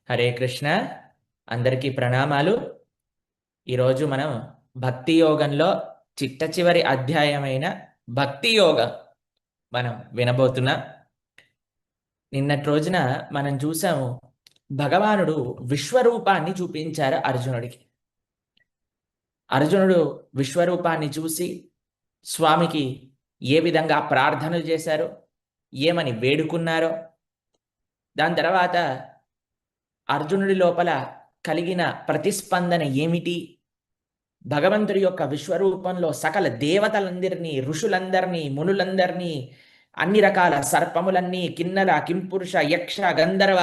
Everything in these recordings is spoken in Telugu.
హరే కృష్ణ. అందరికీ ప్రణామాలు. ఈరోజు మనం భక్తి యోగంలో చిట్ట చివరి అధ్యాయమైన భక్తి యోగం మనం వినబోతున్నాం. నిన్నటి రోజున మనం చూసాము, భగవానుడు విశ్వరూపాన్ని చూపించారు అర్జునుడికి. అర్జునుడు విశ్వరూపాన్ని చూసి స్వామికి ఏ విధంగా ప్రార్థనలు చేశారో, ఏమని వేడుకున్నారో, దాని తర్వాత అర్జునుడి లోపల కలిగిన ప్రతిస్పందన ఏమిటి, భగవంతుడి యొక్క విశ్వరూపంలో సకల దేవతలందరినీ, ఋషులందరినీ, మునులందరినీ, అన్ని రకాల సర్పములన్నీ, కిన్నర, కింపురుష, యక్ష, గంధర్వ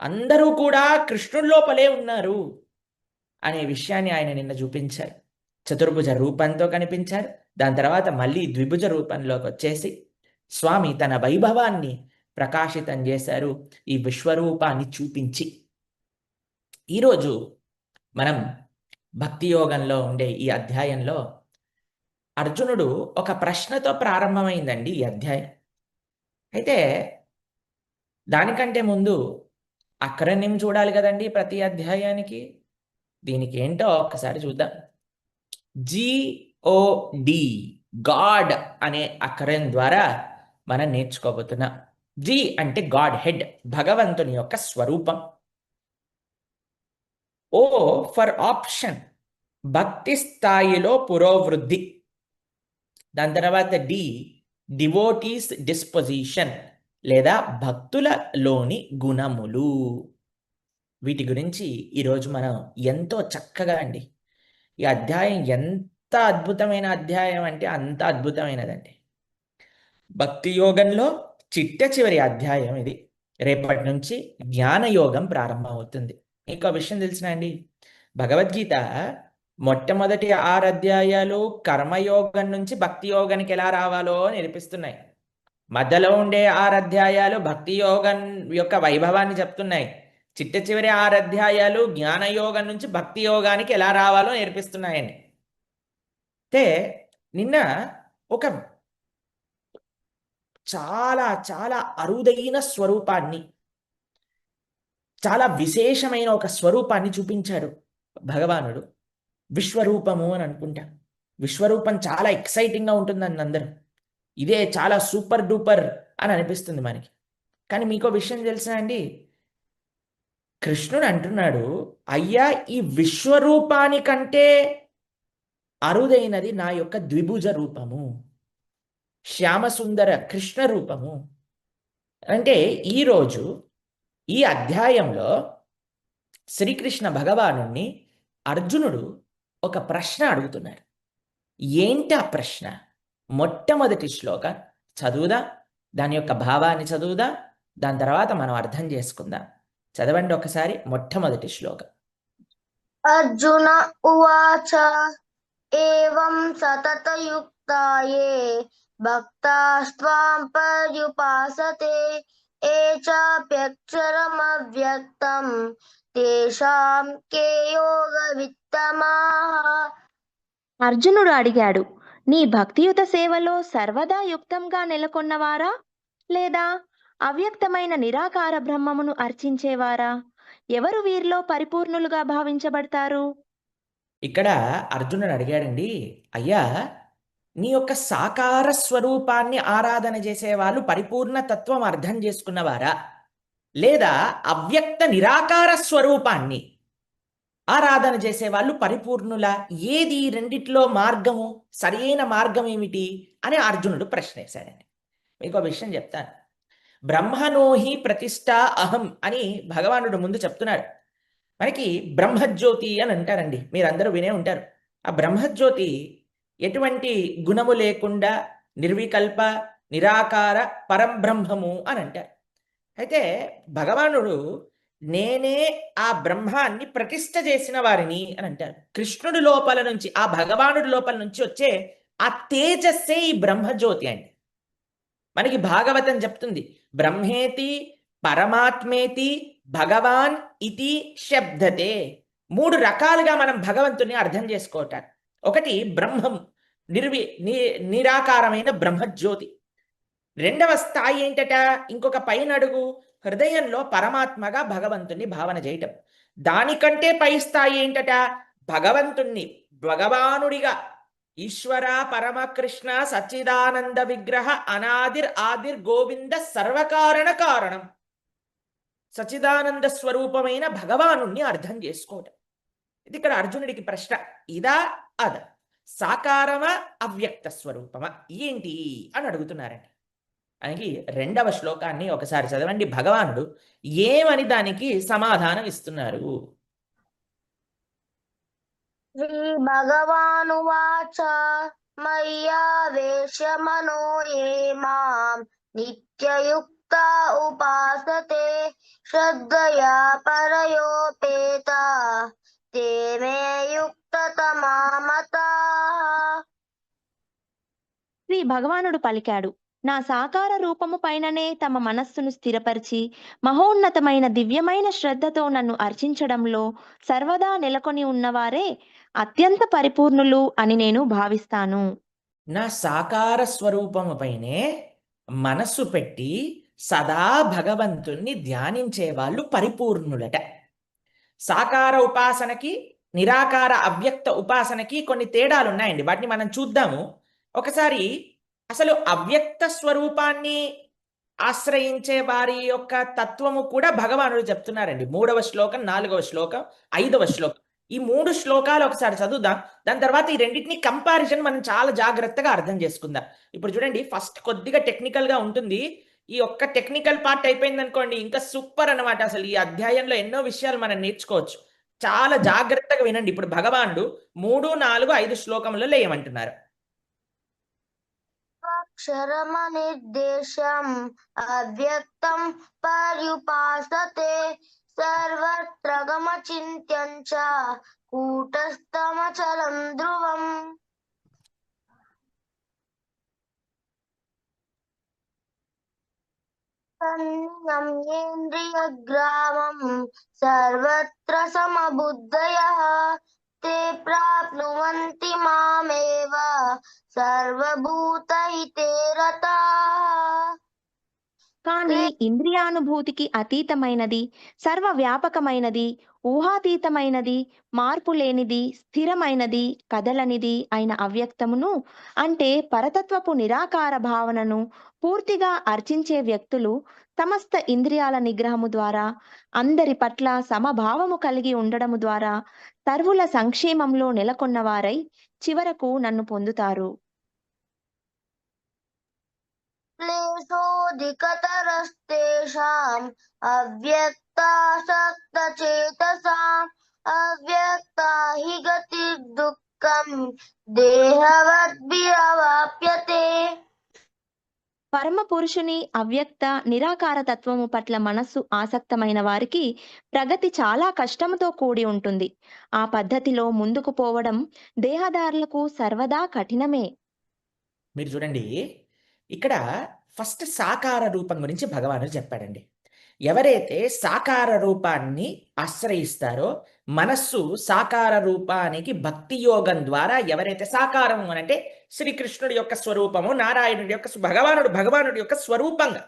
అందరూ కూడా కృష్ణుడి లోపలే ఉన్నారు అనే విషయాన్ని ఆయన నిన్న చూపించారు. చతుర్భుజ రూపంతో కనిపించారు. దాని తర్వాత మళ్ళీ ద్విభుజ రూపంలోకి వచ్చేసి స్వామి తన వైభవాన్ని ప్రకాశితం చేశారు ఈ విశ్వరూపాన్ని చూపించి. ఈరోజు మనం భక్తి యోగంలో ఉండే ఈ అధ్యాయంలో అర్జునుడు ఒక ప్రశ్నతో ప్రారంభమైందండి ఈ అధ్యాయం. అయితే దానికంటే ముందు అక్రనిం చూడాలి కదండి ప్రతి అధ్యాయానికి. దీనికి ఏంటో ఒక్కసారి చూద్దాం. GOD, గాడ్ అనే అక్షరం ద్వారా మనం నేర్చుకోబోతున్నాం. జి అంటే గాడ్ హెడ్, భగవంతుని యొక్క స్వరూపం. ఓ ఫర్ ఆప్షన్, భక్తి స్థాయిలో పురోవృద్ధి. దాని తర్వాత డి, డివోటీస్ డిస్పోజిషన్ లేదా భక్తులలోని గుణములు. వీటి గురించి ఈరోజు మనం ఎంతో చక్కగా అండి, ఈ అధ్యాయం ఎంత అద్భుతమైన అధ్యాయం అంటే అంత అద్భుతమైనదండి. భక్తి యోగంలో చిట్ట చివరి అధ్యాయం ఇది. రేపటి నుంచి జ్ఞానయోగం ప్రారంభమవుతుంది. ఇంకో విషయం తెలిసిన అండి, భగవద్గీత మొట్టమొదటి 6 అధ్యాయాలు కర్మయోగం నుంచి భక్తి యోగానికి ఎలా రావాలో నేర్పిస్తున్నాయి. మధ్యలో ఉండే 6 అధ్యాయాలు భక్తి యోగం యొక్క వైభవాన్ని చెప్తున్నాయి. చిట్ట చివరి 6 అధ్యాయాలు జ్ఞానయోగం నుంచి భక్తి యోగానికి ఎలా రావాలో నేర్పిస్తున్నాయండి. అయితే నిన్న ఒక చాలా చాలా అరుదైన స్వరూపాన్ని, చాలా విశేషమైన ఒక స్వరూపాన్ని చూపించాడు భగవానుడు. విశ్వరూపము అని అనుకుంటా. విశ్వరూపం చాలా ఎక్సైటింగ్గా ఉంటుందండి అందరూ. ఇదే చాలా సూపర్ డూపర్ అని అనిపిస్తుంది మనకి. కానీ మీకో విషయం తెలుసా అండి, కృష్ణుడు అంటున్నాడు, అయ్యా ఈ విశ్వరూపానికంటే అరుదైనది నా యొక్క ద్విభుజ రూపము, శ్యామసుందర కృష్ణ రూపము. అంటే ఈరోజు ఈ అధ్యాయంలో శ్రీకృష్ణ భగవాను అర్జునుడు ఒక ప్రశ్న అడుగుతున్నాడు. ఏంటి ఆ ప్రశ్న? మొట్టమొదటి శ్లోకం చదువుదా, దాని యొక్క భావాన్ని చదువుదా, దాని తర్వాత మనం అర్థం చేసుకుందాం. చదవండి ఒకసారి మొట్టమొదటి శ్లోకం. అర్జున ఉవాచ ఏవం సతతయుక్తాయే భక్తాస్త్వాం పర్యుపాసతే ఏ చాప్యక్షరమవ్యక్తం తేషాం కే యోగవిత్తమాః. అర్జునుడు అడిగాడు, నీ భక్తియుత సేవలో సర్వదా యుక్తంగా నెలకొన్నవారా, లేదా అవ్యక్తమైన నిరాకార బ్రహ్మమును అర్చించేవారా? ఎవరు వీరిలో పరిపూర్ణులుగా భావించబడతారు? ఇక్కడ అర్జునుడు అడిగాడండి, అయ్యా నీ యొక్క సాకార స్వరూపాన్ని ఆరాధన చేసేవాళ్ళు పరిపూర్ణ తత్వం అర్థం చేసుకున్నవారా, లేదా అవ్యక్త నిరాకార స్వరూపాన్ని ఆరాధన చేసేవాళ్ళు పరిపూర్ణుల? ఏది రెండిట్లో మార్గము, సరైన మార్గం ఏమిటి అని అర్జునుడు ప్రశ్న వేశాడండి. మీకు ఒక విషయం చెప్తాను. బ్రహ్మణోహి ప్రతిష్ట అహం అని భగవానుడు ముందు చెప్తున్నాడు. మనకి బ్రహ్మజ్యోతి అని అంటారండి, మీరందరూ వినే ఉంటారు. ఆ బ్రహ్మజ్యోతి ఎటువంటి గుణము లేకుండా నిర్వికల్ప నిరాకార పరంబ్రహ్మము అని అంటారు. అయితే భగవానుడు నేనే ఆ బ్రహ్మాన్ని ప్రతిష్ఠ చేసిన వారిని అని అంటారు. కృష్ణుడి లోపల నుంచి, ఆ భగవానుడి లోపల నుంచి వచ్చే ఆ తేజస్సే ఈ బ్రహ్మజ్యోతి అండి. మనకి భాగవతం చెప్తుంది, బ్రహ్మేతి పరమాత్మేతి భగవాన్ ఇతి శబ్దతే. 3 రకాలుగా మనం భగవంతుని అర్థం చేసుకోవటానికి. ఒకటి బ్రహ్మం, నిరాకారమైన బ్రహ్మజ్యోతి. రెండవ స్థాయి ఏంటట, ఇంకొక పైన అడుగు, హృదయంలో పరమాత్మగా భగవంతుణ్ణి భావన చేయటం. దానికంటే పై స్థాయి ఏంటట? భగవంతుణ్ణి భగవానుడిగా, ఈశ్వర పరమకృష్ణ సచ్చిదానంద విగ్రహ అనాదిర్ ఆదిర్ గోవింద సర్వకారణ కారణం, సచిదానంద స్వరూపమైన భగవానుణ్ణి అర్థం చేసుకోవటం. ఇది ఇక్కడ అర్జునుడికి ప్రశ్న. ఇదా అద సాకారమా అవ్యక్త స్వరూపమా ఏంటి అని అడుగుతున్నారండి. ఆయనకి 2వ శ్లోకాన్ని ఒకసారి చదవండి. భగవానుడు ఏమని దానికి సమాధానం ఇస్తున్నారు? శ్రీ భగవానువాచ మయ్యావేశమనో ఏ మాం నిత్యయుక్త ఉపాసతే శ్రద్ధయా పరయోపేత తే మే యుక్తతమా మతాః. శ్రీ భగవానుడు పలికాడు, నా సాకార రూపము పైననే తమ మనస్సును స్థిరపరిచి మహోన్నతమైన దివ్యమైన శ్రద్ధతో నన్ను అర్చించడంలో సర్వదా నెలకొని ఉన్నవారే అత్యంత పరిపూర్ణులు అని నేను భావిస్తాను. నా సాకార స్వరూపము పైనే మనస్సు పెట్టి సదా భగవంతుణ్ణి ధ్యానించే వాళ్ళు పరిపూర్ణులట. సాకార ఉపాసనకి నిరాకార అవ్యక్త ఉపాసనకి కొన్ని తేడాలు ఉన్నాయండి. వాటిని మనం చూద్దాము. ఒకసారి అసలు అవ్యక్త స్వరూపాన్ని ఆశ్రయించే వారి యొక్క తత్వము కూడా భగవానుడు చెప్తున్నారండి. 3వ శ్లోకం, 4వ శ్లోకం, 5వ శ్లోకం, ఈ 3 శ్లోకాలు ఒకసారి చదువుదాం. దాని తర్వాత ఈ రెండింటిని కంపారిజన్ మనం చాలా జాగ్రత్తగా అర్థం చేసుకుందాం. ఇప్పుడు చూడండి, ఫస్ట్ కొద్దిగా టెక్నికల్ గా ఉంటుంది. ఈ ఒక్క టెక్నికల్ పార్ట్ అయిపోయింది అనుకోండి, ఇంకా సూపర్ అన్నమాట. అసలు ఈ అధ్యాయంలో ఎన్నో విషయాలు మనం నేర్చుకోవచ్చు. చాలా జాగ్రత్తగా వినండి. ఇప్పుడు భగవానుడు 3, 4, 5 శ్లోకములలో ఏమంటున్నారు? అక్షరమనిర్దేశం అవ్యక్తం పర్యుపాసతే సర్వత్ర గమచింత్యం చ కూటస్థమచలం ధ్రువం. సంయమ్యేంద్రియగ్రామం సర్వత్ర సమబుద్ధయః తే ప్రాప్నువంతి మామేవ సర్వభూతహితే రతాః. కానీ ఇంద్రియానుభూతికి అతీతమైనది, సర్వవ్యాపకమైనది, ఊహాతీతమైనది, మార్పు లేనిది, స్థిరమైనది, కదలనిది అయిన అవ్యక్తమును అంటే పరతత్వపు నిరాకార భావనను పూర్తిగా అర్చించే వ్యక్తులు సమస్త ఇంద్రియాల నిగ్రహము ద్వారా, అందరి పట్ల సమభావము కలిగి ఉండడము ద్వారా సర్వుల సంక్షేమంలో నెలకొన్నవారై చివరకు నన్ను పొందుతారు. క్లేశోధికతరస్తేషాం అవ్యక్తాసక్తచేతసాం అవ్యక్తా హి గతిర్దుఃఖం దేహవద్భిరవాప్యతే. పరమ పురుషుని అవ్యక్త నిరాకార తత్వము పట్ల మనస్సు ఆసక్తమైన వారికి ప్రగతి చాలా కష్టముతో కూడి ఉంటుంది. ఆ పద్ధతిలో ముందుకు పోవడం దేహదారులకు సర్వదా కఠినమే. మీరు చూడండి, ఇక్కడ ఫస్ట్ సాకార రూపం గురించి భగవానుడు చెప్పాడండి. ఎవరైతే సాకార రూపాన్ని ఆశ్రయిస్తారో, మనస్సు సాకార రూపానికి భక్తి యోగం ద్వారా ఎవరైతే సాకారము అంటే శ్రీకృష్ణుడి యొక్క స్వరూపము, నారాయణుడి యొక్క భగవానుడి యొక్క స్వరూపంగా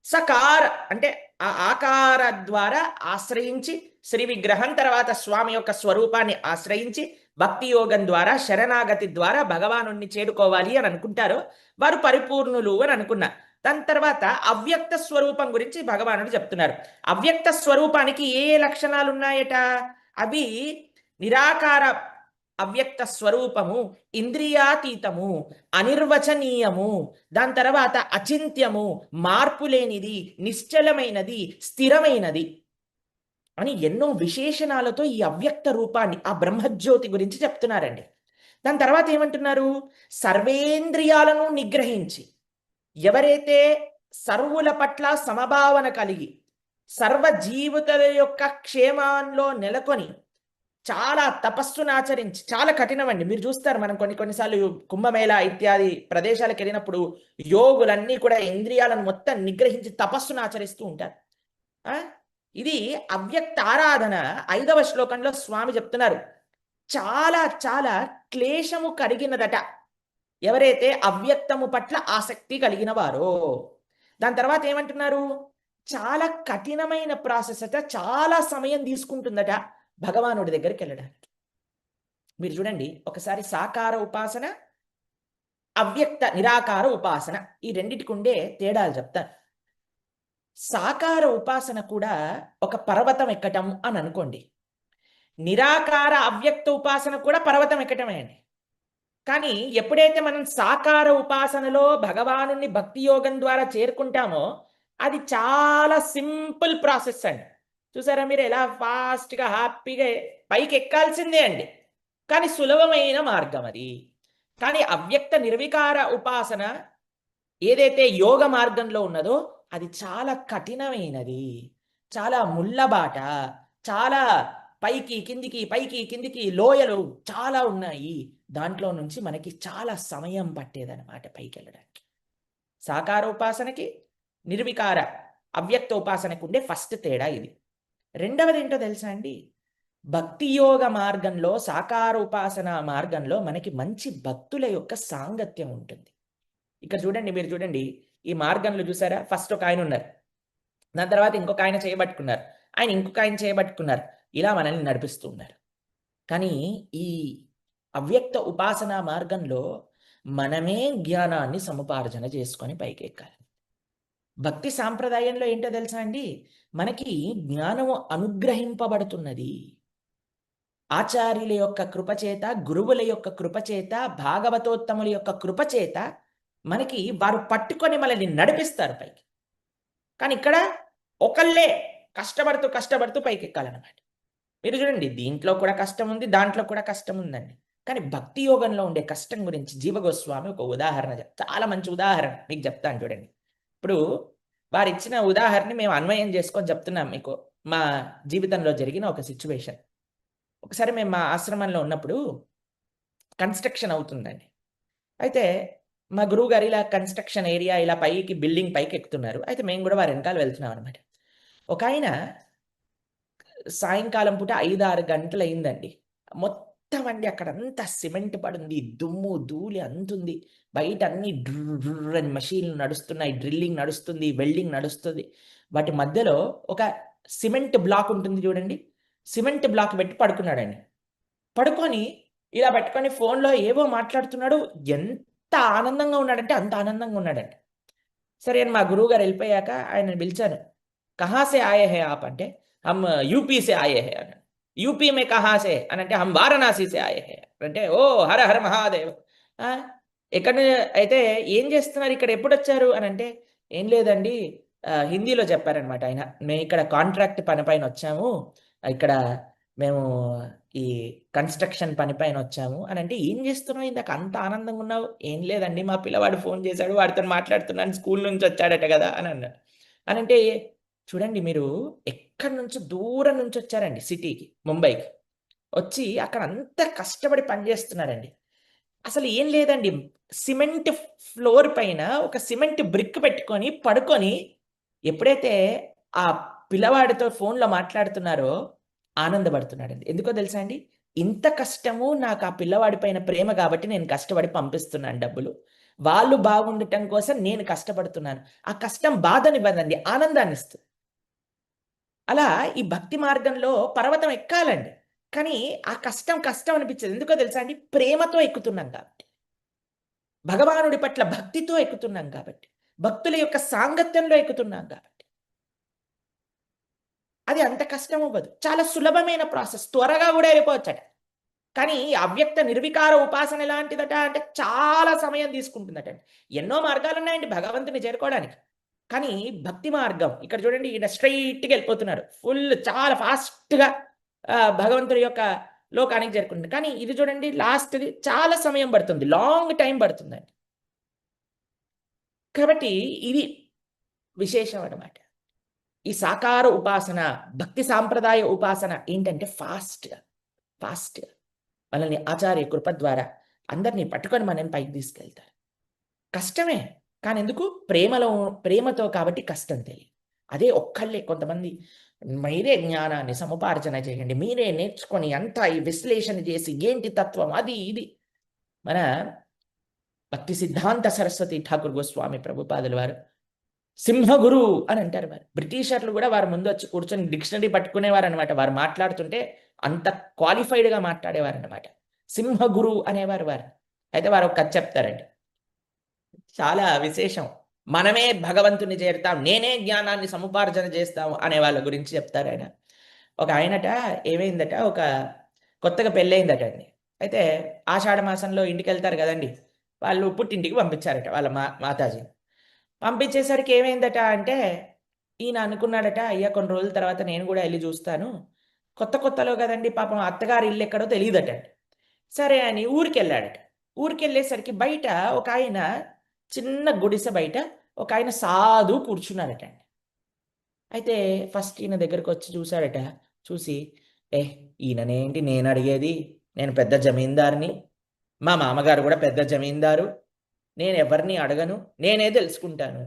సకార అంటే ఆ ఆకార ద్వారా ఆశ్రయించి, శ్రీ విగ్రహం తర్వాత స్వామి యొక్క స్వరూపాన్ని ఆశ్రయించి భక్తి యోగం ద్వారా శరణాగతి ద్వారా భగవానుణ్ణి చేరుకోవాలి అని అనుకుంటారో వారు పరిపూర్ణులు అని అనుకున్నారు. దాని తర్వాత అవ్యక్త స్వరూపం గురించి భగవానుడు చెప్తున్నారు. అవ్యక్త స్వరూపానికి ఏ లక్షణాలు ఉన్నాయట? అవి నిరాకార అవ్యక్త స్వరూపము, ఇంద్రియాతీతము, అనిర్వచనీయము, దాని తర్వాత అచింత్యము, మార్పు లేనిది, నిశ్చలమైనది, స్థిరమైనది అని ఎన్నో విశేషణాలతో ఈ అవ్యక్త రూపాన్ని, ఆ బ్రహ్మజ్యోతి గురించి చెప్తున్నారండి. దాని తర్వాత ఏమంటున్నారు? సర్వేంద్రియాలను నిగ్రహించి ఎవరైతే సర్వుల పట్ల సమభావన కలిగి సర్వ జీవితుల యొక్క క్షేమంలో నెలకొని చాలా తపస్సును ఆచరించి, చాలా కఠినమండి. మీరు చూస్తారు, మనం కొన్నిసార్లు కుంభమేళా ఇత్యాది ప్రదేశాలకు వెళ్ళినప్పుడు యోగులన్నీ కూడా ఇంద్రియాలను మొత్తం నిగ్రహించి తపస్సును ఆచరిస్తూ ఉంటారు. ఇది అవ్యక్త ఆరాధన. 5వ శ్లోకంలో స్వామి చెప్తున్నారు, చాలా చాలా క్లేశము కలిగినదట ఎవరైతే అవ్యక్తము పట్ల ఆసక్తి కలిగిన వారో. దాని తర్వాత ఏమంటున్నారు? చాలా కఠినమైన ప్రాసెస్ అట, చాలా సమయం తీసుకుంటుందట భగవానుడి దగ్గరికి వెళ్ళడానికి. మీరు చూడండి ఒకసారి సాకార ఉపాసన, అవ్యక్త నిరాకార ఉపాసన, ఈ రెండిటికి ఉండే తేడాలు చెప్తాను. సాకార ఉపాసన కూడా ఒక పర్వతం ఎక్కటం అని అనుకోండి. నిరాకార అవ్యక్త ఉపాసన కూడా పర్వతం ఎక్కటమే అండి. కానీ ఎప్పుడైతే మనం సాకార ఉపాసనలో భగవానుని భక్తి యోగం ద్వారా చేరుకుంటామో అది చాలా సింపుల్ ప్రాసెస్ అండి. చూసారా మీరు ఎలా ఫాస్ట్గా హ్యాపీగా పైకి ఎక్కాల్సిందే అండి, కానీ సులభమైన మార్గం అది. కానీ అవ్యక్త నిర్వికార ఉపాసన ఏదైతే యోగ మార్గంలో ఉన్నదో అది చాలా కఠినమైనది, చాలా ముళ్ళబాట, చాలా పైకి కిందికి లోయలు చాలా ఉన్నాయి. దాంట్లో నుంచి మనకి చాలా సమయం పట్టేదన్నమాట పైకి వెళ్ళడానికి. సాకార ఉపాసనకి నిర్వికార అవ్యక్త ఉపాసనకు ఉండే ఫస్ట్ తేడా ఇది. రెండవది ఏంటో తెలుసా అండి, భక్తి యోగ మార్గంలో సాకార ఉపాసన మార్గంలో మనకి మంచి భక్తుల యొక్క సాంగత్యం ఉంటుంది. ఇక్కడ చూడండి, మీరు చూడండి ఈ మార్గంలో చూసారా, ఫస్ట్ ఒక ఆయన ఉన్నారు, దాని తర్వాత ఇంకొక ఆయన చేయబట్టుకున్నారు, ఆయన ఇంకొక ఆయన చేయబట్టుకున్నారు, ఇలా మనల్ని నడిపిస్తూ ఉన్నారు. కానీ ఈ అవ్యక్త ఉపాసన మార్గంలో మనమే జ్ఞానాన్ని సముపార్జన చేసుకొని పైకి ఎక్కాలి. భక్తి సాంప్రదాయంలో ఏంటో తెలుసా అండి, మనకి జ్ఞానము అనుగ్రహింపబడుతున్నది ఆచార్యుల యొక్క కృపచేత, గురువుల యొక్క కృపచేత, భాగవతోత్తముల యొక్క కృపచేత మనకి వారు పట్టుకొని మనల్ని నడిపిస్తారు పైకి. కానీ ఇక్కడ ఒకళ్ళే కష్టపడుతూ పైకి ఎక్కాలన్నమాట. మీరు చూడండి దీంట్లో కూడా కష్టం ఉంది, దాంట్లో కూడా కష్టం ఉందండి. కానీ భక్తి యోగంలో ఉండే కష్టం గురించి జీవగోస్వామి ఒక ఉదాహరణ చాలా మంచి ఉదాహరణ మీకు చెప్తాను చూడండి. ఇప్పుడు వారు ఇచ్చిన ఉదాహరణ మేము అన్వయం చేసుకొని చెప్తున్నాం మీకు. మా జీవితంలో జరిగిన ఒక సిచ్యువేషన్. ఒకసారి మేము మా ఆశ్రమంలో ఉన్నప్పుడు కన్స్ట్రక్షన్ అవుతుందండి. అయితే మా గురువు గారు ఇలా కన్స్ట్రక్షన్ ఏరియా ఇలా పైకి బిల్డింగ్ పైకి ఎక్కుతున్నారు. అయితే మేము కూడా వారి వెనకాల వెళ్తున్నాం అనమాట. ఒక ఆయన సాయంకాలం పూట 5-6 గంటలు అయిందండి. మొత్తం అండి అక్కడంతా సిమెంట్ పడింది, దుమ్ము ధూళి అంతుంది, బయట అన్ని డ్రర్ అని మషీన్లు నడుస్తున్నాయి, డ్రిల్లింగ్ నడుస్తుంది, వెల్డింగ్ నడుస్తుంది. వాటి మధ్యలో ఒక సిమెంట్ బ్లాక్ ఉంటుంది చూడండి, సిమెంట్ బ్లాక్ పెట్టి పడుకున్నాడండి. పడుకొని ఇలా పెట్టుకొని ఫోన్లో ఏవో మాట్లాడుతున్నాడు. ఎంత ఆనందంగా ఉన్నాడంటే అంత ఆనందంగా ఉన్నాడండి. సరే అని మా గురువు గారు వెళ్ళిపోయాక ఆయన పిలిచాను. కహాసే ఆయే హే ఆప్ అంటే హమ్ యూపీ సే ఆయే హే అన్నాడు. యూపీ మే కహాసే అని అంటే హమ్ వారణాసి సే ఆయే హే అంటే ఓ హర హర మహాదేవ్. ఎక్కడ అయితే ఏం చేస్తున్నారు, ఇక్కడ ఎప్పుడు వచ్చారు అని అంటే ఏం లేదండి, హిందీలో చెప్పారనమాట ఆయన. మేము ఇక్కడ కాంట్రాక్ట్ పని పైన వచ్చాము, ఇక్కడ మేము ఈ కన్స్ట్రక్షన్ పని పైన వచ్చాము అని అంటే ఏం చేస్తున్నావు, ఇందాక అంత ఆనందంగా ఉన్నావు. ఏం లేదండి మా పిల్లవాడు ఫోన్ చేశాడు, వాడితో మాట్లాడుతున్నాను, స్కూల్ నుంచి వచ్చాడట కదా అని అన్నాడు. అని అంటే చూడండి మీరు ఎక్కడి నుంచో దూరం నుంచి వచ్చారండి, సిటీకి, ముంబైకి వచ్చి అక్కడ అంత కష్టపడి పనిచేస్తున్నారండి. అసలు ఏం లేదండి, సిమెంట్ ఫ్లోర్ పైన ఒక సిమెంట్ బ్రిక్ పెట్టుకొని పడుకొని ఎప్పుడైతే ఆ పిల్లవాడితో ఫోన్లో మాట్లాడుతున్నారో ఆనందపడుతున్నాడండి. ఎందుకో తెలుసా అండి, ఇంత కష్టము నాకు ఆ పిల్లవాడి పైన ప్రేమ కాబట్టి నేను కష్టపడి పంపిస్తున్నాను డబ్బులు, వాళ్ళు బాగుండటం కోసం నేను కష్టపడుతున్నాను. ఆ కష్టం బాధనివ్వదండి, ఆనందాన్ని ఇస్తుంది. అలా ఈ భక్తి మార్గంలో పర్వతం ఎక్కాలండి, కానీ ఆ కష్టం అనిపించదు. ఎందుకో తెలుసా అండి, ప్రేమతో ఎక్కుతున్నాం కాబట్టి, భగవానుడి పట్ల భక్తితో ఎక్కుతున్నాం కాబట్టి, భక్తుల యొక్క సాంగత్యంలో ఎక్కుతున్నాం కాబట్టి అది అంత కష్టం అవ్వదు. చాలా సులభమైన ప్రాసెస్, త్వరగా కూడా వెళ్ళిపోవచ్చట. కానీ అవ్యక్త నిర్వికార ఉపాసన ఎలాంటిదట అంటే చాలా సమయం తీసుకుంటుందట. ఎన్నో మార్గాలు ఉన్నాయండి భగవంతుని చేరుకోవడానికి. కానీ భక్తి మార్గం ఇక్కడ చూడండి, ఈయన స్ట్రైట్గా వెళ్ళిపోతున్నారు, ఫుల్ చాలా ఫాస్ట్గా భగవంతుడి యొక్క లోకానికి చేరుకుంటుంది. కానీ ఇది చూడండి లాస్ట్ది చాలా సమయం పడుతుంది, లాంగ్ టైం పడుతుందండి. కాబట్టి ఇది విశేషం అన్నమాట. ఈ సాకార ఉపాసన, భక్తి సాంప్రదాయ ఉపాసన ఏంటంటే ఫాస్ట్గా మనల్ని ఆచార్య కృప ద్వారా అందరినీ పట్టుకొని మనం పైకి తీసుకెళ్తారు. కష్టమే, కానీ ఎందుకు, ప్రేమతో కాబట్టి కష్టం తెలియదు. అదే ఒక్కళ్ళే కొంతమంది మీరే జ్ఞానాన్ని సముపార్జన చేయండి, మీరే నేర్చుకొని అంతా ఈ విశ్లేషణ చేసి ఏంటి తత్వం అది ఇది. మన భక్తి సిద్ధాంత సరస్వతి ఠాకూర్ గోస్వామి ప్రభుపాదుల వారు సింహగురు అని అంటారు వారు. బ్రిటిషర్లు కూడా వారి ముందు వచ్చి కూర్చొని డిక్షనరీ పట్టుకునేవారు అనమాట. వారు మాట్లాడుతుంటే అంత క్వాలిఫైడ్గా మాట్లాడేవారు అనమాట. సింహగురు అనేవారు వారు. అయితే వారు ఒక కథ చెప్తారండి, చాలా విశేషం. మనమే భగవంతుని చేరుతాం, నేనే జ్ఞానాన్ని సముపార్జన చేస్తాం అనే వాళ్ళ గురించి చెప్తారు ఆయన. ఒక ఆయనట ఏమైందట, ఒక కొత్తగా పెళ్ళయిందట అండి. అయితే ఆషాఢ మాసంలో ఇంటికి వెళ్తారు కదండి, వాళ్ళు పుట్టింటికి పంపించారట వాళ్ళ మాతాజీని. పంపించేసరికి ఏమైందట అంటే, ఈయన అనుకున్నాడట, అయ్యా కొన్ని రోజుల తర్వాత నేను కూడా వెళ్ళి చూస్తాను. కొత్త కొత్తలో కదండి పాపం, అత్తగారి ఇల్లు ఎక్కడో తెలియదట. సరే అని ఊరికి వెళ్ళాడట. ఊరికి వెళ్ళేసరికి బయట ఒక ఆయన, చిన్న గుడిసె బయట ఒక ఆయన సాధు కూర్చున్నాడట. అయితే ఫస్ట్ ఈయన దగ్గరకు వచ్చి చూశాడట. చూసి, ఈయననేంటి నేను అడిగేది, నేను పెద్ద జమీందారుని, మా మామగారు కూడా పెద్ద జమీందారు, నేను ఎవరిని అడగను, నేనే తెలుసుకుంటాను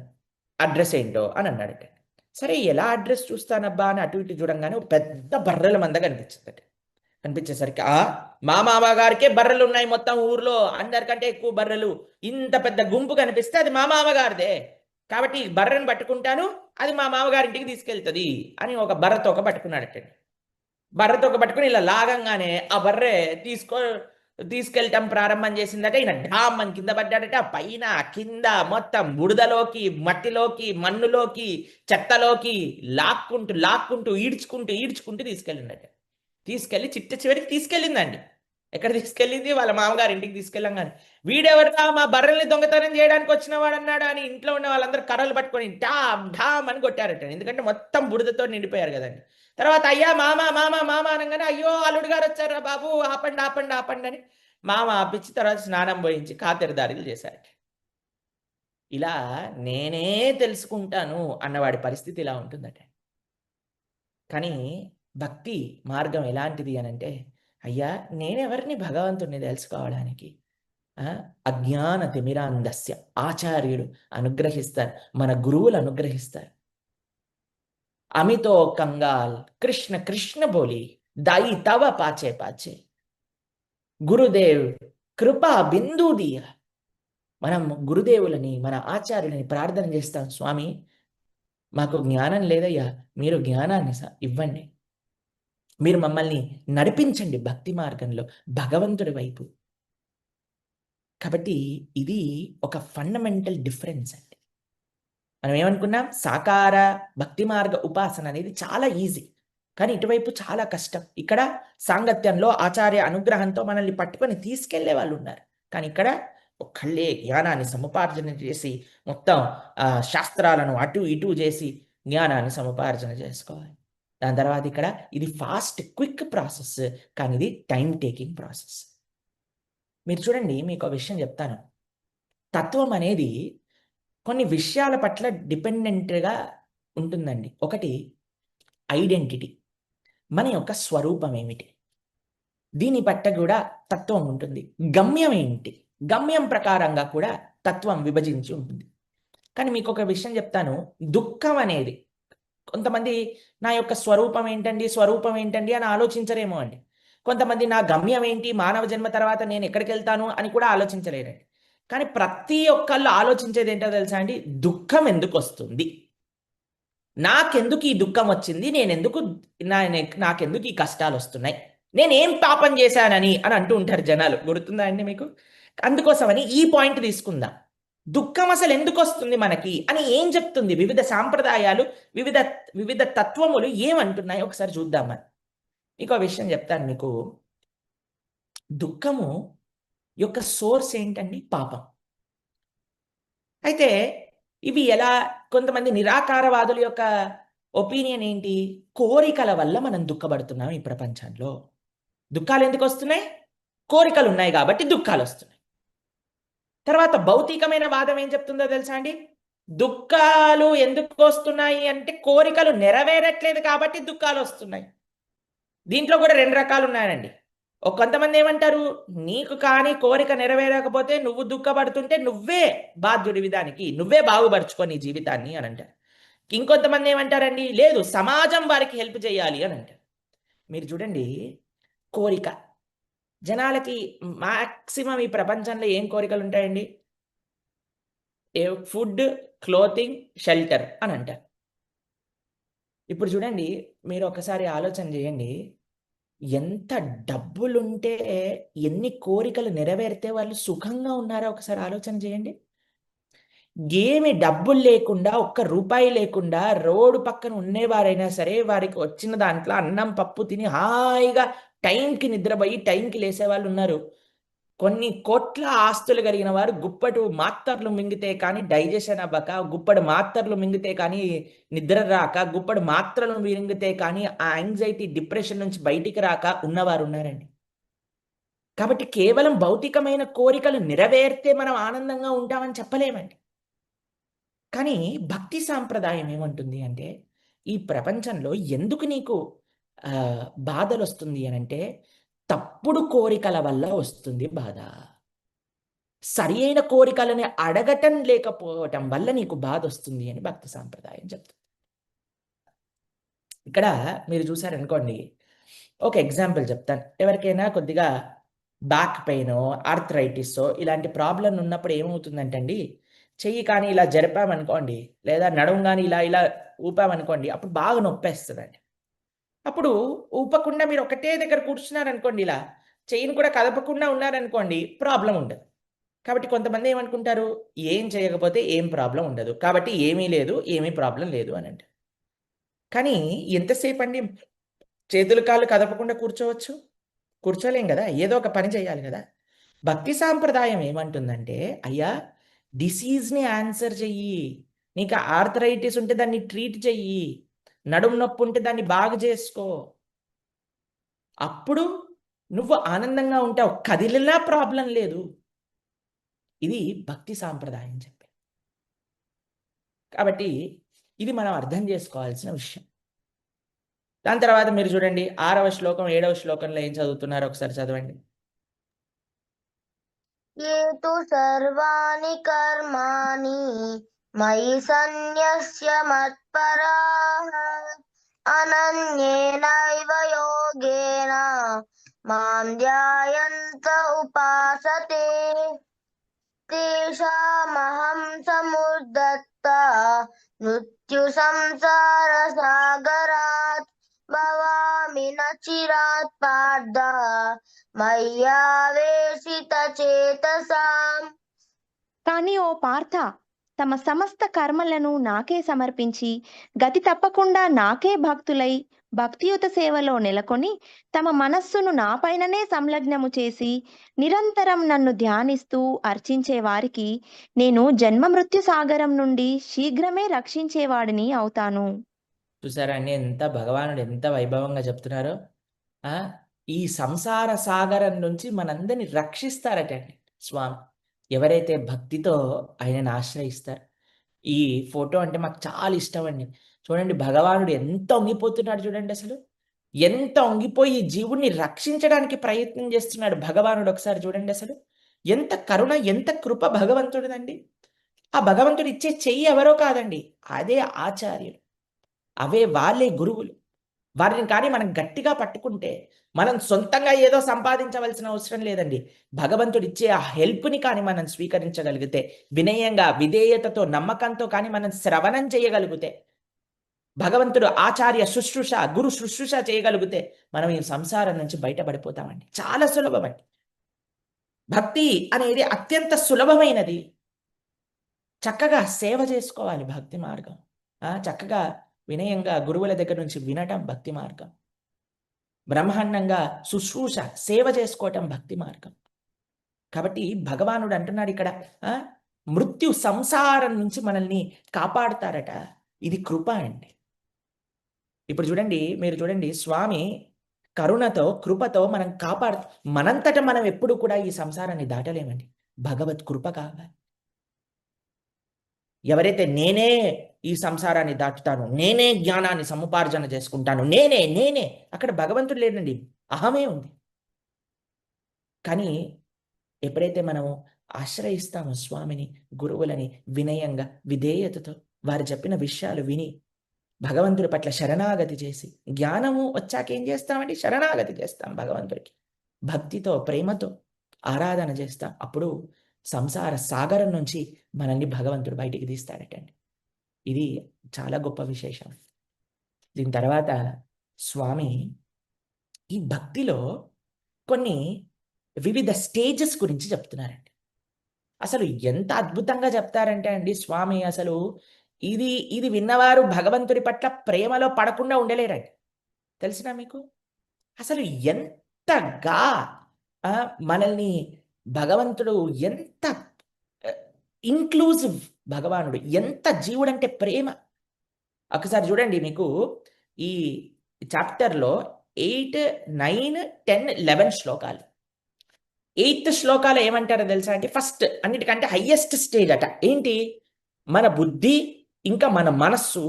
అడ్రస్ ఏంటో అని అన్నాడట. సరే ఎలా అడ్రస్ చూస్తానబ్బా అని అటు ఇటు చూడంగానే ఒక పెద్ద బర్రెల మంద కనిపించిందట. కనిపించేసరికి, మా మామగారికే బర్రెలు ఉన్నాయి మొత్తం ఊర్లో, అందరికంటే ఎక్కువ బర్రెలు, ఇంత పెద్ద గుంపు కనిపిస్తే అది మా మామగారిదే, కాబట్టి ఈ బర్రెను పట్టుకుంటాను, అది మా మామగారింటికి తీసుకెళ్తుంది అని ఒక బర్రెతోక పట్టుకున్నాడట. బర్రెతోక పట్టుకుని ఇలా లాగంగానే ఆ బర్రె తీసుకెళ్ళటం ప్రారంభం చేసిందట. ఈయన ఢామ్ అని కింద పడ్డాడట. పైన కింద మొత్తం బుడదలోకి, మట్టిలోకి, మన్నులోకి, చెత్తలోకి లాక్కుంటూ లాక్కుంటూ ఈడ్చుకుంటూ తీసుకెళ్ళిందట. తీసుకెళ్ళి చిట్ట చివరికి తీసుకెళ్ళిందండి. ఎక్కడ తీసుకెళ్ళింది? వాళ్ళ మామగారి ఇంటికి తీసుకెళ్ళాం. కానీ వీడెవరిగా మా బర్రెల్ని దొంగతనం చేయడానికి వచ్చిన వాడు అన్నాడు అని ఇంట్లో ఉన్న వాళ్ళందరూ కర్రలు పట్టుకొని ఢామ్ ఢామ్ అని కొట్టారట. ఎందుకంటే మొత్తం బురదతో నిండిపోయారు కదండి. తర్వాత అయ్యా మామ మామ మామ అనగానే, అయ్యో అల్లుడు గారు వచ్చారా బాబు, ఆపండి ఆపండి ఆపండి అని మామ ఆపించి తర్వాత స్నానం పోయించి కాతెరదారీలు చేశారట. ఇలా నేనే తెలుసుకుంటాను అన్నవాడి పరిస్థితి ఇలా ఉంటుందట. కానీ భక్తి మార్గం ఎలాంటిది అనంటే, అయ్యా నేనెవరిని భగవంతుణ్ణి తెలుసుకోవడానికి, అజ్ఞాన తిమిరాంధస్య ఆచార్యుడు అనుగ్రహిస్తారు, మన గురువులు అనుగ్రహిస్తారు. అమితో కంగాల్ కృష్ణ కృష్ణ బోలి దాయి తవ పాచే పాచే గురుదేవ్ కృపా బిందూదియ. మనం గురుదేవులని, మన ఆచార్యులని ప్రార్థన చేస్తాం, స్వామి మాకు జ్ఞానం లేదయ్యా, మీరు జ్ఞానాన్ని ఇవ్వండి, మీరు మమ్మల్ని నడిపించండి భక్తి మార్గంలో భగవంతుడి వైపు. కాబట్టి ఇది ఒక ఫండమెంటల్ డిఫరెన్స్ అండి. మనం ఏమనుకున్నాం, సాకార భక్తి మార్గ ఉపాసన అనేది చాలా ఈజీ, కానీ ఇటువైపు చాలా కష్టం. ఇక్కడ సాంగత్యంలో ఆచార్య అనుగ్రహంతో మనల్ని పట్టుకొని తీసుకెళ్లే వాళ్ళు ఉన్నారు. కానీ ఇక్కడ ఒక్కళ్ళే జ్ఞానాన్ని సముపార్జన చేసి మొత్తం శాస్త్రాలను అటు ఇటు చేసి జ్ఞానాన్ని సముపార్జన చేసుకోవాలి. దాని తర్వాత ఇక్కడ ఇది ఫాస్ట్ క్విక్ ప్రాసెస్, కానీ ఇది టైం టేకింగ్ ప్రాసెస్. మీరు చూడండి, మీకు ఒక విషయం చెప్తాను. తత్వం అనేది కొన్ని విషయాల పట్ల డిపెండెంట్గా ఉంటుందండి. ఒకటి ఐడెంటిటీ, మన యొక్క స్వరూపం ఏమిటి, దీని పట్ల కూడా తత్వం ఉంటుంది. గమ్యం ఏంటి, గమ్యం ప్రకారంగా కూడా తత్వం విభజించి ఉంటుంది. కానీ మీకు ఒక విషయం చెప్తాను, దుఃఖం అనేది కొంతమంది నా యొక్క స్వరూపం ఏంటండి అని ఆలోచించరేమో అండి. కొంతమంది నా గమ్యం ఏంటి, మానవ జన్మ తర్వాత నేను ఎక్కడికి వెళ్తాను అని కూడా ఆలోచించలేరండి. కానీ ప్రతి ఒక్కళ్ళు ఆలోచించేది ఏంటో తెలుసా అండి, దుఃఖం ఎందుకు వస్తుంది, నాకెందుకు ఈ దుఃఖం వచ్చింది, నాకెందుకు ఈ కష్టాలు వస్తున్నాయి, నేనేం పాపం చేశానని అని అంటూ ఉంటారు జనాలు. గుర్తుందా అండి మీకు? అందుకోసమని ఈ పాయింట్ తీసుకుందాం. దుఃఖం అసలు ఎందుకు వస్తుంది మనకి అని ఏం చెప్తుంది వివిధ సాంప్రదాయాలు, వివిధ తత్వములు ఏమంటున్నాయి ఒకసారి చూద్దామని. ఇంకో విషయం చెప్తాను మీకు. దుఃఖము యొక్క సోర్స్ ఏంటండి? పాపం. అయితే ఇవి ఎలా, కొంతమంది నిరాకారవాదుల యొక్క ఒపీనియన్ ఏంటి, కోరికల వల్ల మనం దుఃఖపడుతున్నాం ఈ ప్రపంచంలో. దుఃఖాలు ఎందుకు వస్తున్నాయి? కోరికలు ఉన్నాయి కాబట్టి దుఃఖాలు వస్తున్నాయి. తర్వాత భౌతికమైన వాదం ఏం చెప్తుందో తెలుసా అండి, దుఃఖాలు ఎందుకు వస్తున్నాయి అంటే కోరికలు నెరవేరట్లేదు కాబట్టి దుఃఖాలు వస్తున్నాయి. దీంట్లో కూడా రెండు రకాలు ఉన్నాయండి. కొంతమంది ఏమంటారు, నీకు కానీ కోరిక నెరవేరకపోతే నువ్వు దుఃఖపడుతుంటే నువ్వే బాధ్యుడివి, దానికి నువ్వే బాగుపరుచుకో నీ జీవితాన్ని అని అంటారు. ఇంకొంతమంది ఏమంటారండి, లేదు సమాజం వారికి హెల్ప్ చేయాలి అని అంటారు. మీరు చూడండి, కోరిక జనాలకి మాక్సిమం ఈ ప్రపంచంలో ఏం కోరికలు ఉంటాయండి? ఫుడ్, క్లోతింగ్, షెల్టర్ అని అంటారు. ఇప్పుడు చూడండి, మీరు ఒకసారి ఆలోచన చేయండి. ఎంత డబ్బులుంటే ఎన్ని కోరికలు నెరవేరితే వాళ్ళు సుఖంగా ఉన్నారో ఒకసారి ఆలోచన చేయండి. ఏమి డబ్బులు లేకుండా, ఒక్క రూపాయి లేకుండా రోడ్డు పక్కన ఉండేవారైనా సరే వారికి వచ్చిన దాంట్లో అన్నం, పప్పు తిని హాయిగా టైంకి నిద్రపోయి టైంకి లేసేవాళ్ళు ఉన్నారు. కొన్ని కోట్ల ఆస్తులు కలిగిన వారు గుప్పటి మాత్రలు మింగితే కానీ డైజెషన్ అవ్వక, గుప్పడి మాత్రలు మింగితే కానీ నిద్ర రాక, గుప్పడి మాత్రలు మింగితే కానీ ఆ యాంగ్జైటీ, డిప్రెషన్ నుంచి బయటికి రాక ఉన్నవారు ఉన్నారండి. కాబట్టి కేవలం భౌతికమైన కోరికలు నెరవేరితే మనం ఆనందంగా ఉంటామని చెప్పలేమండి. కానీ భక్తి సాంప్రదాయం ఏమంటుంది అంటే, ఈ ప్రపంచంలో ఎందుకు నీకు బాధలొస్తుంది అనంటే, తప్పుడు కోరికల వల్ల వస్తుంది బాధ. సరి అయిన కోరికలని అడగటం లేకపోవటం వల్ల నీకు బాధొస్తుంది అని భక్తి సాంప్రదాయం చెప్తుంది. ఇక్కడ మీరు చూసారనుకోండి, ఒక ఎగ్జాంపుల్ చెప్తాను. ఎవరికైనా కొద్దిగా బ్యాక్ పెయినో, ఆర్థరైటిసో ఇలాంటి ప్రాబ్లమ్ ఉన్నప్పుడు ఏమవుతుందంటే అండి, చెయ్యి కానీ ఇలా జరిపామనుకోండి, లేదా నడుము గాని ఇలా ఇలా ఊపామనుకోండి, అప్పుడు బాగా నొప్పేస్తదండి. అప్పుడు ఊపకుండా మీరు ఒకటే దగ్గర కూర్చున్నారనుకోండి, ఇలా చెయ్యిని కూడా కదపకుండా ఉన్నారనుకోండి, ప్రాబ్లమ్ ఉండదు. కాబట్టి కొంతమంది ఏమనుకుంటారు, ఏం చేయకపోతే ఏం ప్రాబ్లమ్ ఉండదు. కాబట్టి ఏమీ లేదు, ఏమీ ప్రాబ్లమ్ లేదు అని అంటారు. కానీ ఎంతసేపండి చేతులు కాళ్ళు కదపకుండా కూర్చోవచ్చు? కూర్చోలేం గదా! ఏదో ఒక పని చేయాలి గదా! భక్తి సాంప్రదాయం ఏమంటుందంటే, అయ్యా డిసీజ్‌ని ఆన్సర్ చెయ్యి. నీకు ఆర్థరైటిస్ ఉంటే దాన్ని ట్రీట్ చెయ్యి. నడుము నొప్పి ఉంటే దాన్ని బాగు చేసుకో. అప్పుడు నువ్వు ఆనందంగా ఉంటావు. కదిలినా ప్రాబ్లమ్ లేదు. ఇది భక్తి సాంప్రదాయం చెప్పేది. కాబట్టి ఇది మనం అర్థం చేసుకోవాల్సిన విషయం. దాని తర్వాత మీరు చూడండి 6వ శ్లోకం, 7వ శ్లోకంలో ఏం చదువుతున్నారో ఒకసారి చదవండి. ये तु सर्वाणि कर्माणि मयि सन्न्यस्य मत्पराः अनन्येनैव योगेन मां ध्यायन्त उपासते तेषामहं समुद्धता मृत्युसंसारसागरात् भवामि न चिरात् पार्थ మయ్యావేశితచేతసాం. కానీ ఓ పార్థ, తమ సమస్త కర్మలను నాకే సమర్పించి గతి తప్పకుండా నాకే భక్తులై భక్తియుత సేవలో నెలకొని తమ మనస్సును నాపైననే సంలగ్నము చేసి నిరంతరం నన్ను ధ్యానిస్తూ అర్చించే వారికి నేను జన్మ మృత్యు సాగరం నుండి శీఘ్రమే రక్షించేవాడిని అవుతాను. చూసారా అండి, భగవానుడు ఎంత వైభవంగా చెప్తున్నారో. ఈ సంసార సాగరం నుంచి మనందరిని రక్షిస్తారటండి స్వామి, ఎవరైతే భక్తితో ఆయనను ఆశ్రయిస్తారు. ఈ ఫోటో అంటే మాకు చాలా ఇష్టం అండి. చూడండి, భగవానుడు ఎంత వంగిపోతున్నాడు చూడండి. అసలు ఎంత వంగిపోయి జీవుణ్ణి రక్షించడానికి ప్రయత్నం చేస్తున్నాడు భగవానుడు. ఒకసారి చూడండి, అసలు ఎంత కరుణ, ఎంత కృప భగవంతుడిదండి. ఆ భగవంతుడు ఇచ్చే చెయ్యి ఎవరో కాదండి, అదే ఆచార్యులు, అవే వాళ్ళే గురువులు. వారిని కానీ మనం గట్టిగా పట్టుకుంటే, మనం సొంతంగా ఏదో సంపాదించవలసిన అవసరం లేదండి. భగవంతుడు ఇచ్చే ఆ హెల్ప్ని కానీ మనం స్వీకరించగలిగితే, వినయంగా, విధేయతతో, నమ్మకంతో కానీ మనం శ్రవణం చేయగలిగితే, భగవంతుడు ఆచార్య శుశ్రూష, గురు శుశ్రూష చేయగలిగితే మనం ఈ సంసారం నుంచి బయటపడిపోతామండి. చాలా సులభమండి. భక్తి అనేది అత్యంత సులభమైనది. చక్కగా సేవ చేసుకోవాలి భక్తి మార్గం. చక్కగా వినయంగా గురువుల దగ్గర నుంచి వినటం భక్తి మార్గం. బ్రహ్మాండంగా శుశ్రూష, సేవ చేసుకోవటం భక్తి మార్గం. కాబట్టి భగవానుడు అంటున్నాడు ఇక్కడ, మృత్యు సంసారం నుంచి మనల్ని కాపాడుతారట. ఇది కృప అండి. ఇప్పుడు చూడండి, మీరు చూడండి, స్వామి కరుణతో, కృపతో మనం మనంతట మనం ఎప్పుడు కూడా ఈ సంసారాన్ని దాటలేమండి. భగవత్ కృప కావాలి. ఎవరైతే నేనే ఈ సంసారాన్ని దాటుతాను, నేనే జ్ఞానాన్ని సముపార్జన చేసుకుంటాను, నేనే అక్కడ భగవంతుడు లేడండి, అహమే ఉంది. కానీ ఎప్పుడైతే మనము ఆశ్రయిస్తామో స్వామిని, గురువులని వినయంగా, విధేయతతో వారు చెప్పిన విషయాలు విని భగవంతుడి పట్ల శరణాగతి చేసి, జ్ఞానము వచ్చాక ఏం చేస్తామండి? శరణాగతి చేస్తాం భగవంతుడికి. భక్తితో, ప్రేమతో ఆరాధన చేస్తాం. అప్పుడు సంసార సాగరం నుంచి మనల్ని భగవంతుడు బయటికి తీస్తాడటండి. ఇది చాలా గొప్ప విశేషం. దీని తర్వాత స్వామి ఈ భక్తిలో కొన్ని వివిధ స్టేజెస్ గురించి చెప్తున్నారండి. అసలు ఎంత అద్భుతంగా చెప్తారంటే అండి స్వామి, అసలు ఇది ఇది విన్నవారు భగవంతుడి పట్ల ప్రేమలో పడకుండా ఉండలేరండి. తెలిసినా మీకు? అసలు ఎంతగా మనల్ని భగవంతుడు ఎంత ఇంక్లూజివ్ భగవానుడు, ఎంత జీవుడంటే ప్రేమ. ఒకసారి చూడండి, మీకు ఈ చాప్టర్లో 8, 9, 10, 11 శ్లోకాలు. 8th శ్లోకాలు ఏమంటారో తెలుసా అంటే, ఫస్ట్ అన్నిటికంటే హయ్యెస్ట్ స్టేజ్ అట. ఏంటి? మన బుద్ధి ఇంకా మన మనస్సు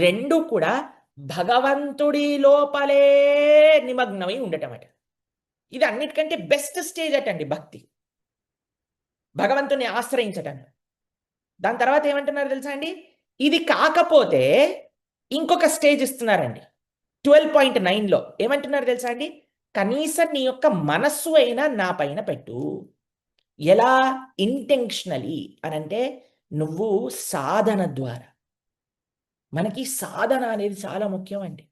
రెండు కూడా భగవంతుడి లోపలే నిమగ్నమై ఉండటం అట. ఇది అన్నిటికంటే బెస్ట్ స్టేజ్ అటండి భక్తి, భగవంతుని ఆశ్రయించటం. దాని తర్వాత ఏమంటున్నారు తెలుసా అండి? ఇది కాకపోతే ఇంకొక స్టేజ్ ఇస్తున్నారండి 12.9లో. ఏమంటున్నారు తెలుసా అండి? కనీసం నీ యొక్క మనస్సు అయినా నా పైన పెట్టు. ఎలా? ఇంటెన్షనలీ అనంటే నువ్వు సాధన ద్వారా. మనకి సాధన అనేది చాలా ముఖ్యం అండి.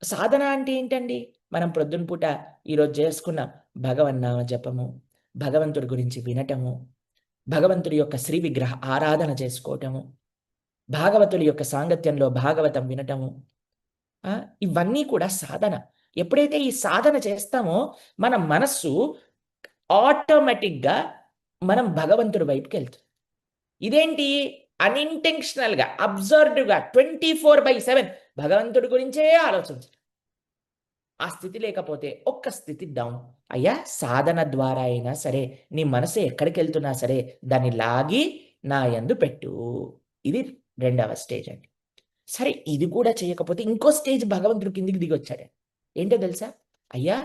సాధన అంటే ఏంటండి? మనం ప్రొద్దున పూట ఈరోజు చేసుకున్నాం భగవన్నామ జపము, భగవంతుడి గురించి వినటము, భగవంతుడి యొక్క శ్రీ విగ్రహ ఆరాధన చేసుకోవటము, భాగవతుడి యొక్క సాంగత్యంలో భాగవతం వినటము, ఇవన్నీ కూడా సాధన. ఎప్పుడైతే ఈ సాధన చేస్తామో మన మనస్సు ఆటోమేటిక్గా మనం భగవంతుడి వైపుకి వెళ్తుంది. ఇదేంటి? అన్ఇంటెన్షనల్గా, అబ్జర్వ్డ్గా 24/7 భగవంతుడి గురించే ఆలోచించడం. ఆ స్థితి లేకపోతే ఒక్క స్థితి డౌన్. అయ్యా, సాధన ద్వారా అయినా సరే నీ మనసు ఎక్కడికి వెళ్తున్నా సరే దాన్ని లాగి నా యందు పెట్టు. ఇది 2వ స్టేజ్ అండి. సరే, ఇది కూడా చేయకపోతే ఇంకో స్టేజ్ భగవంతుడి కిందికి దిగి వచ్చాడు. ఏంటో తెలుసా? అయ్యా,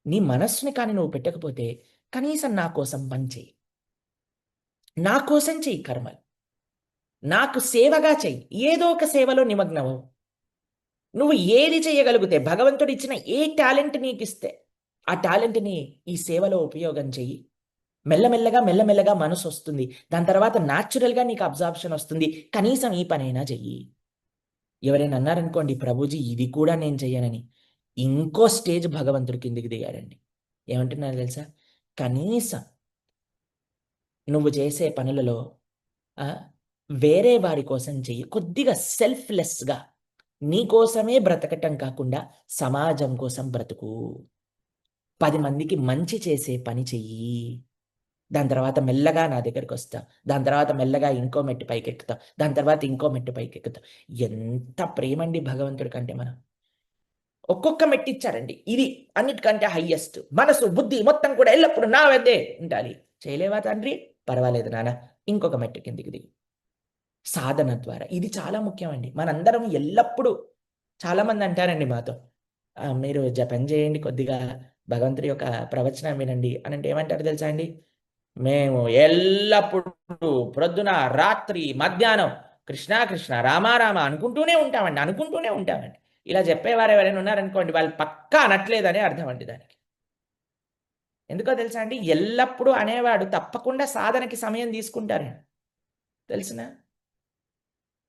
నీ మనస్సుని కానీ నువ్వు పెట్టకపోతే కనీసం నా కోసం పని చెయ్యి, నా కోసం చెయ్యి కర్మలు, నాకు సేవగా చెయ్యి, ఏదో ఒక సేవలో నిమగ్నమవు. నువ్వు ఏది చేయగలిగితే, భగవంతుడు ఇచ్చిన ఏ టాలెంట్ నీకు ఇస్తే ఆ టాలెంట్ని ఈ సేవలో ఉపయోగం చెయ్యి. మెల్లమెల్లగా మనసు వస్తుంది. దాని తర్వాత న్యాచురల్గా నీకు అబ్జార్ప్షన్ వస్తుంది. కనీసం ఈ పనైనా చెయ్యి. ఎవరైనా అన్నారనుకోండి, ప్రభుజీ ఇది కూడా నేను చెయ్యనని, ఇంకో స్టేజ్ భగవంతుడి కిందికి దిగాడండి. ఏమంటున్నారు తెలుసా? కనీసం నువ్వు చేసే పనులలో వేరే వారి కోసం చెయ్యి. కొద్దిగా సెల్ఫ్లెస్గా నీ కోసమే బ్రతకటం కాకుండా సమాజం కోసం బ్రతుకు. 10 మందికి మంచి చేసే పని చెయ్యి. దాని తర్వాత మెల్లగా నా దగ్గరికి వస్తా. దాని తర్వాత మెల్లగా ఇంకో మెట్టు పైకి ఎక్కుతాం. దాని తర్వాత ఇంకో మెట్టు పైకి ఎక్కుతాం. ఎంత ప్రేమండి భగవంతుడి కంటే మనం. ఒక్కొక్క మెట్టు ఇచ్చారండి. ఇది అన్నిటికంటే హయ్యెస్ట్. మనసు, బుద్ధి మొత్తం కూడా ఎల్లప్పుడూ నా వద్దే ఉండాలి. చేయలేవా తండ్రి? పర్వాలేదు నాన్న, ఇంకొక మెట్టు కిందికి దిగు. సాధన ద్వారా ఇది చాలా ముఖ్యమండి. మనందరం ఎల్లప్పుడూ, చాలామంది అంటారండి మాతో, మీరు జపం చేయండి, కొద్దిగా భగవంతుడి యొక్క ప్రవచనం వినండి అని అంటే ఏమంటారు తెలుసా అండి? మేము ఎల్లప్పుడూ ప్రొద్దున, రాత్రి, మధ్యాహ్నం కృష్ణ కృష్ణ రామ రామ అనుకుంటూనే ఉంటామండి. ఇలా చెప్పేవారు ఎవరైనా ఉన్నారనుకోండి, వాళ్ళు పక్కా అనట్లేదని అర్థం అండి దానికి. ఎందుకో తెలుసా అండి? ఎల్లప్పుడూ అనేవాడు తప్పకుండా సాధనకి సమయం తీసుకుంటారండి. తెలిసినా?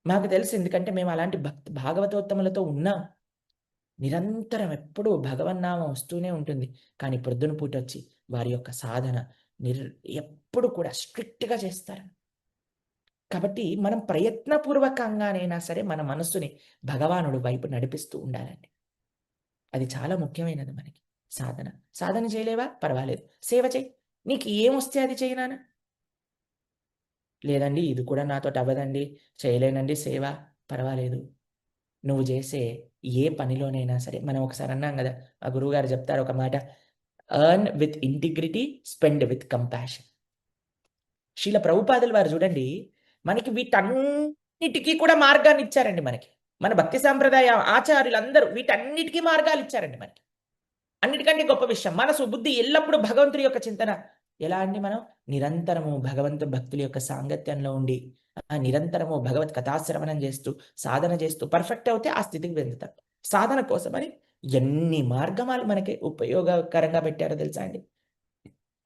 మాకు తెలుసు, ఎందుకంటే మేము అలాంటి భాగవతోత్తములతో ఉన్నాం. నిరంతరం ఎప్పుడూ భగవన్నామం వస్తూనే ఉంటుంది. కానీ ప్రొద్దున పూట వచ్చి వారి యొక్క సాధన ఎప్పుడు కూడా స్ట్రిక్ట్గా చేస్తారు. కాబట్టి మనం ప్రయత్నపూర్వకంగానైనా సరే మన మనస్సుని భగవానుడి వైపు నడిపిస్తూ ఉండాలండి. అది చాలా ముఖ్యమైనది మనకి. సాధన చేయలేవా? పర్వాలేదు, సేవ చేయి. నీకు ఏమొస్తే అది చేయనానా? లేదండి, ఇది కూడా నాతోటి అవ్వదండి, చేయలేనండి సేవ. పర్వాలేదు, నువ్వు చేసే ఏ పనిలోనైనా సరే. మనం ఒకసారి అన్నాం కదా, ఆ గురువుగారు చెప్తారు ఒక మాట, earn with integrity, spend with compassion. Srila ప్రభుపాదుల వారు చూడండి, మనకి వీటన్నిటికీ కూడా మార్గాన్ని ఇచ్చారండి. మనకి మన భక్తి సాంప్రదాయ ఆచార్యులందరూ వీటన్నిటికీ మార్గాలు ఇచ్చారండి మనకి. అన్నిటికంటే గొప్ప విషయం, మనసు, బుద్ధి ఎల్లప్పుడూ భగవంతుడి యొక్క చింతన. ఎలా అండి? మనం నిరంతరము భగవంతు భక్తుల యొక్క సాంగత్యంలో ఉండి నిరంతరము భగవత్ కథాశ్రవణం చేస్తూ సాధన చేస్తూ పర్ఫెక్ట్ అవుతే ఆ స్థితికి వెళ్తాం. సాధన కోసమని ఎన్ని మార్గాలు మనకి ఉపయోగకరంగా పెట్టారో తెలుసా అండి?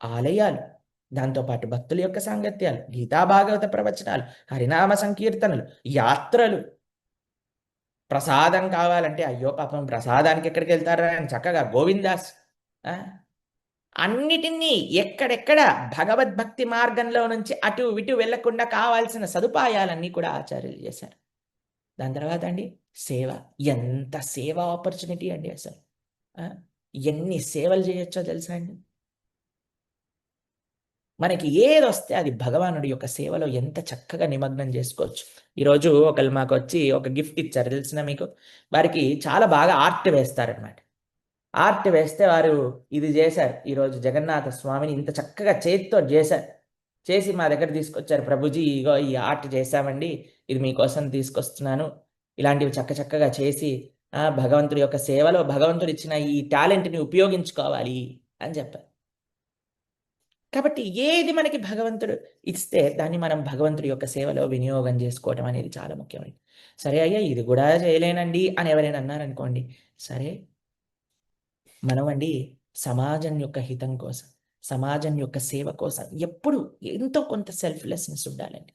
ఆలయాలు, దాంతోపాటు భక్తుల యొక్క సాంగత్యాలు, గీతా భాగవత ప్రవచనాలు, హరినామ సంకీర్తనలు, యాత్రలు. ప్రసాదం కావాలంటే అయ్యో పాపం ప్రసాదానికి ఎక్కడికి వెళ్తారా అని చక్కగా గోవిందాస్. ఆ, అన్నిటినీ ఎక్కడెక్కడ భగవద్భక్తి మార్గంలో నుంచి అటు ఇటు వెళ్లకుండా కావాల్సిన సదుపాయాలన్నీ కూడా ఆచార్యులు చేశారు. దాని తర్వాత అండి సేవ. ఎంత సేవ ఆపర్చునిటీ అండి అసలు. ఆ, ఎన్ని సేవలు చేయొచ్చో తెలుసా అండి. మనకి ఏదొస్తే అది భగవానుడి యొక్క సేవలో ఎంత చక్కగా నిమగ్నం చేసుకోవచ్చు. ఈరోజు ఒకళ్ళు మాకు వచ్చి ఒక గిఫ్ట్ ఇచ్చారు తెలిసిన మీకు. వారికి చాలా బాగా ఆర్ట్ వేస్తారనమాట. ఆర్ట్ వేస్తే వారు ఇది చేశారు. ఈరోజు జగన్నాథ స్వామిని ఇంత చక్కగా చేతితో చేశారు. చేసి మా దగ్గర తీసుకొచ్చారు. ప్రభుజీ ఇగో ఈ ఆర్ట్ చేశామండి, ఇది మీకోసం తీసుకొస్తున్నాను. ఇలాంటివి చక్కగా చేసి భగవంతుడి యొక్క సేవలో భగవంతుడు ఇచ్చిన ఈ టాలెంట్ని ఉపయోగించుకోవాలి అని చెప్పారు. కాబట్టి ఏది మనకి భగవంతుడు ఇస్తే దాన్ని మనం భగవంతుడి యొక్క సేవలో వినియోగం చేసుకోవటం అనేది చాలా ముఖ్యమైనది. సరే అయ్యా ఇది కూడా చేయలేనండి అని ఎవరైనా అన్నారనుకోండి, సరే మనం అండి సమాజం యొక్క హితం కోసం, సమాజం యొక్క సేవ కోసం ఎప్పుడు ఎంతో కొంత సెల్ఫ్లెస్నెస్ ఉండాలండి.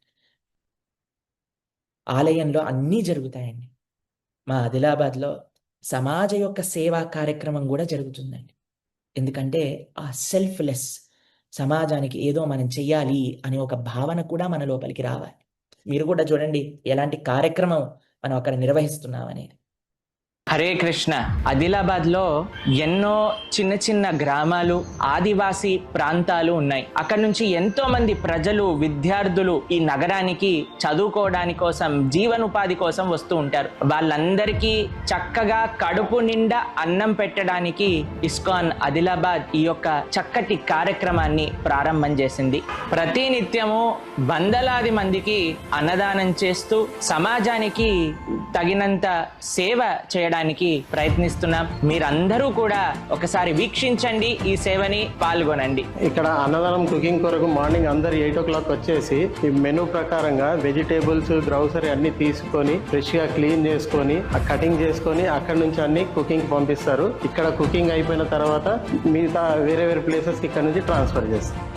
ఆలయంలో అన్నీ జరుగుతాయండి. మా ఆదిలాబాద్లో సమాజ యొక్క సేవా కార్యక్రమం కూడా జరుగుతుందండి. ఎందుకంటే ఆ సెల్ఫ్లెస్, సమాజానికి ఏదో మనం చెయ్యాలి అనే ఒక భావన కూడా మన లోపలికి రావాలి. మీరు కూడా చూడండి ఎలాంటి కార్యక్రమం మనం అక్కడ నిర్వహిస్తున్నామనేది. హరే కృష్ణ. ఆదిలాబాద్లో ఎన్నో చిన్న చిన్న గ్రామాలు, ఆదివాసీ ప్రాంతాలు ఉన్నాయి. అక్కడ నుంచి ఎంతో మంది ప్రజలు, విద్యార్థులు ఈ నగరానికి చదువుకోవడానికి కోసం, జీవనోపాధి కోసం వస్తూ ఉంటారు. వాళ్ళందరికీ చక్కగా కడుపు నిండా అన్నం పెట్టడానికి ఇస్కాన్ ఆదిలాబాద్ ఈ యొక్క చక్కటి కార్యక్రమాన్ని ప్రారంభం చేసింది. ప్రతి నిత్యము వందలాది మందికి అన్నదానం చేస్తూ సమాజానికి తగినంత సేవ చేయడానికి ప్రయత్నిస్తున్నాం. మీరందరూ కూడా ఒకసారి వీక్షించండి, ఈ సేవని పాల్గొనండి. ఇక్కడ అన్నదానం కుకింగ్ కొరకు మార్నింగ్ అందరు 8 o'clock వచ్చేసి ఈ మెనూ ప్రకారంగా వెజిటేబుల్స్, గ్రౌసరీ అన్ని తీసుకొని ఫ్రెష్ గా క్లీన్ చేసుకొని కటింగ్ చేసుకొని అక్కడ నుంచి అన్ని కుకింగ్ పంపిస్తారు. ఇక్కడ కుకింగ్ అయిపోయిన తర్వాత మిగతా వేరే వేరే ప్లేసెస్ ఇక్కడ నుంచి ట్రాన్స్ఫర్ చేస్తారు.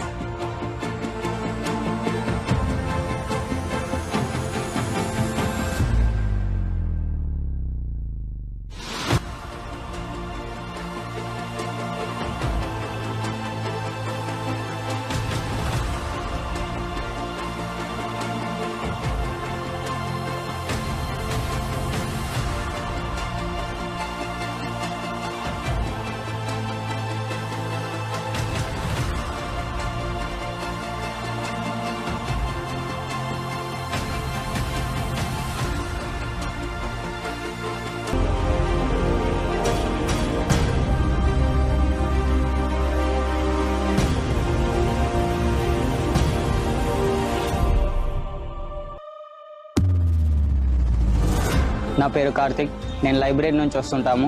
నా పేరు కార్తిక్. నేను లైబ్రరీ నుంచి వస్తుంటాము.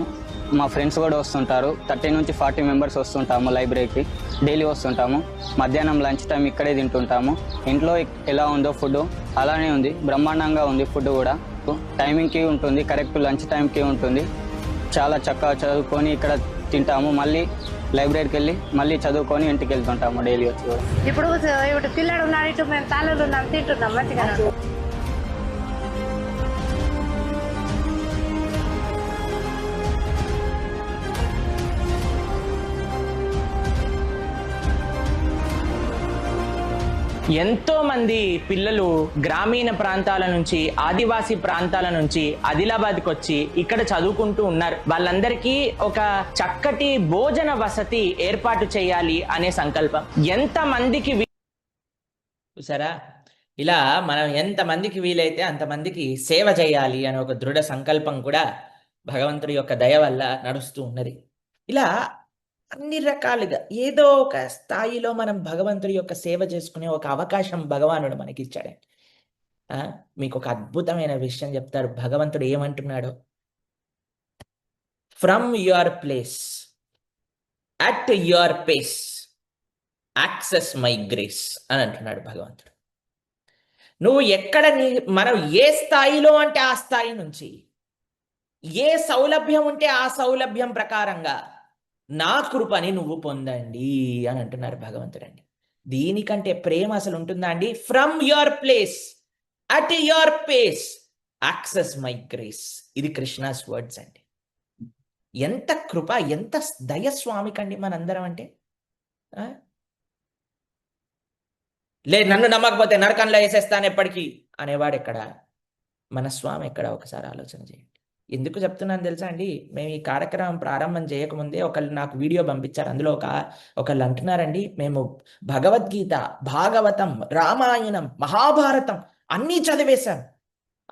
మా ఫ్రెండ్స్ కూడా వస్తుంటారు. 30 నుంచి 40 మెంబర్స్ వస్తుంటాము. లైబ్రరీకి డైలీ వస్తుంటాము. మధ్యాహ్నం లంచ్ టైం ఇక్కడే తింటుంటాము. ఇంట్లో ఎలా ఉందో ఫుడ్ అలానే ఉంది, బ్రహ్మాండంగా ఉంది. ఫుడ్ కూడా టైమింగ్కి ఉంటుంది, కరెక్ట్ లంచ్ టైంకి ఉంటుంది. చాలా చక్కగా చదువుకొని ఇక్కడ తింటాము. మళ్ళీ లైబ్రరీకి వెళ్ళి మళ్ళీ చదువుకొని ఇంటికి వెళ్తుంటాము డైలీ వచ్చి కూడా. ఇప్పుడు పిల్లడు ఉన్నాడు, ఇటు మేము తల్లులు ఉన్నాం, తింటున్నాం మంచిగా. ఎంతో మంది పిల్లలు గ్రామీణ ప్రాంతాల నుంచి, ఆదివాసీ ప్రాంతాల నుంచి ఆదిలాబాద్కి వచ్చి ఇక్కడ చదువుకుంటూ ఉన్నారు. వాళ్ళందరికీ ఒక చక్కటి భోజన వసతి ఏర్పాటు చేయాలి అనే సంకల్పం. ఎంతమందికి చూసారా, ఇలా మనం ఎంతమందికి వీలైతే అంతమందికి సేవ చేయాలి అనే ఒక దృఢ సంకల్పం కూడా భగవంతుడి యొక్క దయ వల్ల నడుస్తూ ఉన్నది. ఇలా అన్ని రకాలుగా ఏదో ఒక స్థాయిలో మనం భగవంతుడి యొక్క సేవ చేసుకునే ఒక అవకాశం భగవానుడు మనకి ఇచ్చాడు. మీకు ఒక అద్భుతమైన విషయం చెప్తారు. భగవంతుడు ఏమంటున్నాడో, from your place at your pace access my grace అని అంటున్నాడు భగవంతుడు. నువ్వు ఎక్కడ మనం ఏ స్థాయిలో అంటే ఆ స్థాయి నుంచి, ఏ సౌలభ్యం ఉంటే ఆ సౌలభ్యం ప్రకారంగా నా కృపని నువ్వు పొందండి అని అంటున్నారు భగవంతుడండి. దీనికంటే ప్రేమ అసలు ఉంటుందా అండి? From your place, at your pace, access my grace. ఇది కృష్ణాస్ వర్డ్స్ అండి. ఎంత కృప, ఎంత దయస్వామికండి మనందరం అంటే. ఆ? లేదు నన్ను నమ్మకపోతే నరకంలో వేసేస్తాను ఎప్పటికీ అనేవాడు ఎక్కడ? మన స్వామి ఎక్కడ? ఒకసారి ఆలోచన చేయండి. ఎందుకు చెప్తున్నాను తెలుసా అండి? మేము ఈ కార్యక్రమం ప్రారంభం చేయకముందే ఒకళ్ళు నాకు వీడియో పంపించారు. అందులో ఒకళ్ళు అంటున్నారండి, మేము భగవద్గీత, భాగవతం, రామాయణం, మహాభారతం అన్నీ చదివేశాం.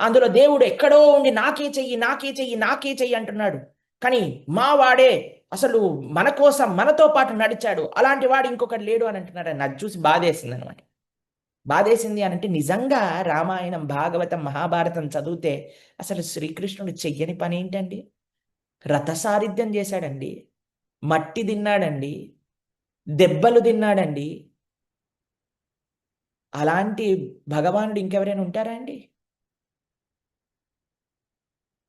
అందులో దేవుడు ఎక్కడో ఉండి నాకే చెయ్యి, నాకే చెయ్యి, నాకే చెయ్యి అంటున్నాడు. కానీ మా వాడే అసలు మన కోసం మనతో పాటు నడిచాడు, అలాంటి వాడు ఇంకొకటి లేడు అని అంటున్నాడు. నాకు చూసి బాధేసింది అనమాట. బాధేసింది అని అంటే నిజంగా రామాయణం, భాగవతం, మహాభారతం చదివితే అసలు శ్రీకృష్ణుడు చెయ్యని పని ఏంటండి? రథసారిథ్యం చేశాడండి, మట్టి తిన్నాడండి, దెబ్బలు తిన్నాడండి. అలాంటి భగవానుడు ఇంకెవరైనా ఉంటారా అండి?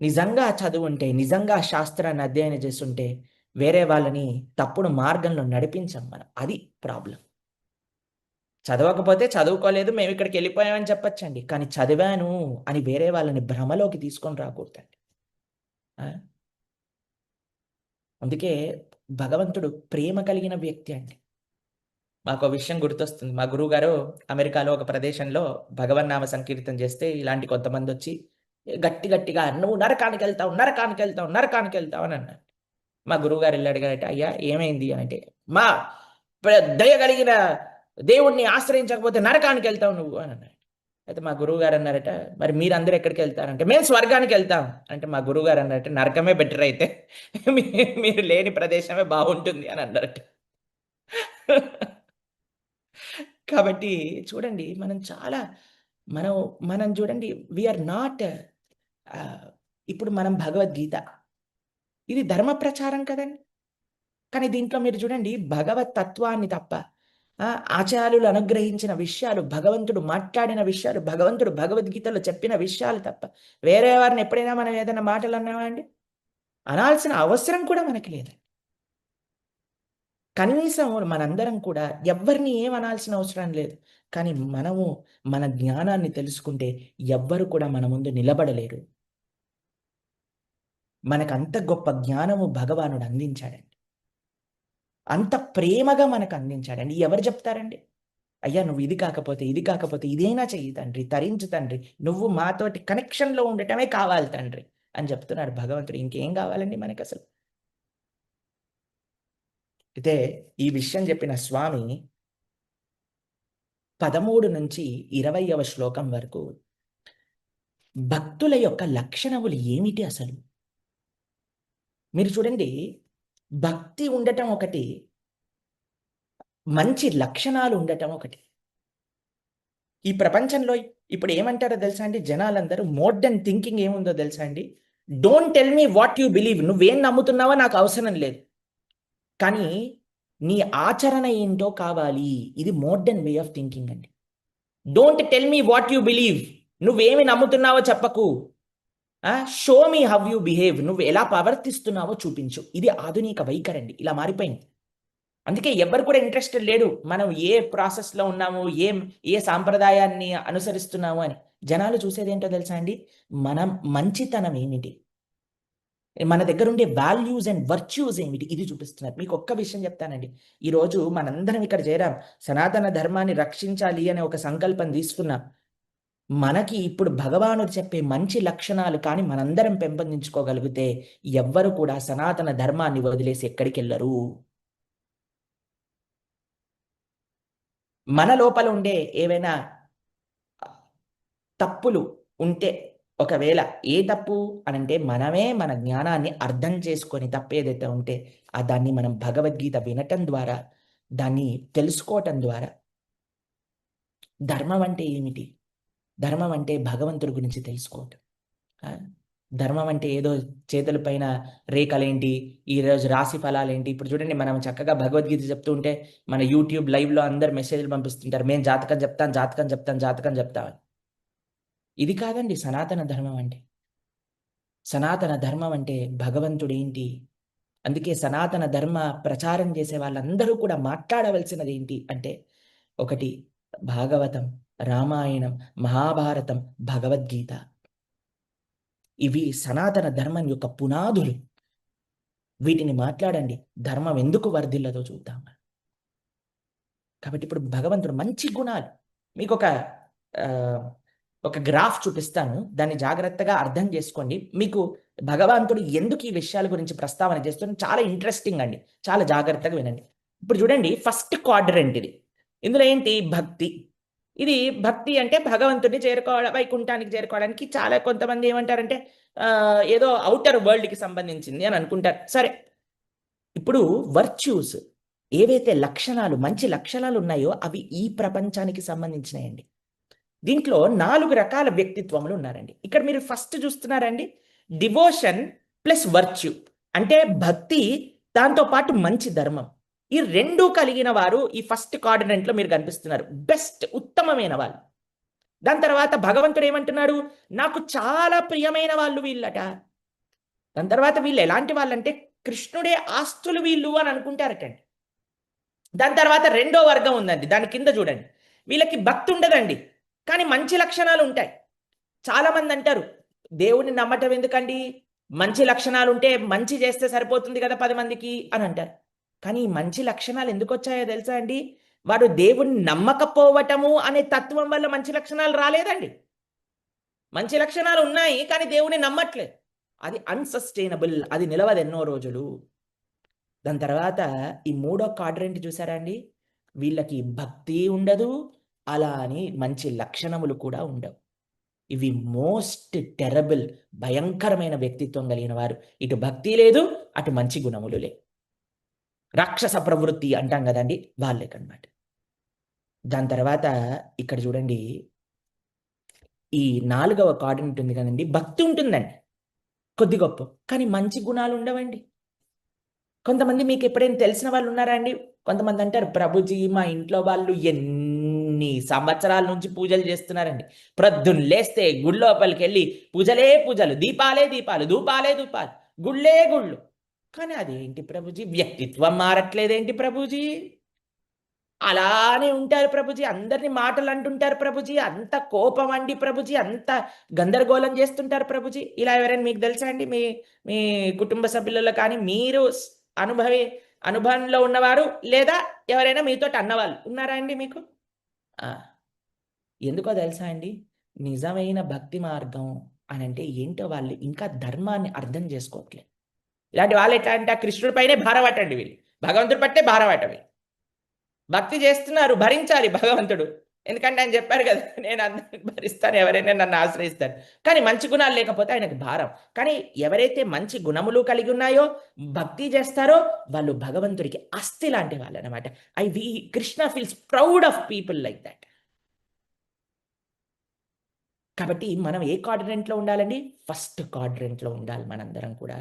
నిజంగా చదువుంటే, నిజంగా శాస్త్రాన్ని అధ్యయనం చేస్తుంటే వేరే వాళ్ళని తప్పుడు మార్గంలో నడిపించాం మనం. అది ప్రాబ్లం. చదవకపోతే చదువుకోలేదు, మేము ఇక్కడికి వెళ్ళిపోయామని చెప్పచ్చండి. కానీ చదివాను అని వేరే వాళ్ళని భ్రమలోకి తీసుకొని రాకూడదండి. అందుకే భగవంతుడు ప్రేమ కలిగిన వ్యక్తి అండి. మాకు ఒక విషయం గుర్తొస్తుంది. మా గురువు గారు అమెరికాలో ఒక ప్రదేశంలో భగవన్నామ సంకీర్తన చేస్తే ఇలాంటి కొంతమంది వచ్చి గట్టిగా నువ్వు నరకానికి వెళ్తావు, నరకానికి వెళ్తావు, నరకానికి వెళ్తావు అని అన్నారు. మా గురువు గారు వెళ్ళి అడిగారట, అయ్యా ఏమైంది అని అంటే, మా దయ కలిగిన దేవుణ్ణి ఆశ్రయించకపోతే నరకానికి వెళ్తావు నువ్వు అని అన్నారు. అయితే మా గురువు గారు అన్నారట, మరి మీరందరూ ఎక్కడికి వెళ్తారంటే మేము స్వర్గానికి వెళ్తాం అంటే, మా గురువు గారు అన్నారట, నరకమే బెటర్ అయితే, మీరు లేని ప్రదేశమే బాగుంటుంది అని అన్నారట. కాబట్టి చూడండి, మనం చూడండి, వీఆర్ నాట్ ఇప్పుడు మనం భగవద్గీత ఇది ధర్మ ప్రచారం కదండి. కానీ దీంట్లో మీరు చూడండి, భగవత్ తత్వాన్ని తప్ప, ఆచార్యులు అనుగ్రహించిన విషయాలు, భగవంతుడు మాట్లాడిన విషయాలు, భగవంతుడు భగవద్గీతలో చెప్పిన విషయాలు తప్ప వేరే వారిని ఎప్పుడైనా మనం ఏదైనా మాటలు అన్నామా అండి? అనాల్సిన అవసరం కూడా మనకి లేదు. కనీసం మనందరం కూడా ఎవ్వరిని ఏమనాల్సిన అవసరం లేదు. కానీ మనము మన జ్ఞానాన్ని తెలుసుకుంటే ఎవ్వరు కూడా మన ముందు నిలబడలేరు. మనకంత గొప్ప జ్ఞానము భగవానుడు అందించాడండి. అంత ప్రేమగా మనకు అందించాడండి. ఎవరు చెప్తారండి? అయ్యా నువ్వు ఇది కాకపోతే ఇదైనా చెయ్యి తండ్రి, తరించు తండ్రి, నువ్వు మాతోటి కనెక్షన్లో ఉండటమే కావాలి తండ్రి అని చెప్తున్నాడు భగవంతుడు. ఇంకేం కావాలండి మనకు అసలు? అయితే ఈ విషయం చెప్పిన స్వామి 13 నుంచి 20వ శ్లోకం వరకు భక్తుల యొక్క లక్షణములు ఏమిటి అసలు? మీరు చూడండి, భక్తి ఉండటం ఒకటి, మంచి లక్షణాలు ఉండటం ఒకటి. ఈ ప్రపంచంలో ఇప్పుడు ఏమంటారో తెలుసా అండి? జనాలందరూ మోడర్న్ థింకింగ్ ఏముందో తెలుసా అండి? Don't tell me what you believe. నువ్వేం నమ్ముతున్నావో నాకు అవసరం లేదు, కానీ నీ ఆచరణ ఏంటో కావాలి. ఇది మోడర్న్ వే ఆఫ్ థింకింగ్ అండి. Don't tell me what you believe. నువ్వేమి నమ్ముతున్నావో చెప్పకు. Show me how you behave. నువ్వు ఎలా ప్రవర్తిస్తున్నావో చూపించు. ఇది ఆధునిక వైఖరి అండి. ఇలా మారిపోయింది. అందుకే ఎవరు కూడా ఇంట్రెస్టెడ్ లేడు మనం ఏ ప్రాసెస్లో ఉన్నాము, ఏ సాంప్రదాయాన్ని అనుసరిస్తున్నాము అని. జనాలు చూసేది ఏంటో తెలుసా అండి? మనం మంచితనం ఏమిటి, మన దగ్గర ఉండే వాల్యూస్ అండ్ వర్చ్యూస్ ఏమిటి, ఇది చూపిస్తున్నారు. మీకు ఒక్క విషయం చెప్తానండి. ఈరోజు మనందరం ఇక్కడ చేరాం, సనాతన ధర్మాన్ని రక్షించాలి అనే ఒక సంకల్పం తీసుకున్నాం. మనకి ఇప్పుడు భగవానుడు చెప్పే మంచి లక్షణాలు కానీ మనందరం పెంపొందించుకోగలిగితే ఎవ్వరు కూడా సనాతన ధర్మాన్ని వదిలేసి ఎక్కడికి వెళ్ళరు. మన లోపల ఉండే ఏవైనా తప్పులు ఉంటే, ఒకవేళ ఏ తప్పు అనంటే మనమే మన జ్ఞానాన్ని అర్థం చేసుకొని తప్పేదైతే ఉంటే దాన్ని మనం భగవద్గీత వినటం ద్వారా, దాన్ని తెలుసుకోవటం ద్వారా, ధర్మం అంటే ఏమిటి, ధర్మం అంటే భగవంతుడి గురించి తెలుసుకోవటం. ధర్మం అంటే ఏదో చేతుల పైన రేఖలేంటి, ఈరోజు రాశి ఫలాలేంటి. ఇప్పుడు చూడండి, మనం చక్కగా భగవద్గీత చెప్తూ ఉంటే మన యూట్యూబ్ లైవ్లో అందరు మెసేజ్లు పంపిస్తుంటారు, మేము జాతకం చెప్తామని. ఇది కాదండి సనాతన ధర్మం అంటే. సనాతన ధర్మం అంటే భగవంతుడు ఏంటి. అందుకే సనాతన ధర్మ ప్రచారం చేసే వాళ్ళందరూ కూడా మాట్లాడవలసినది ఏంటి అంటే, ఒకటి భాగవతం, రామాయణం, మహాభారతం, భగవద్గీత. ఇవి సనాతన ధర్మం యొక్క పునాదులు. వీటిని మాట్లాడండి, ధర్మం ఎందుకు వర్ధిల్లదో చూద్దాం. కాబట్టి ఇప్పుడు భగవంతుడు మంచి గుణాలు, మీకు ఒక గ్రాఫ్ చూపిస్తాను, దాన్ని జాగ్రత్తగా అర్థం చేసుకోండి. మీకు భగవంతుడు ఎందుకు ఈ విషయాల గురించి ప్రస్తావన చేస్తున్నాడు చాలా ఇంట్రెస్టింగ్ అండి, చాలా జాగ్రత్తగా వినండి. ఇప్పుడు చూడండి, ఫస్ట్ క్వాడ్రంట్ ఇది. ఇందులో ఏంటి? భక్తి. ఇది భక్తి అంటే భగవంతుడిని చేరుకోవడం, వైకుంఠానికి చేరుకోవడానికి. చాలా కొంతమంది ఏమంటారంటే ఏదో అవుటర్ వరల్డ్కి సంబంధించింది అని అనుకుంటారు. సరే, ఇప్పుడు వర్చ్యూస్ ఏవైతే లక్షణాలు, మంచి లక్షణాలు ఉన్నాయో అవి ఈ ప్రపంచానికి సంబంధించినయండి. దీంట్లో 4 రకాల వ్యక్తిత్వములు ఉన్నారండి. ఇక్కడ మీరు ఫస్ట్ చూస్తున్నారండి, డివోషన్ ప్లస్ వర్చ్యూ, అంటే భక్తి దాంతో పాటు మంచి ధర్మం. ఈ రెండూ కలిగిన వారు ఈ ఫస్ట్ క్వాడ్రంట్లో మీరు కనిపిస్తున్నారు, బెస్ట్, ఉత్తమమైన వాళ్ళు. దాని తర్వాత భగవంతుడు ఏమంటున్నాడు? నాకు చాలా ప్రియమైన వాళ్ళు వీళ్ళట. దాని తర్వాత వీళ్ళు ఎలాంటి వాళ్ళంటే కృష్ణుడే ఆస్తులు వీళ్ళు అని అనుకుంటారటండి. దాని తర్వాత రెండో వర్గం ఉందండి, దాని కింద చూడండి. వీళ్ళకి భక్తి ఉండదండి, కానీ మంచి లక్షణాలు ఉంటాయి. చాలా మంది అంటారు, దేవుని నమ్మటం ఎందుకండి, మంచి లక్షణాలు ఉంటే మంచి చేస్తే సరిపోతుంది కదా 10 మందికి అని అంటారు. కానీ ఈ మంచి లక్షణాలు ఎందుకు వచ్చాయో తెలుసా అండి? వాడు దేవుణ్ణి నమ్మకపోవటము అనే తత్వం వల్ల మంచి లక్షణాలు రాలేదండి. మంచి లక్షణాలు ఉన్నాయి కానీ దేవుని నమ్మట్లేదు. అది అన్సస్టైనబుల్, అది నిలవదు ఎన్నో రోజులు. దాని తర్వాత ఈ మూడో క్వాడ్రంట్ చూసారా అండి? వీళ్ళకి భక్తి ఉండదు, అలా అని మంచి లక్షణములు కూడా ఉండవు. ఇవి మోస్ట్ టెరబుల్, భయంకరమైన వ్యక్తిత్వం కలిగిన వారు. ఇటు భక్తి లేదు, అటు మంచి గుణములు లేవు. రాక్షస ప్రవృత్తి అంటాం కదండి, వాళ్ళకన్నమాట. దాని తర్వాత ఇక్కడ చూడండి, ఈ 4వ క్వాడ్రంట్ ఉంది కదండి, భక్తి ఉంటుందండి కొద్ది గొప్ప, కానీ మంచి గుణాలు ఉండవండి. కొంతమంది మీకు ఎప్పుడైనా తెలిసిన వాళ్ళు ఉన్నారా అండి? కొంతమంది అంటారు, ప్రభుజీ మా ఇంట్లో వాళ్ళు ఎన్ని సంవత్సరాల నుంచి పూజలు చేస్తున్నారండి, ప్రొద్దున లేస్తే గుళ్ళోపలికి వెళ్ళి పూజలే పూజలు, దీపాలే దీపాలు, ధూపాలే ధూపాలు, గుళ్ళే గుళ్ళు. కానీ అదేంటి ప్రభుజీ, వ్యక్తిత్వం మారట్లేదేంటి ప్రభుజీ? అలానే ఉంటారు ప్రభుజీ, అందరినీ మాటలు అంటుంటారు ప్రభుజీ, అంత కోపం అండి ప్రభుజీ, అంత గందరగోళం చేస్తుంటారు ప్రభుజీ. ఇలా ఎవరైనా మీకు తెలుసా అండి? మీ మీ కుటుంబ సభ్యులలో కానీ, మీరు అనుభవంలో ఉన్నవారు లేదా ఎవరైనా మీతో అన్నవాళ్ళు ఉన్నారా అండి మీకు? ఎందుకో తెలుసా అండి, నిజమైన భక్తి మార్గం అని అంటే ఏంటో వాళ్ళు ఇంకా ధర్మాన్ని అర్థం చేసుకోవట్లేదు. ఇలాంటి వాళ్ళు ఎట్లా అంటే కృష్ణుడి పైనే భారపట్టండి, వీళ్ళు భగవంతుడి పట్టే భారపట్టవి. భక్తి చేస్తున్నారు, భరించాలి భగవంతుడు, ఎందుకంటే ఆయన చెప్పారు కదా, నేను అందరిని భరిస్తాను, ఎవరైనా నన్ను ఆశ్రయిస్తారు. కానీ మంచి గుణాలు లేకపోతే ఆయనకు భారం. కానీ ఎవరైతే మంచి గుణములు కలిగి ఉన్నాయో, భక్తి చేస్తారో, వాళ్ళు భగవంతుడికి అస్థి లాంటి వాళ్ళు అనమాట. Krishna feels proud of people like that. కాబట్టి మనం ఏ క్వాడ్రంట్లో ఉండాలండి? ఫస్ట్ క్వాడ్రంట్లో ఉండాలి మనందరం కూడా.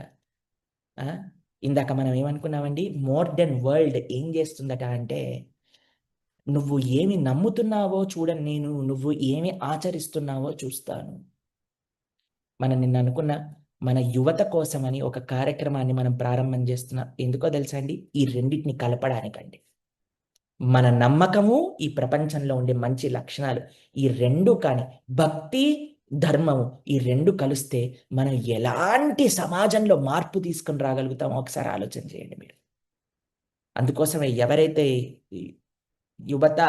ఇందాక మనం ఏమనుకున్నామండి? మోడర్న్ వరల్డ్ ఏం చేస్తుందట అంటే, నువ్వు ఏమి నమ్ముతున్నావో చూడని నేను, నువ్వు ఏమి ఆచరిస్తున్నావో చూస్తాను. మనం నిన్న అనుకున్న మన యువత కోసమని ఒక కార్యక్రమాన్ని మనం ప్రారంభం చేస్తున్నాం. ఎందుకో తెలుసా అండి? ఈ రెండింటిని కలపడానికండి. మన నమ్మకము, ఈ ప్రపంచంలో ఉండే మంచి లక్షణాలు, ఈ రెండు కానీ భక్తి ధర్మము, ఈ రెండు కలిస్తే మనం ఎలాంటి సమాజంలో మార్పు తీసుకుని రాగలుగుతామో ఒకసారి ఆలోచన చేయండి మీరు. అందుకోసమే ఎవరైతే యువత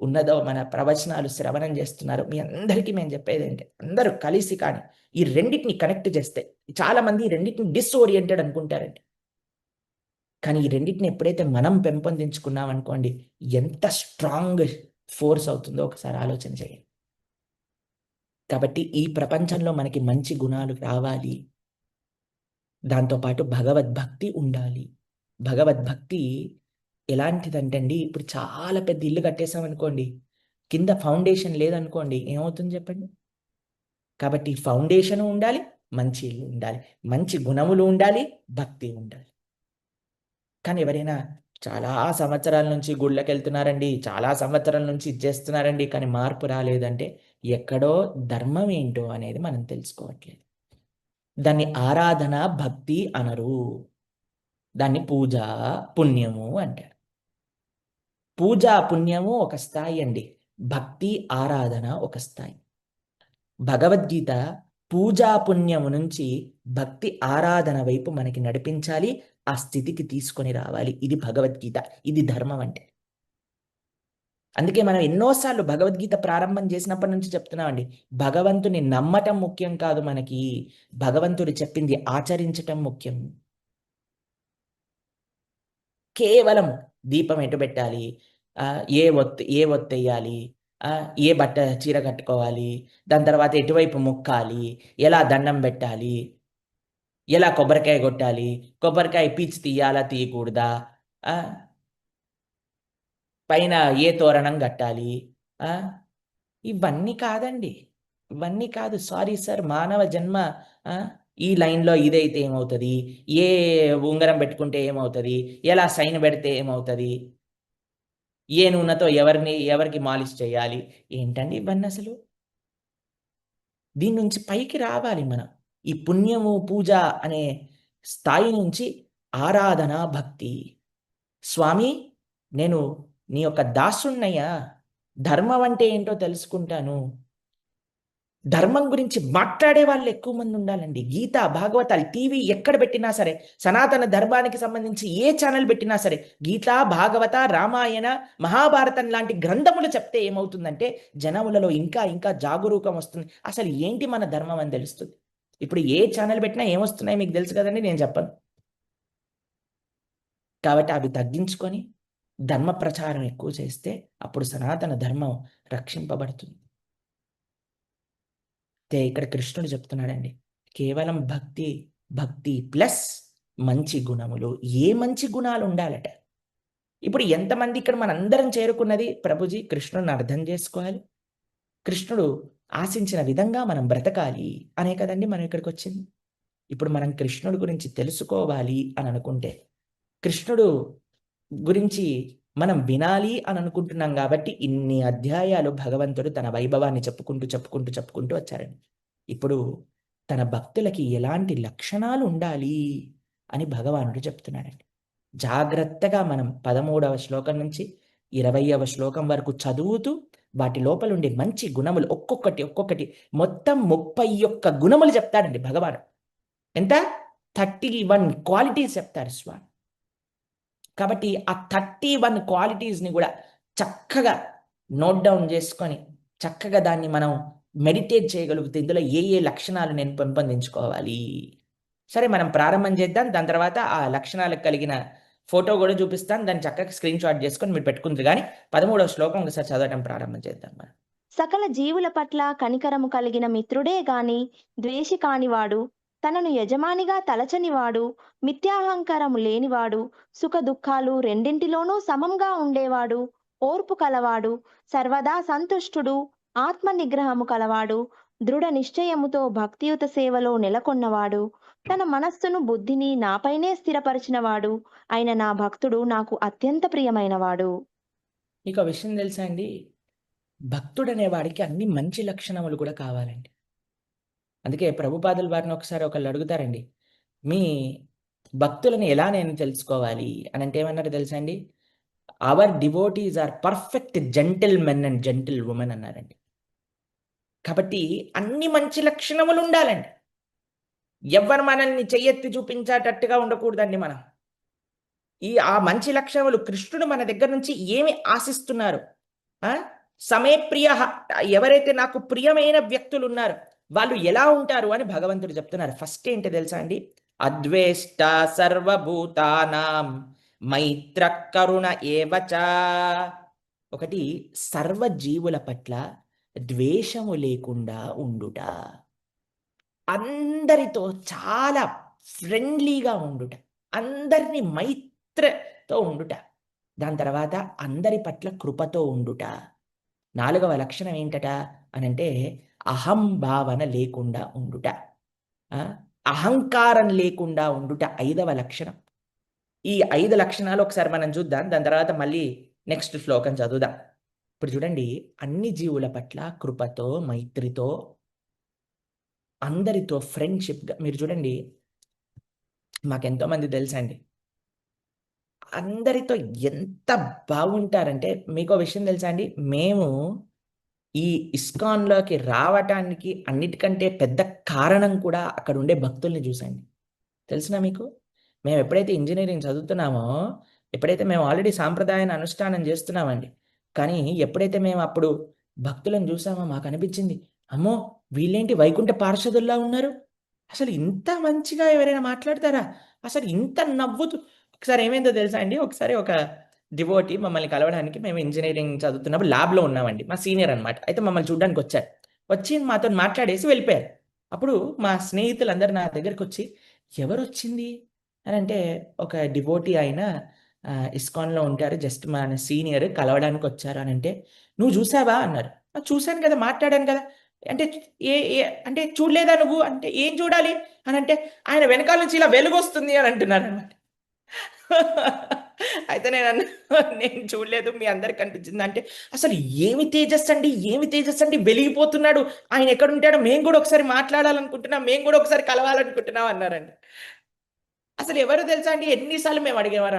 ఉన్నదో, మన ప్రవచనాలు శ్రవణం చేస్తున్నారో, మీ అందరికీ మేము చెప్పేది ఏంటి, అందరూ కలిసి కానీ ఈ రెండింటిని కనెక్ట్ చేస్తే, చాలా మంది ఈ రెండింటిని డిస్ఓరియంటెడ్ అనుకుంటారండి. కానీ ఈ రెండింటిని ఎప్పుడైతే మనం పెంపొందించుకున్నాం అనుకోండి, ఎంత స్ట్రాంగ్ ఫోర్స్ అవుతుందో ఒకసారి ఆలోచన చేయండి. కాబట్టి ఈ ప్రపంచంలో మనకి మంచి గుణాలు రావాలి, దాంతోపాటు భగవద్భక్తి ఉండాలి. భగవద్భక్తి ఎలాంటిదంటే అండి, ఇప్పుడు చాలా పెద్ద ఇల్లు కట్టేసామనుకోండి, కింద ఫౌండేషన్ లేదనుకోండి, ఏమవుతుంది చెప్పండి? కాబట్టి ఫౌండేషన్ ఉండాలి, మంచి ఇల్లు ఉండాలి, మంచి గుణములు ఉండాలి, భక్తి ఉండాలి. కానీ ఎవరైనా చాలా సంవత్సరాల నుంచి గుళ్ళకి వెళ్తున్నారండి, చాలా సంవత్సరాల నుంచి ఇచ్చేస్తున్నారండి, కానీ మార్పు రాలేదంటే ఎక్కడో ధర్మం ఏంటో అనేది మనం తెలుసుకోవట్లేదు. దాన్ని ఆరాధన, భక్తి అనరు, దాన్ని పూజ, పుణ్యము అంటారు. పూజా పుణ్యము ఒక స్థాయి అండి, భక్తి ఆరాధన ఒక స్థాయి. భగవద్గీత పూజా పుణ్యము నుంచి భక్తి ఆరాధన వైపు మనకి నడిపించాలి, ఆ స్థితికి తీసుకొని రావాలి. ఇది భగవద్గీత, ఇది ధర్మం అంటే. అందుకే మనం ఎన్నోసార్లు భగవద్గీత ప్రారంభం చేసినప్పటి నుంచి చెప్తున్నామండి, భగవంతుని నమ్మటం ముఖ్యం కాదు, మనకి భగవంతుడు చెప్పింది ఆచరించటం ముఖ్యం. కేవలం దీపం ఎటు పెట్టాలి, ఏ ఒత్తేయాలి, ఏ బట్ట చీర కట్టుకోవాలి, దాని తర్వాత ఎటువైపు మొక్కాలి, ఎలా దండం పెట్టాలి, ఎలా కొబ్బరికాయ కొట్టాలి, కొబ్బరికాయ పీచు తీయాలా తీయకూడదా, పైన ఏ తోరణం కట్టాలి, ఇవన్నీ కాదండి, ఇవన్నీ కాదు. సారీ సార్, మానవ జన్మ ఈ లైన్లో ఇదైతే ఏమవుతుంది, ఏ ఉంగరం పెట్టుకుంటే ఏమవుతుంది, ఎలా సైన్ పెడితే ఏమవుతుంది, ఏ నూనెతో ఎవరికి మాలిష్ చేయాలి, ఏంటండి ఇవన్నీ అసలు? దీని నుంచి పైకి రావాలి మనం. ఈ పుణ్యము పూజ అనే స్థాయి నుంచి ఆరాధన భక్తి. స్వామి, నేను నీ యొక్క దాసున్నయ్యా, ధర్మం అంటే ఏంటో తెలుసుకుంటాను. ధర్మం గురించి మాట్లాడే వాళ్ళు ఎక్కువ మంది ఉండాలండి. గీత భాగవతాలు టీవీ ఎక్కడ పెట్టినా సరే, సనాతన ధర్మానికి సంబంధించి ఏ ఛానల్ పెట్టినా సరే, గీత భాగవత రామాయణ మహాభారతం లాంటి గ్రంథములు చెప్తే ఏమవుతుందంటే జనములలో ఇంకా ఇంకా జాగరూకం వస్తుంది. అసలు ఏంటి మన ధర్మం అని తెలుస్తుంది. ఇప్పుడు ఏ ఛానల్ పెట్టినా ఏమొస్తున్నాయి మీకు తెలుసు కదండి, నేను చెప్పను. కాబట్టి అవి తగ్గించుకొని ధర్మ ప్రచారం ఎక్కువ చేస్తే అప్పుడు సనాతన ధర్మం రక్షింపబడుతుంది. ఇక్కడ కృష్ణుడు చెప్తున్నాడండి, కేవలం భక్తి ప్లస్ మంచి గుణములు. ఏ మంచి గుణాలు ఉండాలట? ఇప్పుడు ఎంతమంది ఇక్కడ మనందరం చేరుకున్నది ప్రభుజీ కృష్ణుడిని అర్థం చేసుకోవాలి, కృష్ణుడు ఆశించిన విధంగా మనం బ్రతకాలి అనే కదండి మనం ఇక్కడికి వచ్చింది. ఇప్పుడు మనం కృష్ణుడి గురించి తెలుసుకోవాలి అని అనుకుంటే, కృష్ణుడు గురించి మనం వినాలి అని అనుకుంటున్నాం కాబట్టి ఇన్ని అధ్యాయాలు భగవంతుడు తన వైభవాన్ని చెప్పుకుంటూ వచ్చారండి. ఇప్పుడు తన భక్తులకి ఎలాంటి లక్షణాలు ఉండాలి అని భగవానుడు చెప్తున్నాడండి. జాగ్రత్తగా మనం 13వ శ్లోకం నుంచి 20వ శ్లోకం వరకు చదువుతూ వాటి లోపల ఉండే మంచి గుణములు ఒక్కొక్కటి మొత్తం 31 గుణములు చెప్తాడండి భగవాను. ఎంత? 31 క్వాలిటీస్ చెప్తారు స్వామి. కాబట్టి ఆ 31 క్వాలిటీస్ని కూడా చక్కగా నోట్ డౌన్ చేసుకొని చక్కగా దాన్ని మనం మెడిటేట్ చేయగలిగితే ఇందులో ఏ లక్షణాలు నేను పెంపొందించుకోవాలి. సరే, మనం ప్రారంభం చేద్దాం. దాని తర్వాత ఆ లక్షణాలకు కలిగిన ఫోటో కూడా చూపిస్తాను, దాన్ని చక్కగా స్క్రీన్ షాట్ చేసుకొని మీరు పెట్టుకుంటారు. కానీ 13వ శ్లోకం ఒకసారి చదవటం ప్రారంభం చేద్దాం మనం. సకల జీవుల పట్ల కనికరము కలిగిన మిత్రుడే గాని ద్వేషి కానివాడు, తనను యజమానిగా తలచనివాడు, మిథ్యాహంకారము లేనివాడు, సుఖ దుఃఖాలు రెండింటిలోనూ సమంగా ఉండేవాడు, ఓర్పు కలవాడు, సర్వదా సంతుష్టుడు, ఆత్మ నిగ్రహము కలవాడు, దృఢ నిశ్చయముతో భక్తియుత సేవలో నెలకొన్నవాడు, తన మనస్సును బుద్ధిని నాపైనే స్థిరపరిచినవాడు అయిన నా భక్తుడు నాకు అత్యంత ప్రియమైనవాడు. మీకు ఆ విషయం తెలుసా అండి, భక్తుడనే వాడికి అన్ని మంచి లక్షణములు కూడా కావాలండి. అందుకే ప్రభుపాదుల వారిని ఒకళ్ళు అడుగుతారండి, మీ భక్తులని ఎలా నేను తెలుసుకోవాలి అని అంటే ఏమన్నారు తెలుసా అండి? Our devotees are perfect gentlemen and gentlewomen అన్నారండి. కాబట్టి అన్ని మంచి లక్షణములు ఉండాలండి. ఎవరు మనల్ని చెయ్యెత్తి చూపించేటట్టుగా ఉండకూడదండి. మనం ఆ మంచి లక్షణములు కృష్ణుడు మన దగ్గర నుంచి ఏమి ఆశిస్తున్నారు? సమే ప్రియ, ఎవరైతే నాకు ప్రియమైన వ్యక్తులు ఉన్నారో వాళ్ళు ఎలా ఉంటారు అని భగవంతుడు చెప్తున్నారు. ఫస్ట్ ఏంటి తెలుసా అండి? అద్వేష్ట సర్వభూతానాం మైత్ర కరుణ ఏవచ. ఒకటి, సర్వజీవుల పట్ల ద్వేషము లేకుండా ఉండుట, అందరితో చాలా ఫ్రెండ్లీగా ఉండుట, అందరినీ మైత్రతో ఉండుట. దాని తర్వాత అందరి పట్ల కృపతో ఉండుట. 4వ లక్షణం ఏంటట అనంటే అహం భావన లేకుండా ఉండుట, అహంకారం లేకుండా ఉండుట 5వ లక్షణం. ఈ 5 లక్షణాలు ఒకసారి మనం చూద్దాం, దాని తర్వాత మళ్ళీ నెక్స్ట్ శ్లోకం చదువుదాం. ఇప్పుడు చూడండి, అన్ని జీవుల పట్ల కృపతో మైత్రితో అందరితో ఫ్రెండ్షిప్గా. మీరు చూడండి, మాకెంతోమంది తెలుసండి, అందరితో ఎంత బాగుంటారంటే, మీకో విషయం తెలుసా అండి? మేము ఈ ఇస్కాన్‌లోకి రావటానికి అన్నిటికంటే పెద్ద కారణం కూడా అక్కడుండే భక్తుల్ని చూసండి. తెలుసునా మీకు? మేము ఎప్పుడైతే ఇంజినీరింగ్ చదువుతున్నామో, ఎప్పుడైతే మేము ఆల్రెడీ సాంప్రదాయాన్ని అనుష్ఠానం చేస్తున్నామండి. కానీ ఎప్పుడైతే మేము అప్పుడు భక్తులను చూసామో మాకనిపించింది, అమ్మో! వీళ్ళేంటి వైకుంఠ పార్షదుల్లా ఉన్నారు. అసలు ఇంత మంచిగా ఎవరైనా మాట్లాడతారా? అసలు ఇంత నవ్వుతూ ఒకసారి ఏమైందో తెలుసా అండి? ఒకసారి ఒక డివోటీ మమ్మల్ని కలవడానికి మేము ఇంజినీరింగ్ చదువుతున్నప్పుడు ల్యాబ్‌లో ఉన్నామండి. మా సీనియర్ అనమాట. అయితే మమ్మల్ని చూడ్డానికొచ్చారు. వచ్చి మాతోని మాట్లాడేసి వెళ్ళిపోయారు. అప్పుడు మా స్నేహితులందరూ నా దగ్గరకొచ్చి, "ఎవరొచ్చింది?" అనంటే, "ఒక డివోటీ ఆయన ఇస్కాన్‌లో ఉంటారు. జస్ట్ మన సీనియర్ కలవడానికొచ్చారు" అనంటే, "నువ్వు చూసావా?" అన్నారు. "ఆ! చూసాను కదా! మాట్లాడాను కదా!" అంటే ఏ ఏ అంటే చూడలేదా నువ్వు? అంటే ఏం చూడాలి? అనంటే, "ఆయన వెనకాల నుంచి ఇలా వెలుగొస్తుంది" అని అంటున్నారనమాట. అయితే నేనన్నా, "నేను చూడలేదు. మీ అందరికి కనిపించిందా?" అంటే, "అసలు ఏమి తేజస్సండి, ఏమి తేజస్సండి వెలిగిపోతున్నాడు. ఆయన ఎక్కడుంటాడో మేము గూడా ఒకసారి మాట్లాడాలనుకుంటున్నాం. మేము గూడా ఒకసారి కలవాలనుకుంటున్నాం" అన్నారండి. అసలు ఎవరో తెలుసా అండి? ఎన్ని సార్లు మేము అడిగారు,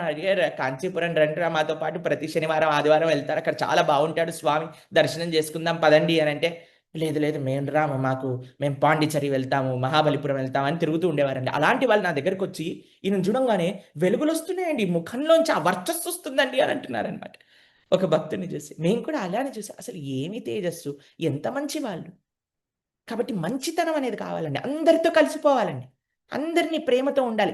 "కాంచీపురం రండిరా మాతో పాటు ప్రతి శనివారం, ఆదివారం వెళ్తారు. అక్కడ చాలా బావుంటాడు స్వామి. దర్శనం చేసుకుందాం పదండి" అనంటే, "లేదు లేదు మేము రాము. మేము పాండిచ్చేరి వెళ్తాము, మహాబలిపురం వెళ్తాం" అని తిరుగుతూ ఉండేవారండి. అలాంటి వాళ్ళు నా దగ్గరకొచ్చి ఈయనను చూడంగానే "వెలుగులొస్తున్నాయండి. ముఖంలోంచి ఆ వర్చస్సొస్తుందండి" అని అంటున్నారనమాట. ఒక భక్తుడిని చూసి. మేము కూడా అలానే చూసాం. అసలు ఏమి తేజస్సు, ఎంత మంచి వాళ్ళు. కాబట్టి మంచితనం అనేది కావాలండి. అందరితో కలిసిపోవాలండి. అందరిని ప్రేమతో ఉండాలి.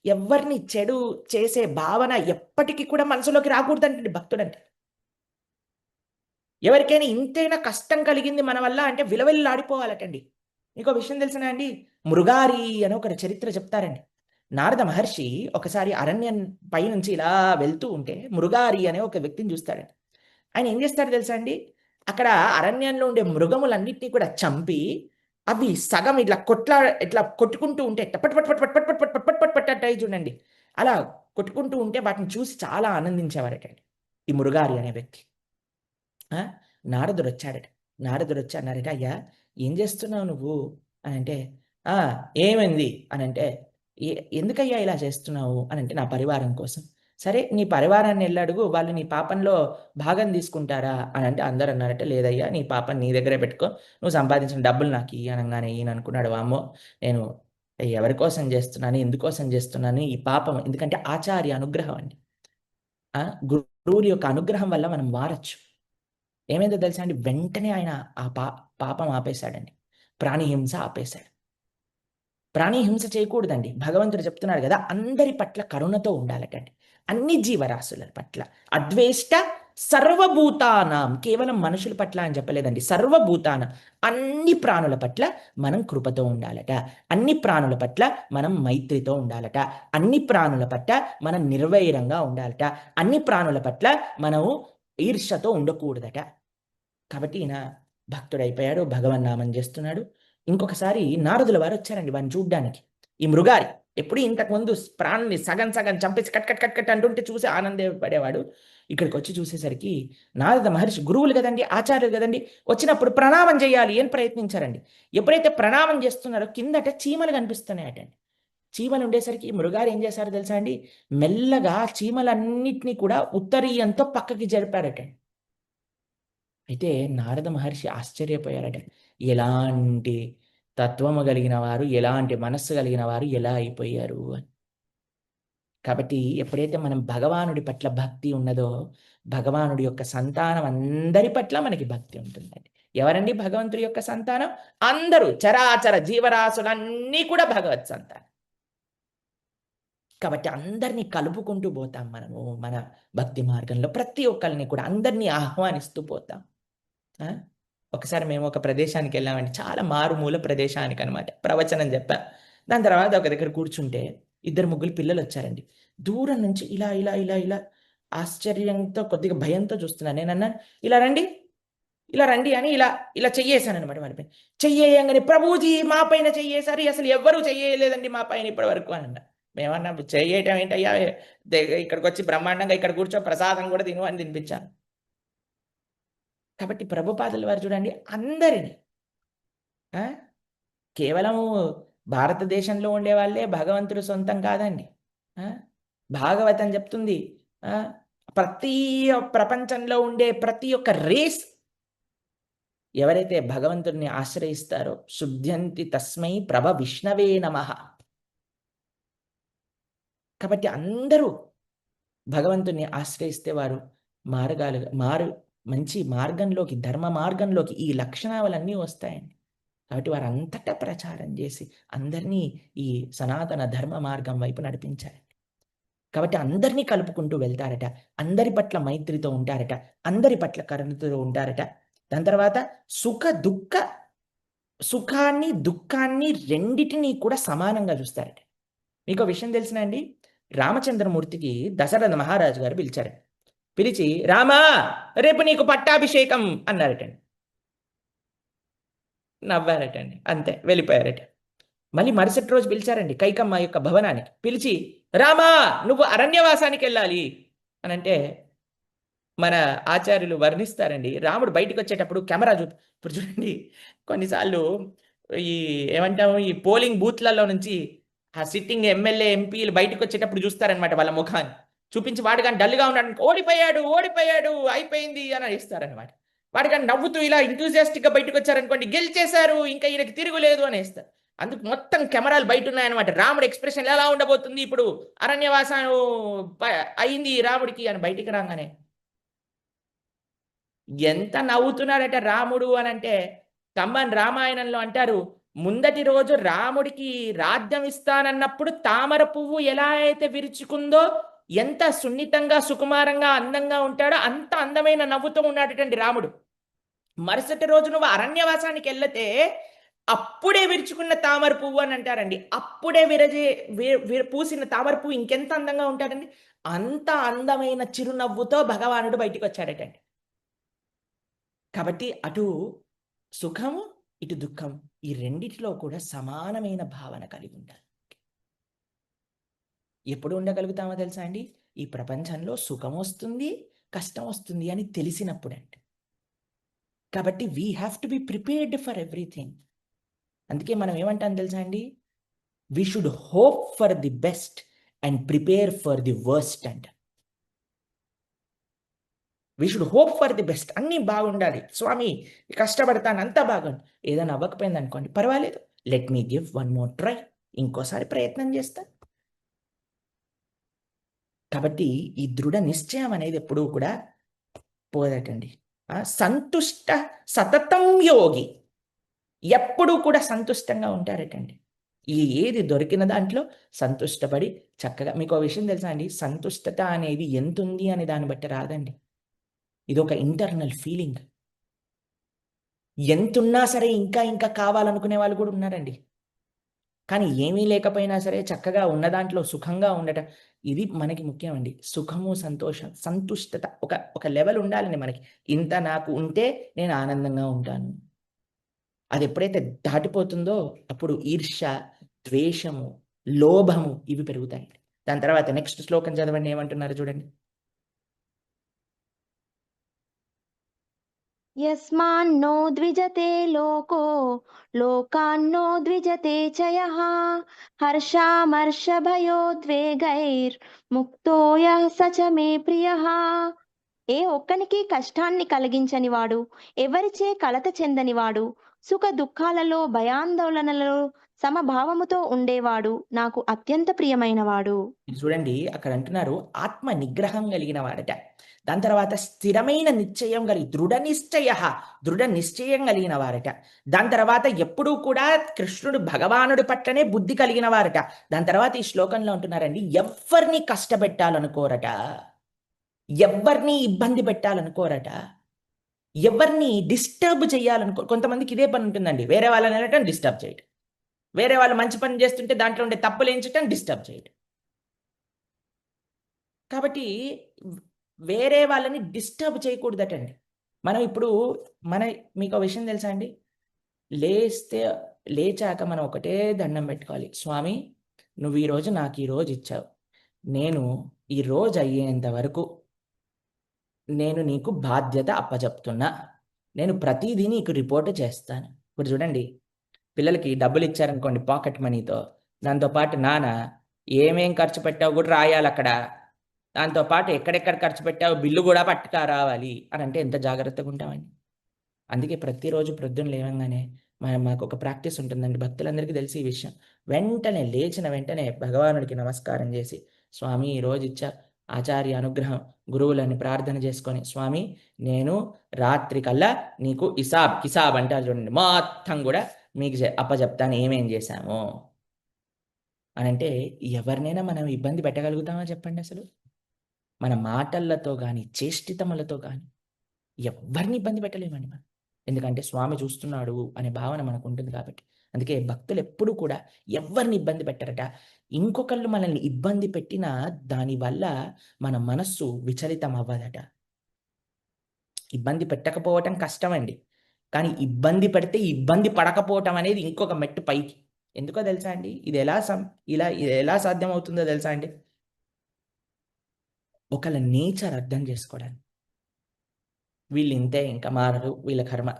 ఎవ్వరిని చెడు చేసే భావన ఎప్పటికి కూడా మనసులోకి రాకూడదంటండి భక్తుడంటే. ఎవరికైనా ఇంతైనా కష్టం కలిగింది మన వల్ల అంటే విలవిల్లాడిపోవాలటండి. మీకో విషయం తెలుసునా అండి? మృగారి అని ఒక చరిత్ర చెప్తారండి. నారద మహర్షి ఒకసారి అరణ్యం పైనుంచి ఇలా వెళ్తూ ఉంటే మృగారి అనే ఒక వ్యక్తిని చూస్తాడండి. ఆయన ఏం చేస్తాడో తెలుసా అండి? అక్కడ అరణ్యంలో ఉండే మృగములన్నిటిని కూడా చంపి, అవి సగం ఇట్లా కొట్టుకుంటూ ఉంటే పట్ పట్ పట్ పట్ పట్ పట్ పట్ పట్ పట్ పట్ పట్ అంటాయి చూడండి. అలా కొట్టుకుంటూ ఉంటే వాటిని చూసి చాలా ఆనందించేవారటండి. ఈ మురుగారి అనే వ్యక్తి. ఆ! నారదుడొచ్చాడట. నారదుడొచ్చి అన్నారట, "అయ్యా! ఏం చేస్తున్నావు నువ్వు?" అనంటే, "ఆ! ఏమైంది?" అనంటే, "ఎ ఎందుకయ్యా ఇలా చేస్తున్నావు?" అనంటే, "నా పరివారం కోసం." "సరే నీ పరివారాన్ని ఎళ్లడుగు. వాళ్ళు నీ పాపంలో భాగం తీసుకుంటారా?" అనంటే అందరన్నారట, "లేదయ్యా! నీ పాపం నీ దగ్గరే పెట్టుకో. నువ్వు సంపాదించిన డబ్బులు నాకియ్యి" అనంగానే ఈయననుకున్నాడు, వామ్మో! నేను ఎవరి కోసం చేస్తున్నాను? ఎందుకోసం చేస్తున్నాను? ఈ పాపం ఎందుకంటే ఆచార్య అనుగ్రహం అండి. ఆ! గురువుల యొక్క అనుగ్రహం వల్ల మనం మారొచ్చు. ఏమైందో తెలుసా అండి? వెంటనే ఆయన ఆ పాపం ఆపేసాడండి. ప్రాణిహింస ఆపేసాడు. ప్రాణిహింస చేయకూడదండి. భగవంతుడు చెప్తున్నాడు గదా! అందరి పట్ల కరుణతో ఉండాలటండి. అన్ని జీవరాశుల పట్ల. అద్వేష్ట సర్వభూతానాం. కేవలం మనుషుల పట్ల అని చెప్పలేదండి. సర్వభూతానాం. అన్ని ప్రాణుల పట్ల మనం కృపతో ఉండాలట. అన్ని ప్రాణుల పట్ల మనం మైత్రితో ఉండాలట. అన్ని ప్రాణుల పట్ల మనం నిర్వైరంగా ఉండాలట. అన్ని ప్రాణుల పట్ల మనం ఈర్ష్యతో ఉండకూడదట. కాబట్టి ఈయన భక్తుడైపోయాడు. భగవన్నామం చేస్తున్నాడు. ఇంకొకసారి నారదుల వారొచ్చారండి వాడిని చూడ్డానికి. ఈ మృగారి ఎప్పుడు ఇంతకుముందు ప్రాణుల్ని సగం సగం చంపేసి కట్ కట్ కట్ కట్ అంటుంటే చూసి ఆనందపడేవాడు. ఇక్కడికొచ్చి చూసేసరికి నారద మహర్షి గురువులు గదండీ! ఆచార్యులు గదండీ! వచ్చినప్పుడు ప్రణామం చేయాలి అని ప్రయత్నించారండి. ఎప్పుడైతే ప్రణామం చేస్తున్నారో కిందట చీమలు కనిపిస్తున్నాయటండి. చీమలు ఉండేసరికి ఈ మృగారు ఏం చేశారో తెలుసా అండి? మెల్లగా చీమలన్నిటిని కూడా ఉత్తరీయంతో పక్కకి జరిపారటండి. అయితే నారద మహర్షి ఆశ్చర్యపోయారట. ఎలాంటి తత్వము కలిగిన వారు, ఎలాంటి మనస్సు కలిగిన వారు ఎలా అయిపోయారు అని. కాబట్టి ఎప్పుడైతే మనం భగవానుడి పట్ల భక్తి ఉన్నదో, భగవానుడి యొక్క సంతానం అందరి పట్ల మనకి భక్తి ఉంటుందండి. ఎవరండి భగవంతుడి యొక్క సంతానం? అందరూ చరాచర జీవరాశులన్నీ కూడా భగవత్ సంతానం. కాబట్టి అందరిని కలుపుకుంటూ పోతాం మనము మన భక్తి మార్గంలో. ప్రతి ఒక్కళ్ళని కూడా అందరిని ఆహ్వానిస్తూ పోతాం. ఆ! ఒకసారి మేము ఒక ప్రదేశానికెళ్ళామండి. చాలా మారుమూల ప్రదేశానికనమాట. ప్రవచనం చెప్పా. దాని తర్వాత ఒక దగ్గర కూర్చుంటే ఇద్దరు, ముగ్గురు పిల్లలొచ్చారండి. దూరం నుంచి ఇలా ఆశ్చర్యంతో కొద్దిగా భయంతో చూస్తున్నారు. నేనన్నాను, "ఇలా రండి, ఇలా రండి" అని ఇలా చెయ్యేసాననమాట వాళ్ళ పైన. చెయ్యేయంగానే "ప్రభుజీ మా పైన చెయ్యేసారు. అసలు ఎవ్వరు చెయ్యలేదండి మా పైన ఇప్పటి వరకు" అనన్నా. మేమన్నాం, "చెయ్యటం ఏంటయ్యా? ఇక్కడికొచ్చి బ్రహ్మాండంగా ఇక్కడ కూర్చో ప్రసాదం కూడా తిను" అని తినిపించాను. కాబట్టి ప్రభుపాదుల వారు చూడండి అందరిని ఆ! కేవలము భారతదేశంలో ఉండేవాళ్ళే భగవంతుడు సొంతం కాదండి. ఆ! భాగవతం చెప్తుంది. ప్రతి ప్రపంచంలో ఉండే ప్రతి ఒక్క రేస్ ఎవరైతే భగవంతుడిని ఆశ్రయిస్తారో శుద్ధ్యంతి తస్మై ప్రభ విష్ణవే నమః. కాబట్టి అందరూ భగవంతుని ఆశ్రయిస్తే వారు మంచి మార్గంలోకి, ధర్మ మార్గంలోకి ఈ లక్షణాలన్నీ వస్తాయండి. కాబట్టి వారు అంతటా ప్రచారం చేసి అందరినీ ఈ సనాతన ధర్మ మార్గం వైపు నడిపించారండి. కాబట్టి అందరినీ కలుపుకుంటూ వెళ్తారట, అందరి పట్ల మైత్రితో ఉంటారట, అందరి పట్ల కరుణతో ఉంటారట. దాని తర్వాత సుఖాన్ని దుఃఖాన్ని రెండిటినీ కూడా సమానంగా చూస్తారట. మీకు విషయం తెలిసిన అండి, రామచంద్రమూర్తికి దశరథ మహారాజు గారు పిలిచారు. పిలిచి, రామా రేపు నీకు పట్టాభిషేకం అన్నారటండి. నవ్వారటండి, అంతే వెళ్ళిపోయారట. మళ్ళీ మరుసటి రోజు పిలిచారండి కైకమ్మ యొక్క భవనానికి. పిలిచి, రామా నువ్వు అరణ్యవాసానికి వెళ్ళాలి అని అంటే మన ఆచార్యులు వర్ణిస్తారండి. రాముడు బయటకు వచ్చేటప్పుడు కెమెరా ఇప్పుడు చూడండి, కొన్నిసార్లు ఈ ఏమంటాము, ఈ పోలింగ్ బూత్లలో నుంచి ఆ సిట్టింగ్ ఎమ్మెల్యే ఎంపీలు బయటకు వచ్చేటప్పుడు చూస్తారనమాట వాళ్ళ ముఖాన్ని చూపించి, వాడు కానీ డల్గా ఉన్నాడు, ఓడిపోయాడు అయిపోయింది అని ఇస్తారనమాట. వాడు కానీ నవ్వుతూ ఇలా ఇంట్యూజియాస్టిక్గా బయటకు వచ్చారనుకోండి, గెలిచేశారు ఇంకా ఈయనకి తిరుగులేదు అని ఇస్తారు. అందుకు మొత్తం కెమెరాలు బయట ఉన్నాయన్నమాట. రాముడి ఎక్స్ప్రెషన్ ఎలా ఉండబోతుంది ఇప్పుడు, అరణ్యవాసం అయింది రాముడికి అని బయటికి రాగానే ఎంత నవ్వుతున్నాడట రాముడు అని అంటే, కమ్మన్ రామాయణంలో అంటారు, ముందటి రోజు రాముడికి రాజ్యం ఇస్తానన్నప్పుడు తామర పువ్వు ఎలా అయితే విరుచుకుందో, ఎంత సున్నితంగా సుకుమారంగా అందంగా ఉంటాడో అంత అందమైన నవ్వుతూ ఉన్నాడటండి రాముడు. మరుసటి రోజు నువ్వు అరణ్యవాసానికి వెళ్తే అప్పుడే విరుచుకున్న తామర పువ్వు అని అంటారండి. అప్పుడే పూసిన తామర పువ్వు ఇంకెంత అందంగా ఉంటాడండి. అంత అందమైన చిరునవ్వుతో భగవానుడు బయటికి వచ్చాడటండి. కాబట్టి అటు సుఖము ఇటు దుఃఖం ఈ రెండిటిలో కూడా సమానమైన భావన కలిగి ఉండాలి. ఎప్పుడు ఉండగలుగుతామో తెలుసా అండి, ఈ ప్రపంచంలో సుఖం వస్తుంది కష్టం వస్తుంది అని తెలిసినప్పుడు అండి. కాబట్టి we have to be prepared for everything. అందుకే మనం ఏమంటాం తెలుసా అండి, we should hope for the best and prepare for the worst అంట. We should hope for the best, అన్నీ బాగుండాలి స్వామి, కష్టపడతాను అంతా బాగుంది. ఏదైనా అవ్వకపోయింది అనుకోండి, పర్వాలేదు, let me give one more try, ఇంకోసారి ప్రయత్నం చేస్తాను. కాబట్టి ఈ దృఢ నిశ్చయం అనేది ఎప్పుడూ కూడా పోదటండి. సంతుష్ట సతతం యోగి, ఎప్పుడూ కూడా సంతుష్టంగా ఉంటారటండి. ఏది దొరికిన దాంట్లో సంతుష్టపడి చక్కగా. మీకు ఒక విషయం తెలుసా అండి, సంతుష్టత అనేది ఎంత ఉంది అనే దాన్ని బట్టి రాదండి. ఇది ఒక ఇంటర్నల్ ఫీలింగ్. ఎంతున్నా సరే ఇంకా కావాలనుకునే వాళ్ళు కూడా ఉన్నారండి. కానీ ఏమీ లేకపోయినా సరే చక్కగా ఉన్న దాంట్లో సుఖంగా ఉండటం, ఇది మనకి ముఖ్యం అండి. సుఖము సంతోషం సంతుష్టత ఒక లెవెల్ ఉండాలండి మనకి. ఇంత నాకు ఉంటే నేను ఆనందంగా ఉంటాను. అది ఎప్పుడైతే దాటిపోతుందో అప్పుడు ఈర్ష్య, ద్వేషము, లోభము ఇవి పెరుగుతాయండి. దాని తర్వాత నెక్స్ట్ శ్లోకం చదవండి, ఏమంటున్నారు చూడండి. యస్మాన్నో ద్విజతే లోకో లోకాన్నో ద్విజతే చయః హర్షామర్ష భయోద్వేగైర్ ముక్తో యః స చ మే ప్రియః. ఏ ఒక్కనికి కష్టాన్ని కలిగించని వాడు, ఎవరిచే కలత చెందనివాడు, సుఖ దుఃఖాలలో భయాందోళనలలో సమభావముతో ఉండేవాడు నాకు అత్యంత ప్రియమైనవాడు. చూడండి అక్కడ అంటున్నారు ఆత్మ నిగ్రహం కలిగిన వాడట. దాని తర్వాత స్థిరమైన నిశ్చయం దృఢ నిశ్చయం కలిగిన వారట. దాని తర్వాత ఎప్పుడూ కూడా కృష్ణుడు భగవానుడి పట్లనే బుద్ధి కలిగిన వారట. దాని తర్వాత ఈ శ్లోకంలో అంటున్నారండి, ఎవరిని కష్టపెట్టాలనుకోరట, ఎవరిని ఇబ్బంది పెట్టాలనుకోరట, ఎవరిని డిస్టర్బ్ చేయాలనుకో. కొంతమందికి ఇదే పని ఉంటుందండి, వేరే వాళ్ళని అనటం డిస్టర్బ్ చేయటం, వేరే వాళ్ళు మంచి పని చేస్తుంటే దాంట్లో ఉండే తప్పులు ఎంచటం డిస్టర్బ్ చేయటం. కాబట్టి వేరే వాళ్ళని డిస్టర్బ్ చేయకూడదటండి. మనం ఇప్పుడు మీకు ఒక విషయం తెలుసా అండి, లేచాక మనం ఒకటే దండం పెట్టుకోవాలి, స్వామి నువ్వు ఈరోజు నాకు ఈరోజు ఇచ్చావు, నేను ఈరోజు అయ్యేంత వరకు నేను నీకు బాధ్యత అప్పచెప్తున్నా, నేను ప్రతిదీ నీకు రిపోర్ట్ చేస్తాను. ఇప్పుడు చూడండి, పిల్లలకి డబ్బులు ఇచ్చారనుకోండి పాకెట్ మనీతో, దాంతోపాటు నాన్న ఏమేం ఖర్చు పెట్టావు కూడా రాయాలి అక్కడ. దాంతోపాటు ఎక్కడెక్కడ ఖర్చు పెట్టావు బిల్లు కూడా పట్టుకా రావాలి అని అంటే ఎంత జాగ్రత్తగా ఉంటామండి. అందుకే ప్రతిరోజు ప్రొద్దున లేవంగానే మాకు ఒక ప్రాక్టీస్ ఉంటుందండి. భక్తులందరికీ తెలిసి ఈ విషయం. వెంటనే లేచిన వెంటనే భగవానుడికి నమస్కారం చేసి, స్వామి ఈరోజు ఇచ్చా ఆచార్య అనుగ్రహం, గురువులని ప్రార్థన చేసుకొని, స్వామి నేను రాత్రికల్లా నీకు హిసాబ్ అంటారు చూడండి, మొత్తం కూడా మీకు అప్పచెప్తాను ఏమేం చేశాము అని అంటే ఎవరినైనా మనం ఇబ్బంది పెట్టగలుగుతామా చెప్పండి అసలు? మన మాటలతో కానీ చేష్టితములతో కానీ ఎవరిని ఇబ్బంది పెట్టలేమండి మనం. ఎందుకంటే స్వామి చూస్తున్నాడు అనే భావన మనకు ఉంటుంది కాబట్టి. అందుకే భక్తులు ఎప్పుడు కూడా ఎవరిని ఇబ్బంది పెట్టరట. ఇంకొకళ్ళు మనల్ని ఇబ్బంది పెట్టినా దానివల్ల మన మనస్సు విచలితం అవ్వదట. ఇబ్బంది పెట్టకపోవటం కష్టమండి, కానీ ఇబ్బంది పెడితే ఇబ్బంది పడకపోవటం అనేది ఇంకొక మెట్టు పైకి. ఎందుకో తెలుసా అండి? ఇది ఎలా సాధ్యం అవుతుందో తెలుసా అండి? ఒకళ్ళ నేచర్ అర్థం చేసుకోవడానికి. వీళ్ళు ఇంతే, ఇంకా మారరు, వీళ్ళ కర్మ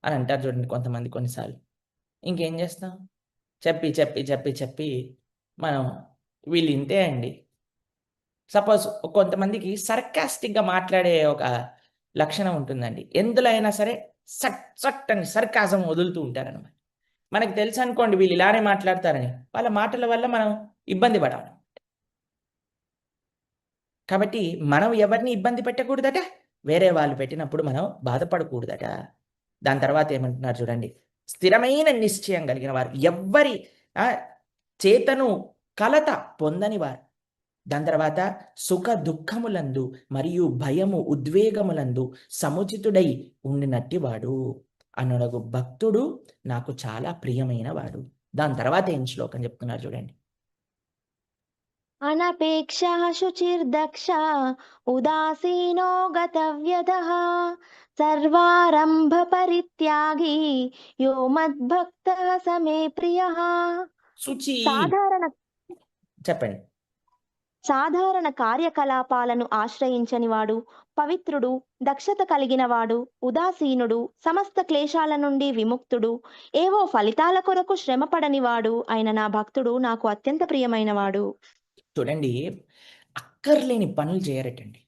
అని అంటారు చూడండి కొంతమంది కొన్నిసార్లు. ఇంకేం చేస్తాం? చెప్పి చెప్పి చెప్పి చెప్పి మనం వీళ్ళు ఇంతే అండి. సపోజ్ కొంతమందికి సర్కాస్టిక్గా మాట్లాడే ఒక లక్షణం ఉంటుందండి. ఎందులో అయినా సరే సట్ సట్ అని సర్కాజం వదులుతూ ఉంటారనమాట. మనకు తెలుసు అనుకోండి వీళ్ళు ఇలానే మాట్లాడతారని, వాళ్ళ మాటల వల్ల మనం ఇబ్బంది పడాలి. కాబట్టి మనం ఎవరిని ఇబ్బంది పెట్టకూడదట, వేరే వాళ్ళు పెట్టినప్పుడు మనం బాధపడకూడదట. దాని తర్వాత ఏమంటున్నారు చూడండి, స్థిరమైన నిశ్చయం కలిగిన వారు, ఎవ్వరి చేతను కలత పొందని వారు. దాని తర్వాత సుఖ దుఃఖములందు మరియు భయము ఉద్వేగములందు సముచితుడై ఉండినట్టి వాడు అనునగు భక్తుడు నాకు చాలా ప్రియమైన వాడు. దాని తర్వాత ఏం శ్లోకం చెప్తున్నారు చూడండి. అనపేక్ష శుచిర్దక్ష ఉదాసీనో గతవ్యదః సర్వారంభ పరిత్యాగి యో మద్భక్తః సమే ప్రియః. శుచి చెప్పండి. సాధారణ కార్యకలాపాలను ఆశ్రయించని వాడు, పవిత్రుడు, దక్షత కలిగిన వాడు, ఉదాసీనుడు, సమస్త క్లేశాల నుండి విముక్తుడు, ఏవో ఫలితాల కొరకు శ్రమపడని వాడు అయిన నా భక్తుడు నాకు అత్యంత ప్రియమైన వాడు. చూడండి, అక్కర్లేని పనులు చేయరటండి.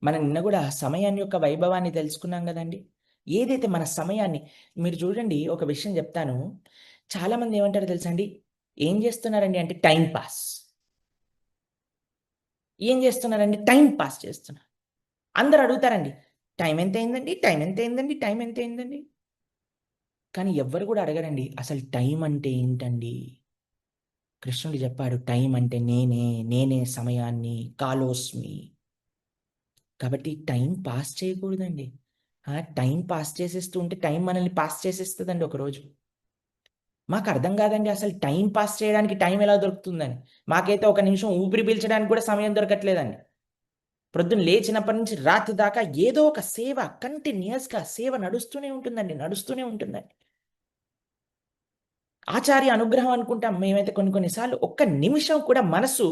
మనం నిన్న కూడా సమయాన్ని యొక్క వైభవాన్ని తెలుసుకున్నాం కదండి. ఏదైతే మన సమయాన్ని, మీరు చూడండి ఒక విషయం చెప్తాను. చాలామంది ఏమంటారో తెలుసా అండి, ఏం చేస్తున్నారండి అంటే టైం పాస్. ఏం చేస్తున్నారండి? టైం పాస్ చేస్తున్నారు. అందరూ అడుగుతారండి, టైం ఎంత అయిందండి, టైం ఎంత అయిందండి, టైం ఎంత అయిందండి. కానీ ఎవ్వరు కూడా అడగరండి అసలు టైం అంటే ఏంటండి. కృష్ణుడు చెప్పాడు, టైం అంటే నేనే సమయాన్ని, కాలోస్మి. కాబట్టి టైం పాస్ చేయకూడదండి. టైం పాస్ చేసేస్తూ ఉంటే టైం మనల్ని పాస్ చేసేస్తుందండి ఒకరోజు. మాకు అర్థం కాదండి అసలు టైం పాస్ చేయడానికి టైం ఎలా దొరుకుతుందని. మాకైతే ఒక నిమిషం ఊపిరి పీల్చడానికి కూడా సమయం దొరకట్లేదండి. ప్రొద్దున లేచినప్పటి నుంచి రాత్రి దాకా ఏదో ఒక సేవ, కంటిన్యూస్గా సేవ నడుస్తూనే ఉంటుందండి. ఆచార్య అనుగ్రహం అనుకుంటాం మేమైతే కొన్నిసార్లు ఒక్క నిమిషం కూడా మనసు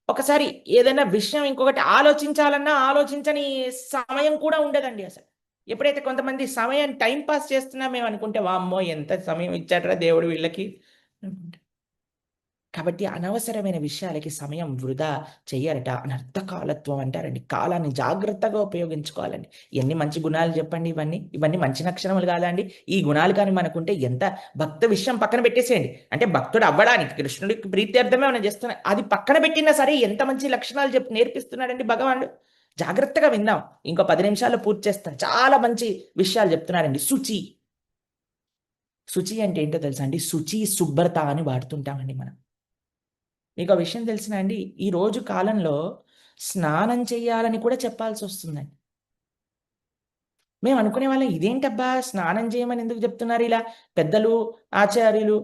ఒకసారి ఏదైనా విషయం ఇంకొకటి ఆలోచించాలన్నా ఆలోచించని సమయం కూడా ఉండదండి అసలు. ఎప్పుడైతే కొంతమంది సమయం టైం పాస్ చేస్తున్నా మేము అనుకుంటే వామ్మో ఎంత సమయం ఇచ్చాడరా దేవుడు వీళ్ళకి అనుకుంటా. కాబట్టి అనవసరమైన విషయాలకి సమయం వృధా చెయ్యరట. అనర్థకాలత్వం అంటారండి. కాలాన్ని జాగ్రత్తగా ఉపయోగించుకోవాలండి. ఎన్ని మంచి గుణాలు చెప్పండి. ఇవన్నీ మంచి లక్షణములు కాదా అండి? ఈ గుణాలు కానీ మనకుంటే ఎంత భక్త విషయం పక్కన పెట్టేసేయండి. అంటే భక్తుడు అవ్వడానికి కృష్ణుడికి ప్రీత్యర్థమే మనం చేస్తున్నాం. అది పక్కన పెట్టినా సరే ఎంత మంచి లక్షణాలు నేర్పిస్తున్నాడండి భగవానుడు. జాగ్రత్తగా విందాం. ఇంకో 10 నిమిషాల్లో పూర్తి చేస్తాను. చాలా మంచి విషయాలు చెప్తున్నారండి. శుచి అంటే ఏంటో తెలుసా అండి? శుచి, శుభ్రత అని వాడుతుంటామండి మనం. మీకు ఆ విషయం తెలిసిన అండి, ఈ రోజు కాలంలో స్నానం చేయాలని కూడా చెప్పాల్సి వస్తుందండి. మేము అనుకునే వాళ్ళం, ఇదేంటబ్బా స్నానం చేయమని ఎందుకు చెప్తున్నారు ఇలా పెద్దలు, ఆచార్యులు,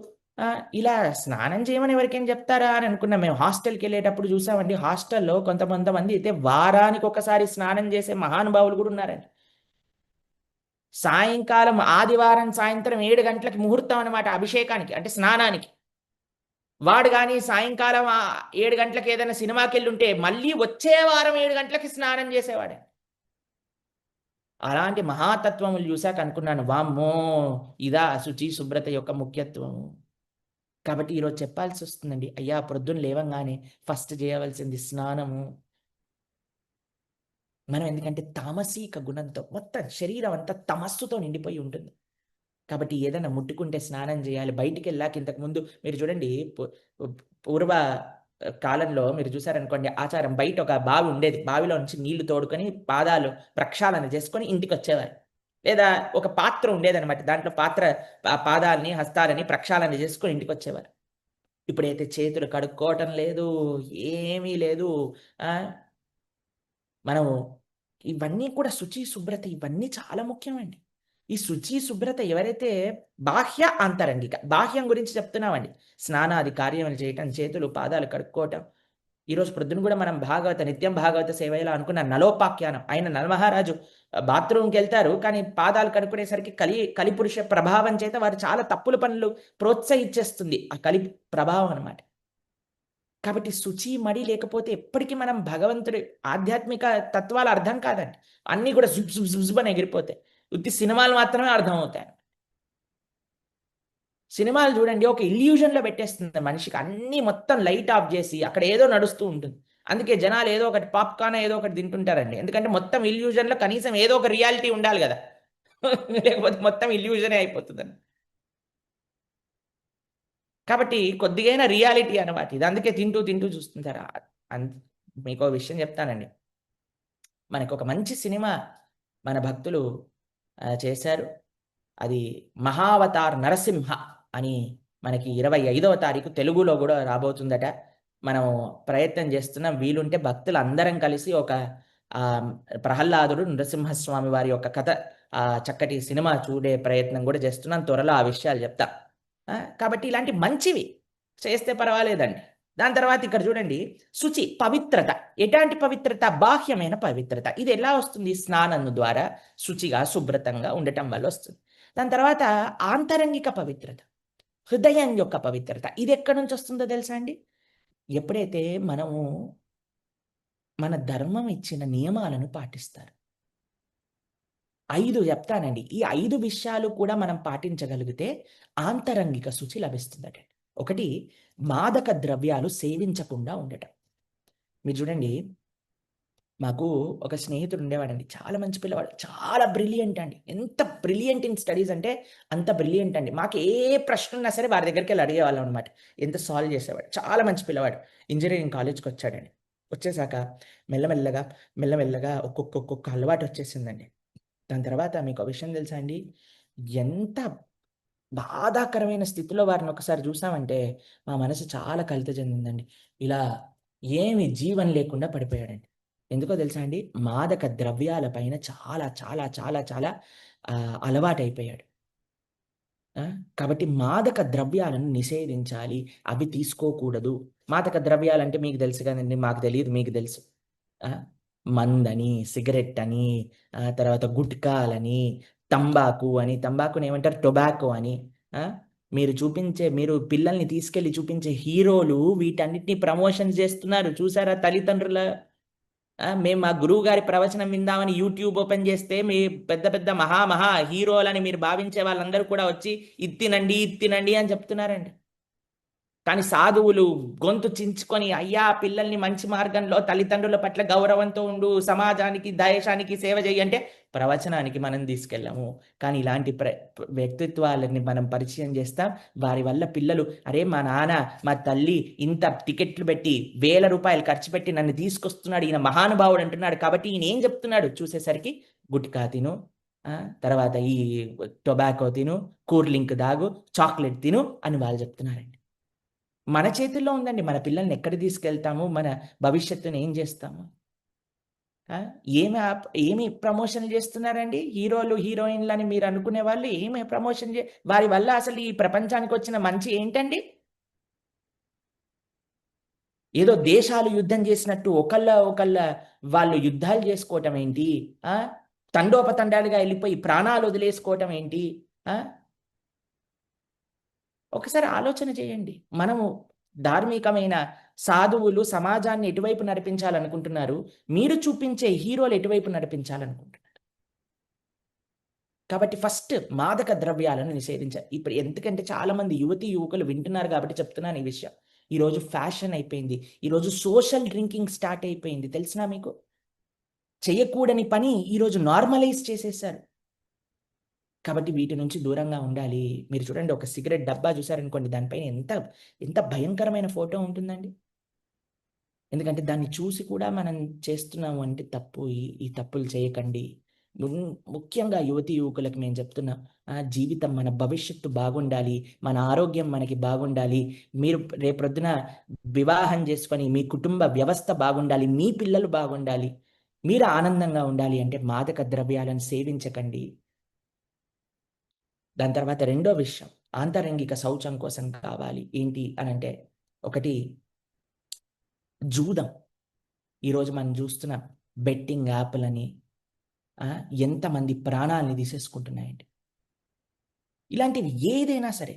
ఇలా స్నానం చేయమని ఎవరికైనా చెప్తారా అని అనుకున్నాం. మేము హాస్టల్కి వెళ్ళేటప్పుడు చూసామండి, హాస్టల్లో కొంతమంది అయితే వారానికి ఒకసారి స్నానం చేసే మహానుభావులు కూడా ఉన్నారండి. సాయంకాలం ఆదివారం సాయంత్రం 7 గంటలకి ముహూర్తం అనమాట అభిషేకానికి, అంటే స్నానానికి. వాడు కానీ సాయంకాలం 7 గంటలకు ఏదైనా సినిమాకి వెళ్ళి ఉంటే మళ్ళీ వచ్చే వారం 7 గంటలకి స్నానం చేసేవాడే. అలాంటి మహాతత్వములు చూశాక అనుకున్నాను, వామ్మో ఇదా శుచి శుభ్రత యొక్క ముఖ్యత్వము. కాబట్టి ఈరోజు చెప్పాల్సి వస్తుందండి, అయ్యా ప్రొద్దున లేవంగానే ఫస్ట్ చేయవలసింది స్నానము. మనం ఎందుకంటే తామసీక గుణంతో మొత్తం శరీరం అంతా తమస్సుతో నిండిపోయి ఉంటుంది. కాబట్టి ఏదైనా ముట్టుకుంటే స్నానం చేయాలి. బయటికెళ్ళాక ఇంతకుముందు మీరు చూడండి పూర్వ కాలంలో మీరు చూసారనుకోండి ఆచారం, బయట ఒక బావి ఉండేది. బావిలో నుంచి నీళ్లు తోడుకొని పాదాలు ప్రక్షాళన చేసుకొని ఇంటికొచ్చేవారు. లేదా ఒక పాత్ర ఉండేదనమాట. దాంట్లో పాదాలని, హస్తాలని ప్రక్షాళన చేసుకొని ఇంటికొచ్చేవారు. ఇప్పుడైతే చేతులు కడుక్కోవటం లేదు, ఏమీ లేదు. మనము ఇవన్నీ కూడా శుచి, శుభ్రత ఇవన్నీ చాలా ముఖ్యమండి. ఈ శుచి, శుభ్రత ఎవరైతే బాహ్య అంతరంగిక, బాహ్యం గురించి చెప్తున్నామండి. స్నానాది కార్యములు చేయటం, చేతులు, పాదాలు కడుక్కోవటం. ఈరోజు ప్రొద్దున కూడా మనం నిత్యం భాగవత సేవలో అనుకున్న నలోపాఖ్యానం. ఆయన నలమహారాజు బాత్రూమ్కి వెళ్తారు, కానీ పాదాలు కడుక్కునేసరికి కలిపురుష ప్రభావం చేత వారు చాలా తప్పుల పనులు ప్రోత్సహించేస్తుంది ఆ కలి ప్రభావం అనమాట. కాబట్టి శుచి, మడి లేకపోతే ఎప్పటికీ మనం భగవంతుడి ఆధ్యాత్మిక తత్వాలు అర్థం కాదండి. అన్నీ కూడా జుబ్ అని ఎగిరిపోతాయి. ఉత్తి సినిమాలు మాత్రమే అర్థమవుతాయి. సినిమాలు చూడండి, ఒక ఇల్యూజన్లో పెట్టేస్తుంది మనిషికి. అన్నీ మొత్తం లైట్ ఆఫ్ చేసి అక్కడ ఏదో నడుస్తూ ఉంటుంది. అందుకే జనాలు ఏదో ఒకటి పాప్కార్న్ ఏదో ఒకటి తింటుంటారండి. ఎందుకంటే మొత్తం ఇల్యూజన్లో కనీసం ఏదో ఒక రియాలిటీ ఉండాలి కదా, లేకపోతే మొత్తం ఇల్యూజనే అయిపోతుందని. కాబట్టి కొద్దిగైనా రియాలిటీ అనమాట ఇది. అందుకే తింటూ చూస్తుంటారు. మీకు ఒక విషయం చెప్తానండి. మనకు ఒక మంచి సినిమా మన భక్తులు చేశారు. అది మహావతార్ నరసింహ అని మనకి 25వ తారీఖు తెలుగులో కూడా రాబోతుందట. మనం ప్రయత్నం చేస్తున్నాం. వీలుంటే భక్తులు అందరం కలిసి ఒక ప్రహ్లాదుడు నరసింహస్వామి వారి యొక్క కథ చక్కటి సినిమా చూడే ప్రయత్నం కూడా చేస్తున్నాం. త్వరలో ఆ విషయాలు చెప్తా. కాబట్టి ఇలాంటి మంచివి చేస్తే పర్వాలేదండి. దాని తర్వాత ఇక్కడ చూడండి, శుచి, పవిత్రత. ఎలాంటి పవిత్రత? బాహ్యమైన పవిత్రత. ఇది ఎలా వస్తుంది? స్నానం ద్వారా శుచిగా, శుభ్రతంగా ఉండటం వల్ల వస్తుంది. దాని తర్వాత ఆంతరంగిక పవిత్రత, హృదయం యొక్క పవిత్రత. ఇది ఎక్కడి నుంచి వస్తుందో తెలుసా అండి? ఎప్పుడైతే మనము మన ధర్మం ఇచ్చిన నియమాలను పాటిస్తారు. 5 చెప్తానండి. ఈ 5 విషయాలు కూడా మనం పాటించగలిగితే ఆంతరంగిక శుచి లభిస్తుందట. ఒకటి, మాదక ద్రవ్యాలు సేవించకుండా ఉండటం. మీరు చూడండి, మాకు ఒక స్నేహితుడు ఉండేవాడండి. చాలా మంచి పిల్లవాడు, చాలా బ్రిలియంట్ అండి. ఎంత బ్రిలియంట్ ఇన్ స్టడీస్ అంటే అంత బ్రిలియంట్ అండి. మాకు ఏ ప్రశ్న ఉన్నా సరే వారి దగ్గరికి వెళ్ళి అడిగేవాళ్ళం అనమాట. ఎంత సాల్వ్ చేసేవాడు. చాలా మంచి పిల్లవాడు. ఇంజనీరింగ్ కాలేజ్కి వచ్చాడండి. వచ్చేసాక మెల్లమెల్లగా ఒక్కొక్క అలవాటు వచ్చేసిందండి. దాని తర్వాత మీకు ఒక విషయం తెలుసా అండి? ఎంత బాధాకరమైన స్థితిలో వారిని ఒకసారి చూసామంటే మా మనసు చాలా కలత చెందిందండి. ఇలా ఏమి జీవం లేకుండా పడిపోయాడండి. ఎందుకో తెలుసా అండి? మాదక ద్రవ్యాల పైన చాలా చాలా చాలా చాలా అలవాటైపోయాడు. కాబట్టి మాదక ద్రవ్యాలను నిషేధించాలి. అవి తీసుకోకూడదు. మాదక ద్రవ్యాలంటే మీకు తెలుసు కదండి, మాకు తెలియదు, మీకు తెలుసు. మందని, సిగరెట్ అని, తర్వాత గుట్కాలని, తంబాకు అని, తంబాకుని ఏమంటారు? టొబాకో అని. మీరు పిల్లల్ని తీసుకెళ్ళి చూపించే హీరోలు వీటన్నిటిని ప్రమోషన్ చేస్తున్నారు. చూసారా తల్లిదండ్రుల? మేము మా గురువు గారి ప్రవచనం విందామని యూట్యూబ్ ఓపెన్ చేస్తే మీ పెద్ద మహా హీరోలని మీరు భావించే వాళ్ళందరూ కూడా వచ్చి ఇది తినండి అని చెప్తున్నారండి. కానీ సాధువులు గొంతు చించుకొని, అయ్యా పిల్లల్ని మంచి మార్గంలో, తల్లిదండ్రుల పట్ల గౌరవంతో ఉండు, సమాజానికి దేశానికి సేవ చేయంటే ప్రవచనానికి మనం తీసుకెళ్ళాము. కానీ ఇలాంటి వ్యక్తిత్వాలని మనం పరిచయం చేస్తాం. వారి వల్ల పిల్లలు, అరే మా నాన్న మా తల్లి ఇంత టికెట్లు పెట్టి 1000 రూపాయలు ఖర్చు పెట్టి నన్ను తీసుకొస్తున్నాడు, ఈయన మహానుభావుడు అంటున్నాడు, కాబట్టి ఈయన ఏం చెప్తున్నాడు చూసేసరికి గుట్కా తిను, తర్వాత ఈ టొబాకో తిను, కూల్ డ్రింక్ తాగు, చాక్లెట్ తిను అని వాళ్ళు చెప్తున్నారండి. మన చేతుల్లో ఉందండి. మన పిల్లల్ని ఎక్కడ తీసుకెళ్తాము, మన భవిష్యత్తుని ఏం చేస్తాము? ఏమి ప్రమోషన్లు చేస్తున్నారండి హీరోలు, హీరోయిన్లు అని మీరు అనుకునే వాళ్ళు? ఏమి ప్రమోషన్ వారి వల్ల అసలు ఈ ప్రపంచానికి వచ్చిన మంచి ఏంటండి? ఏదో దేశాలు యుద్ధం చేసినట్టు ఒకళ్ళ వాళ్ళు యుద్ధాలు చేసుకోవటం ఏంటి? తండోపతండాలుగా వెళ్ళిపోయి ప్రాణాలు వదిలేసుకోవటం ఏంటి? ఒకసారి ఆలోచన చేయండి. మనము ధార్మికమైన సాధువులు సమాజాన్ని ఎటువైపు నడిపించాలనుకుంటున్నారు? మీరు చూపించే హీరోలు ఎటువైపు నడిపించాలనుకుంటున్నారు? కాబట్టి ఫస్ట్ మాదక ద్రవ్యాలను నిషేధించాలి. ఇప్పుడు ఎందుకంటే చాలామంది యువకులు వింటున్నారు కాబట్టి చెప్తున్నాను ఈ విషయం. ఈరోజు ఫ్యాషన్ అయిపోయింది. ఈరోజు సోషల్ డ్రింకింగ్ స్టార్ట్ అయిపోయింది. తెలిసినా మీకు? చేయకూడని పని ఈరోజు నార్మలైజ్ చేసేసారు. కాబట్టి వీటి నుంచి దూరంగా ఉండాలి. మీరు చూడండి, ఒక సిగరెట్ డబ్బా చూసారనుకోండి, దానిపైన ఎంత ఎంత భయంకరమైన ఫోటో ఉంటుందండి. ఎందుకంటే దాన్ని చూసి కూడా మనం చేస్తున్నాము అంటే తప్పు. ఈ తప్పులు చేయకండి. ముఖ్యంగా యువకులకు మేము చెప్తున్నాం, జీవితం, మన భవిష్యత్తు బాగుండాలి, మన ఆరోగ్యం మనకి బాగుండాలి. మీరు రేపొద్దున వివాహం చేసుకొని మీ కుటుంబ వ్యవస్థ బాగుండాలి, మీ పిల్లలు బాగుండాలి, మీరు ఆనందంగా ఉండాలి అంటే మాదక ద్రవ్యాలను సేవించకండి. దాని తర్వాత రెండో విషయం, ఆంతరంగిక శౌచం కోసం కావాలి. ఏంటి అని అంటే, ఒకటి జూదం. ఈరోజు మనం చూస్తున్నాం బెట్టింగ్ యాప్లని ఎంతమంది ప్రాణాలని తీసేసుకుంటున్నాయండి. ఇలాంటివి ఏదైనా సరే,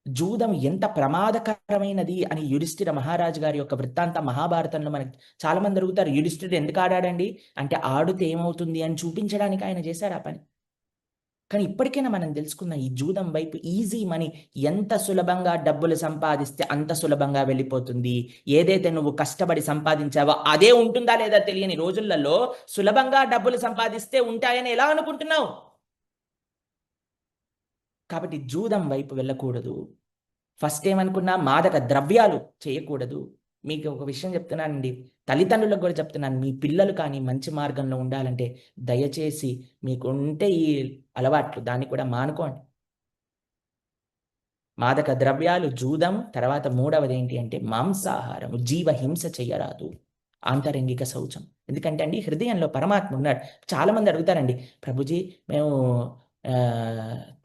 జూదం ఎంత ప్రమాదకరమైనది అని యుధిష్ఠిర మహారాజు గారి యొక్క వృత్తాంతం మహాభారతంలో మనకి చాలా మంది అడుగుతారు, యుధిష్ఠిరుడు ఎందుకు ఆడాడండి అంటే, ఆడితే ఏమవుతుంది అని చూపించడానికి ఆయన చేశారు ఆ పని. కానీ ఇప్పటికైనా మనం తెలుసుకున్న ఈ జూదం వైపు ఈజీ మనీ, ఎంత సులభంగా డబ్బులు సంపాదిస్తే అంత సులభంగా వెళ్ళిపోతుంది. ఏదైతే నువ్వు కష్టపడి సంపాదించావో అదే ఉంటుందా లేదా తెలియని రోజులలో సులభంగా డబ్బులు సంపాదిస్తే ఉంటాయని ఎలా అనుకుంటున్నావు? కాబట్టి జూదం వైపు వెళ్ళకూడదు. ఫస్ట్ ఏమనుకున్నా, మాదక ద్రవ్యాలు చేయకూడదు. మీకు ఒక విషయం చెప్తున్నానండి, తల్లిదండ్రులకు కూడా చెప్తున్నాను, మీ పిల్లలు కానీ మంచి మార్గంలో ఉండాలంటే దయచేసి మీకు ఉంటే ఈ అలవాట్లు, దాన్ని కూడా మానుకోండి. మాదక ద్రవ్యాలు, జూదం, తర్వాత మూడవది ఏంటి అంటే మాంసాహారం, జీవహింస చేయరాదు, ఆంతరంగిక శౌచం. ఎందుకంటే అండి, హృదయంలో పరమాత్మ ఉన్నాడు. చాలామంది అడుగుతారండి, ప్రభుజీ మేము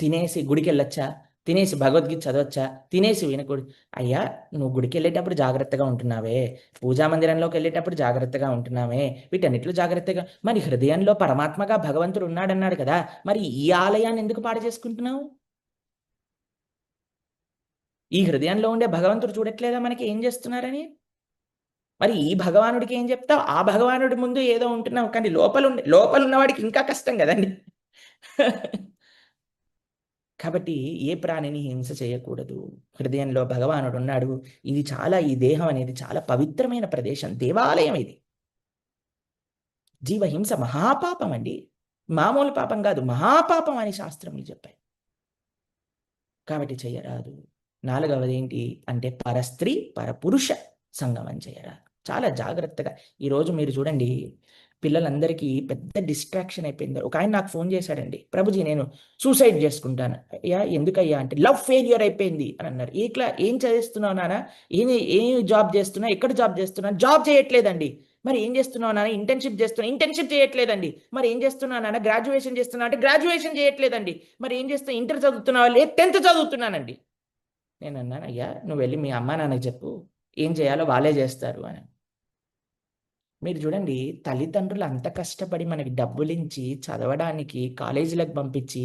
తినేసి గుడికి వెళ్ళొచ్చా, తినేసి భగవద్గీత చదవచ్చా, తినేసి వినకూడదు. అయ్యా, నువ్వు గుడికి వెళ్ళేటప్పుడు జాగ్రత్తగా ఉంటున్నావే, పూజా మందిరంలోకి వెళ్ళేటప్పుడు జాగ్రత్తగా ఉంటున్నావే, వీటన్నిటిలో జాగ్రత్తగా, మరి హృదయంలో పరమాత్మగా భగవంతుడు ఉన్నాడన్నాడు కదా, మరి ఈ ఆలయాన్ని ఎందుకు పాడు చేసుకుంటున్నావు? ఈ హృదయంలో ఉండే భగవంతుడు చూడట్లేదా మనకి ఏం చేస్తున్నారని? మరి ఈ భగవానుడికి ఏం చెప్తావు? ఆ భగవానుడి ముందు ఏదో ఉంటున్నావు, కానీ లోపల ఉన్నవాడికి ఇంకా కష్టం కదండి. కాబట్టి ఏ ప్రాణిని హింస చేయకూడదు. హృదయంలో భగవానుడు ఉన్నాడు. ఇది చాలా, ఈ దేహం అనేది చాలా పవిత్రమైన ప్రదేశం, దేవాలయం ఇది. జీవహింస మహాపాపం అండి, మామూలు పాపం కాదు, మహాపాపం అని శాస్త్రములు చెప్పాయి. కాబట్టి చెయ్యరాదు. నాలుగవది ఏంటి అంటే పరస్త్రీ పరపురుష సంగమం చేయరాదు. చాలా జాగ్రత్తగా. ఈరోజు మీరు చూడండి, పిల్లలందరికీ పెద్ద డిస్ట్రాక్షన్ అయిపోయింది. ఒక ఆయన నాకు ఫోన్ చేశాడండి, ప్రభుజీ నేను సూసైడ్ చేసుకుంటాను. అయ్యా ఎందుకయ్యా అంటే, లవ్ ఫెయిల్యూర్ అయిపోయింది అని అన్నారు. ఏం చదివిస్తున్నావు నాన్న, ఏం జాబ్ చేస్తున్నా, ఎక్కడ జాబ్ చేస్తున్నా? జాబ్ చేయట్లేదండి. మరి ఏం చేస్తున్నావు నాన్న? ఇంటర్న్షిప్ చేయట్లేదండి. మరి ఏం చేస్తున్నావు నాన్న? గ్రాడ్యుయేషన్ చేస్తున్నా అంటే గ్రాడ్యుయేషన్ చేయట్లేదండి. మరి ఏం చేస్తున్నావు? ఇంటర్ చదువుతున్నావా? లేదు, 10th చదువుతున్నానండి. నేను అన్నాను, అయ్యా నువ్వు వెళ్ళి మీ అమ్మా నాన్నకి చెప్పు, ఏం చేయాలో వాళ్ళే చేస్తారు అని. మీరు చూడండి, తల్లిదండ్రులు అంత కష్టపడి మనకి డబ్బులించి చదవడానికి కాలేజీలకు పంపించి,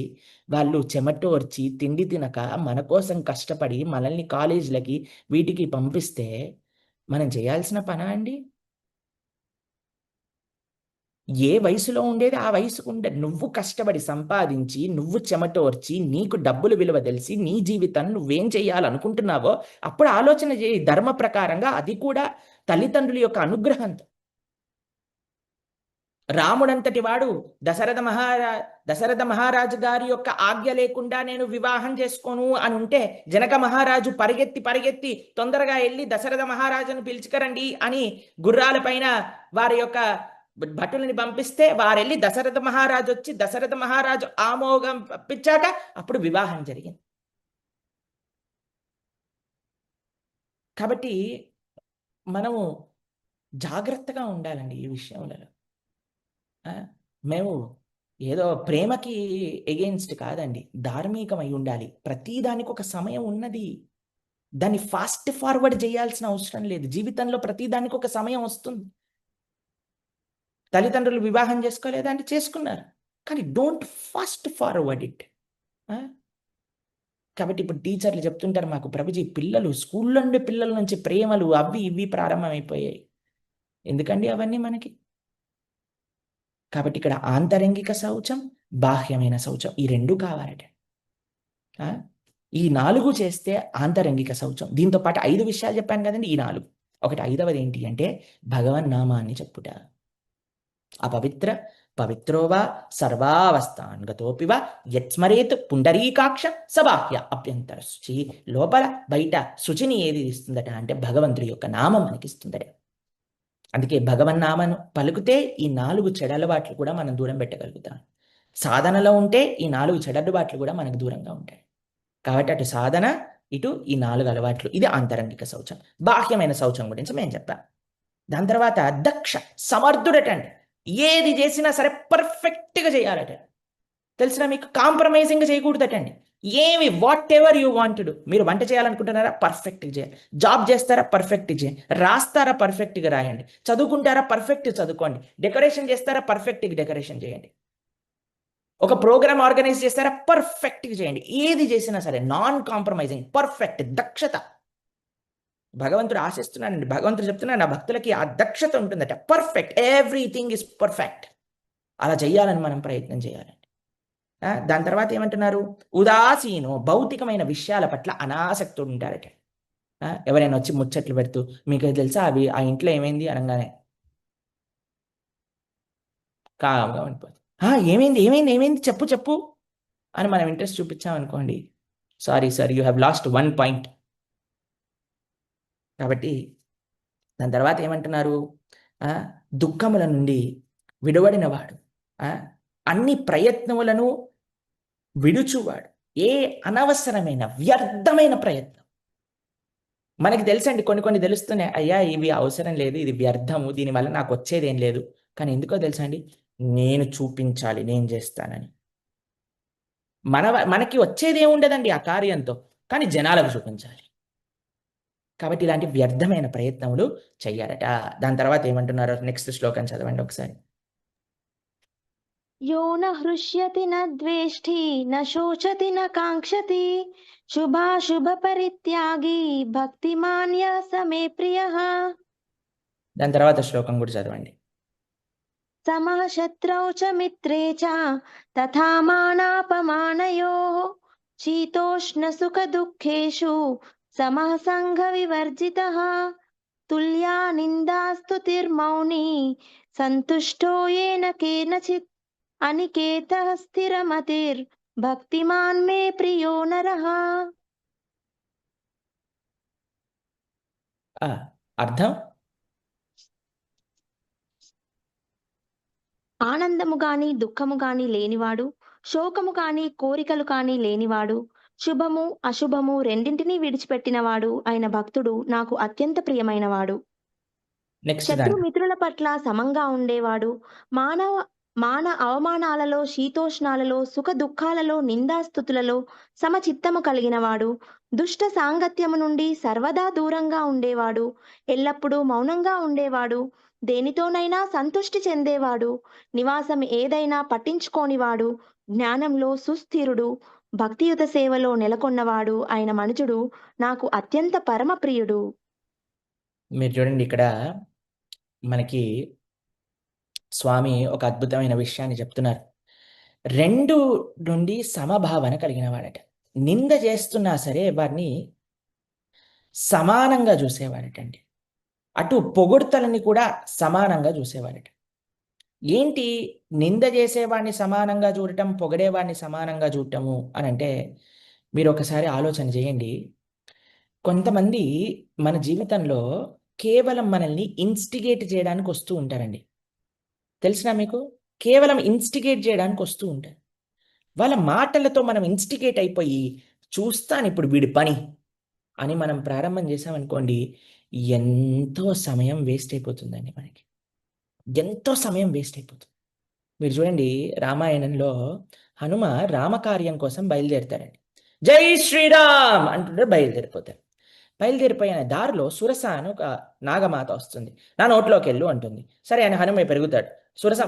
వాళ్ళు చెమటోర్చి తిండి తినక మన కోసం కష్టపడి మనల్ని కాలేజీలకి వీటికి పంపిస్తే మనం చేయాల్సిన పనా అండి? ఏ వయసులో ఉండేది ఆ వయసుకు ఉండే. నువ్వు కష్టపడి సంపాదించి, నువ్వు చెమటోర్చి, నీకు డబ్బులు విలువ తెలిసి, నీ జీవితాన్ని నువ్వేం చేయాలనుకుంటున్నావో అప్పుడు ఆలోచన చేయి ధర్మ ప్రకారంగా, అది కూడా తల్లిదండ్రుల యొక్క అనుగ్రహంతో. రాముడంతటి వాడు దశరథ మహారాజు గారి యొక్క ఆజ్ఞ లేకుండా నేను వివాహం చేసుకోను అని ఉంటే, జనక మహారాజు పరిగెత్తి తొందరగా వెళ్ళి దశరథ మహారాజును పిలుచుకరండి అని గుర్రాల పైన వారి యొక్క భటులని పంపిస్తే, వారెళ్ళి దశరథ మహారాజు వచ్చి, దశరథ మహారాజు ఆమోగం పంపించాక అప్పుడు వివాహం జరిగింది. కాబట్టి మనము జాగ్రత్తగా ఉండాలండి ఈ విషయంలో. మేము ఏదో ప్రేమకి ఎగెయిన్స్ట్ కాదండి, ధార్మికమై ఉండాలి. ప్రతిదానికి ఒక సమయం ఉన్నది, దాన్ని ఫాస్ట్ ఫార్వర్డ్ చేయాల్సిన అవసరం లేదు. జీవితంలో ప్రతిదానికి ఒక సమయం వస్తుంది. తల్లిదండ్రులు వివాహం చేసుకోలేదా అంటే చేసుకున్నారు, కానీ డోంట్ ఫాస్ట్ ఫార్వర్డ్ ఇట్. కాబట్టి ఇప్పుడు టీచర్లు చెప్తుంటారు మాకు, ప్రభుజీ స్కూల్లో ఉండే పిల్లల నుంచి ప్రేమలు అవి ఇవి ప్రారంభమైపోయాయి. ఎందుకండి అవన్నీ మనకి? కాబట్టి ఇక్కడ ఆంతరంగిక శౌచం, బాహ్యమైన శౌచం ఈ రెండు కావాలట. ఈ 4 చేస్తే ఆంతరంగిక శౌచం. దీంతో పాటు 5 విషయాలు చెప్పాను కదండి, ఈ 4. ఒకటి 5వది ఏంటి అంటే భగవన్నామాన్ని చెప్పుట. అపవిత్ర పవిత్రోవా సర్వావస్థాన్ గతోపివా యత్స్మరేత్ పుండరీకాక్ష సబాహ్య అభ్యంతర శుచి. లోపల బయట శుచిని ఏది ఇస్తుందట అంటే భగవంతుడి యొక్క నామం మనకి ఇస్తుందట. అందుకే భగవన్నామను పలుకుతే ఈ 4 చెడలవాట్లు కూడా మనం దూరం పెట్టగలుగుతాం. సాధనలో ఉంటే ఈ 4 చెడలవాట్లు కూడా మనకు దూరంగా ఉంటాయి. కాబట్టి అటు సాధన, ఇటు ఈ 4 అలవాట్లు. ఇది ఆంతరంగిక శౌచం. బాహ్యమైన శౌచం గురించి మేము చెప్పాం. దాని తర్వాత దక్ష, సమర్థుడటండి. ఏది చేసినా సరే పర్ఫెక్ట్గా చేయాలట. తెలిసిన మీకు కాంప్రమైజింగ్ చేయకూడదటండి. ఏమి వాట్ ఎవర్ యూ వాంటెడ్. మీరు వంట చేయాలనుకుంటున్నారా, పర్ఫెక్ట్గా చేయాలి. జాబ్ చేస్తారా, పర్ఫెక్ట్గా చేయండి. రాస్తారా, పర్ఫెక్ట్గా రాయండి. చదువుకుంటారా, పర్ఫెక్ట్గా చదువుకోండి. డెకరేషన్ చేస్తారా, పర్ఫెక్ట్గా డెకరేషన్ చేయండి. ఒక ప్రోగ్రామ్ ఆర్గనైజ్ చేస్తారా, పర్ఫెక్ట్గా చేయండి. ఏది చేసినా సరే నాన్ కాంప్రమైజింగ్, పర్ఫెక్ట్, దక్షత. భగవంతుడు ఆశిస్తున్నానండి, భగవంతుడు చెప్తున్నాడు నా భక్తులకి ఆ దక్షత ఉంటుందట. Perfect, everything is perfect. అలా చేయాలని మనం ప్రయత్నం చేయాలండి. దాని తర్వాత ఏమంటున్నారు, ఉదాసీనో, భౌతికమైన విషయాల పట్ల అనాసక్తుడు ఉంటారట. ఎవరైనా వచ్చి ముచ్చట్లు పెడుతూ మీకు తెలుసా అవి ఆ ఇంట్లో ఏమైంది అనగానే కామ్గా ఉండిపోతుంది. ఏమైంది ఏమైంది ఏమైంది చెప్పు చెప్పు అని మనం ఇంట్రెస్ట్ చూపించామనుకోండి, sorry sir you have lost 1 point. కాబట్టి దాని తర్వాత ఏమంటున్నారు, దుఃఖముల నుండి విడవడినవాడు, అన్ని ప్రయత్నములను విడుచువాడు. ఏ అనవసరమైన వ్యర్థమైన ప్రయత్నం మనకి తెలుసండి, కొన్ని తెలుస్తున్నాయి, అయ్యా ఇవి అవసరం లేదు, ఇది వ్యర్థము, దీనివల్ల నాకు వచ్చేదేం లేదు. కానీ ఎందుకో తెలుసా అండి, నేను చూపించాలి, నేను చేస్తానని. మనకి వచ్చేదే ఉండదండి ఆ కార్యంతో, కానీ జనాలకు చూపించాలి. కాబట్టి ఇలాంటి వ్యర్థమైన ప్రయత్నములు చెయ్యాలట. దాని తర్వాత ఏమంటున్నారో నెక్స్ట్ శ్లోకం చదవండి ఒకసారి. యో న హృష్యతి న ద్వేష్టి న శోచతి న కాంక్షతి శుభాశుభ పరిత్యాగి భక్తిమాన్య సమే ప్రియః. దాని తర్వాత శ్లోకం కూడా చదవండి. సమః శత్రౌ చ మిత్రే చ తథా మానాపమానయోః శీతోష్ణ సుఖ దుఃఖేషు సమః సంఘ వివర్జితః తుల్యా నిందాస్తుతిర్మౌని సంతుష్టో येन కేనచిత్ అనికేతః స్థిరమతిర్ భక్తిమాన్ మే ప్రియో నరః. అర్థం, ఆనందము గాని దుఃఖము గాని లేనివాడు, శోకము కాని కోరికలు కాని లేనివాడు, శుభము అశుభము రెండింటినీ విడిచిపెట్టినవాడు అయిన భక్తుడు నాకు అత్యంత ప్రియమైనవాడు. నెక్స్ట్ శత్రుమిత్రుల పట్ల సమంగా ఉండేవాడు, మాన అవమానాలలో శీతోష్ణాలలో సుఖ దుఃఖాలలో నిందాస్తుతులలో సమచిత్తము కలిగినవాడు, దుష్ట సాంగత్యము నుండి సర్వదా దూరంగా ఉండేవాడు, ఎల్లప్పుడూ మౌనంగా ఉండేవాడు, దేనితోనైనా సంతుష్టి చెందేవాడు, నివాసం ఏదైనా పట్టించుకోనివాడు, జ్ఞానంలో సుస్థిరుడు, భక్తియుత సేవలో నెలకొన్నవాడు అయిన మనుజుడు నాకు అత్యంత పరమ ప్రియుడు. మీరు చూడండి, ఇక్కడ మనకి స్వామి ఒక అద్భుతమైన విషయాన్ని చెప్తున్నారు. 2 నుండి సమభావన కలిగిన వాడట. నింద చేస్తున్నా సరే వారిని సమానంగా చూసేవాడటండి. అటు పొగుడ్తలని కూడా సమానంగా చూసేవాడట. ఏంటి నింద చేసేవాడిని సమానంగా చూడటం, పొగడేవాడిని సమానంగా చూడటము అని అంటే, మీరు ఒకసారి ఆలోచన చేయండి. కొంతమంది మన జీవితంలో కేవలం మనల్ని ఇన్స్టిగేట్ చేయడానికి వస్తూ ఉంటారండి. తెలిసినా మీకు, కేవలం ఇన్స్టిగేట్ చేయడానికి వస్తూ ఉంటారు. వాళ్ళ మాటలతో మనం ఇన్స్టిగేట్ అయిపోయి చూస్తాను ఇప్పుడు వీడి పని అని మనం ప్రారంభం చేసామనుకోండి, ఎంతో సమయం వేస్ట్ అయిపోతుందండి. మనకి ఎంతో సమయం వేస్ట్ అయిపోతుంది. మీరు చూడండి, రామాయణంలో హనుమ రామకార్యం కోసం బయలుదేరుతారండి. జై శ్రీరామ్ అంటుంటే బయలుదేరిపోతారు. బయలుదేరిపోయిన దారిలో సురస అని ఒక నాగమాత వస్తుంది. నా నోట్లోకి వెళ్ళు అంటుంది. సరే అని హనుమ పెరుగుతాడు, సురస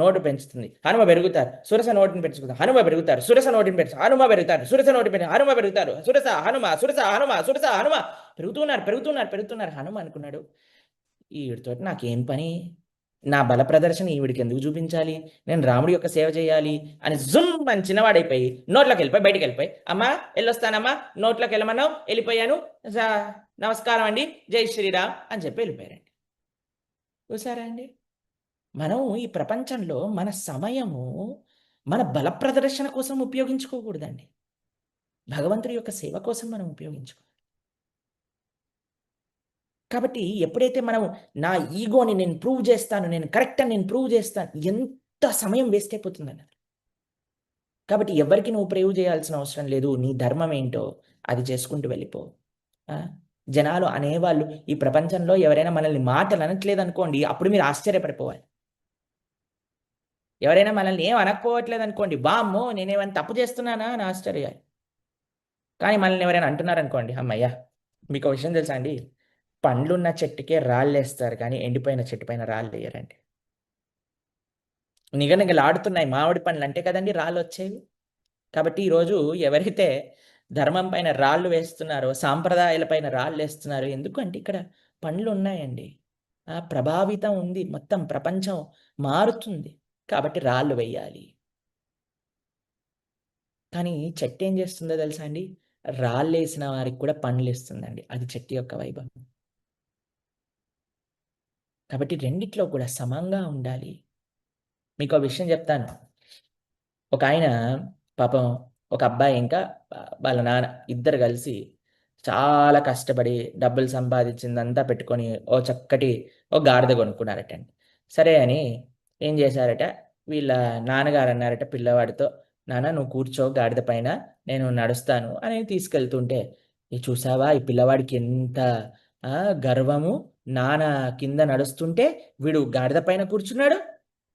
నోటు పెంచుతుంది. హనుమ పెరుగుతారు, సురస నోటిని పెంచుకుంటారు. హనుమ పెరుగుతారు, సురస నోటిని పెంచు. హనుమ పెరుగుతారు, సురస నోటి పెంచు. హనుమ పెరుగుతారు, సురస హనుమ, సురస హనుమ, సురస హనుమ పెరుగుతున్నారు. హనుమ అనుకున్నాడు, వీడితోటి నాకేం పని, నా బల ప్రదర్శన ఈవిడికి ఎందుకు చూపించాలి, నేను రాముడి యొక్క సేవ చేయాలి అని జుమ్ అని చిన్నవాడైపోయి నోట్లోకి వెళ్ళిపోయి బయటికి వెళ్ళిపోయి, అమ్మా వెళ్ళొస్తానమ్మా, నోట్లోకి వెళ్ళమన్నావు వెళ్ళిపోయాను, నమస్కారం అండి, జై శ్రీరామ్ అని చెప్పి వెళ్ళిపోయారండి. చూసారా అండి, మనం ఈ ప్రపంచంలో మన సమయము మన బల ప్రదర్శన కోసం ఉపయోగించుకోకూడదండి, భగవంతుడి యొక్క సేవ కోసం మనం ఉపయోగించుకోవాలి. కాబట్టి ఎప్పుడైతే మనం నా ఈగోని నేను ప్రూవ్ చేస్తాను, నేను కరెక్ట్ అని నేను ప్రూవ్ చేస్తాను, ఎంత సమయం వేస్ట్ అయిపోతుందండి. కాబట్టి ఎవరికి నువ్వు ప్రూవ్ చేయాల్సిన అవసరం లేదు, నీ ధర్మం ఏంటో అది చేసుకుంటూ వెళ్ళిపో. జనాలు అనేవాళ్ళు ఈ ప్రపంచంలో ఎవరైనా మనల్ని మాటలు అనట్లేదు అనుకోండి, అప్పుడు మీరు ఆశ్చర్యపడిపోవాలి. ఎవరైనా మనల్ని ఏం అనకపోవట్లేదు అనుకోండి, వామ్మో నేనేమైనా తప్పు చేస్తున్నానా అని ఆశ్చర్యాలు. కానీ మనల్ని ఎవరైనా అంటున్నారనుకోండి, అమ్మయ్యా. మీకు ఒక విషయం తెలుసా అండి, పండ్లున్న చెట్టుకే రాళ్ళు వేస్తారు కానీ ఎండిపోయిన చెట్టు పైన రాళ్ళు వేయరండి. నిగనిగలాడుతున్నాయి మామిడి పండ్లు అంటే కదండి రాళ్ళు వచ్చేవి. కాబట్టి ఈరోజు ఎవరైతే ధర్మం పైన రాళ్ళు వేస్తున్నారో, సాంప్రదాయాల పైన రాళ్ళు వేస్తున్నారో, ఎందుకంటే ఇక్కడ పండ్లు ఉన్నాయండి, ప్రభావితం ఉంది, మొత్తం ప్రపంచం మారుతుంది, కాబట్టి రాళ్ళు వేయాలి. కానీ చెట్టు ఏం చేస్తుందో తెలుసా అండి, రాళ్ళు వేసిన వారికి కూడా పండ్లు ఇస్తుందండి, అది చెట్టు యొక్క వైభవం. కాబట్టి రెండిట్లో కూడా సమంగా ఉండాలి. మీకు ఒక విషయం చెప్తాను. ఒక ఆయన పాపం ఒక అబ్బాయి ఇంకా వాళ్ళ నాన్న ఇద్దరు కలిసి చాలా కష్టపడి డబ్బులు సంపాదించిందంతా పెట్టుకొని ఓ చక్కటి ఓ గాడిద కొనుక్కున్నారటండి. సరే అని ఏం చేశారట, వీళ్ళ నాన్నగారు అన్నారట పిల్లవాడితో, నాన్న నువ్వు కూర్చో గాడిద పైన, నేను నడుస్తాను అని తీసుకెళ్తుంటే, చూసావా ఈ పిల్లవాడికి ఎంత గర్వము, నాన్న కింద నడుస్తుంటే వీడు గాడిద పైన కూర్చున్నాడు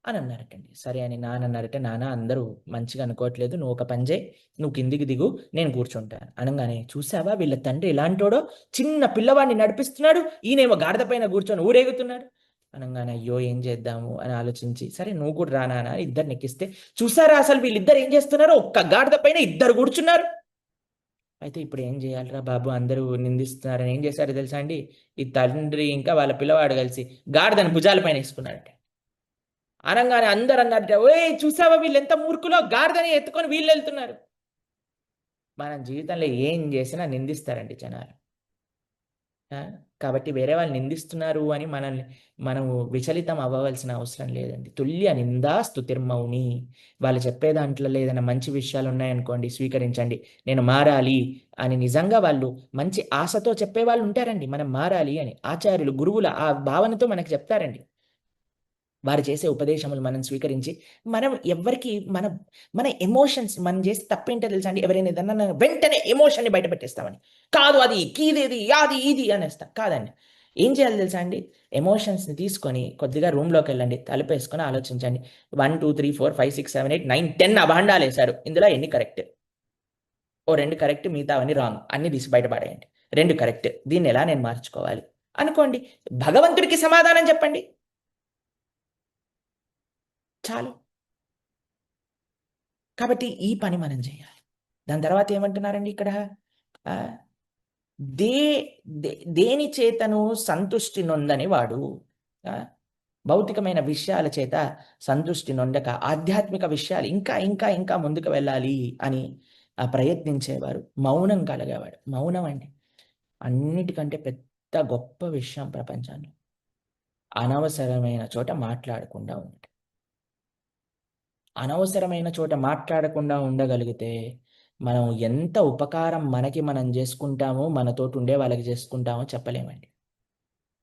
అని అన్నారటండి. సరే అని నాన్న అన్నారట, నాన్న అందరూ మంచిగా అనుకోవట్లేదు, నువ్వు ఒక పని చేయి, నువ్వు కిందికి దిగు, నేను కూర్చుంటాను అనగానే, చూసావా వీళ్ళ తండ్రి ఎలాంటోడో, చిన్న పిల్లవాడిని నడిపిస్తున్నాడు, ఈయనేమో గాడిద పైన కూర్చొని ఊరేగుతున్నాడు అనగానే, అయ్యో ఏం చేద్దాము అని ఆలోచించి, సరే నువ్వు కూడా రానా అని ఇద్దరు నెక్కిస్తే, చూసారా అసలు వీళ్ళిద్దరు ఏం చేస్తున్నారో, ఒక్క గాడిద పైన ఇద్దరు కూర్చున్నారు. అయితే ఇప్పుడు ఏం చేయాలిరా బాబు, అందరూ నిందిస్తున్నారని ఏం చేశారు తెలుసా అండి, ఈ తండ్రి ఇంకా వాళ్ళ పిల్లవాడు కలిసి గాడిదని భుజాల పైన వేసుకున్నారట. అనగానే అందరు అన్నారట, ఓయ్ చూసావా వీళ్ళు ఎంత మూర్ఖులో, గాడిదని ఎత్తుకొని వీళ్ళు వెళ్తున్నారు. మనం జీవితంలో ఏం చేసినా నిందిస్తారండి జనాలు. కాబట్టి వేరే వాళ్ళు నిందిస్తున్నారు అని మనము విచలితం అవ్వవలసిన అవసరం లేదండి. తుల్య నిందా స్తుతిర్మౌని. వాళ్ళు చెప్పే దాంట్లో ఏదైనా మంచి విషయాలు ఉన్నాయనుకోండి, స్వీకరించండి. నేను మారాలి అని నిజంగా వాళ్ళు మంచి ఆశతో చెప్పేవాళ్ళు ఉంటారండి, మనం మారాలి అని. ఆచార్యులు గురువుల ఆ భావనతో మనకు చెప్తారండి. వారు చేసే ఉపదేశములు మనం స్వీకరించి, మనం ఎవరికి మన ఎమోషన్స్ మనం చేసి తప్పేంటో తెలుసా అండి, ఎవరైనా ఏదన్నా వెంటనే ఎమోషన్ని బయట పెట్టేస్తామని, కాదు అది కీదేది అది ఇది అనేస్తాం. కాదండి, ఏం చేయాలి తెలుసా అండి, ఎమోషన్స్ని తీసుకొని కొద్దిగా రూమ్లోకి వెళ్ళండి, తలుపేసుకొని ఆలోచించండి. 1 2 3 4 5 6 7 8 9 10 అభాండాలు వేశారు, ఇందులో ఎన్ని కరెక్ట్? ఓ 2 కరెక్ట్, మిగతా అవన్నీ రాంగ్, అన్ని తీసి బయటపడేయండి. 2 కరెక్ట్, దీన్ని ఎలా నేను మార్చుకోవాలి అనుకోండి, భగవంతుడికి సమాధానం చెప్పండి, చాలు. కాబట్టి ఈ పని మనం చేయాలి. దాని తర్వాత ఏమంటున్నారండి ఇక్కడ, దేని చేతను సంతృష్టి నొందని వాడు, భౌతికమైన విషయాల చేత సంతృష్టి నొందక ఆధ్యాత్మిక విషయాలు ఇంకా ఇంకా ఇంకా ముందుకు వెళ్ళాలి అని ప్రయత్నించేవారు మౌనం కలగేవాడు. మౌనం అండి అన్నిటికంటే పెద్ద గొప్ప విషయం ప్రపంచంలో. అనవసరమైన చోట మాట్లాడకుండా ఉండటం. అనవసరమైన చోట మాట్లాడకుండా ఉండగలిగితే మనం ఎంత ఉపకారం మనకి మనం చేసుకుంటామో, మనతోటి ఉండే వాళ్ళకి చేసుకుంటామో చెప్పలేమండి.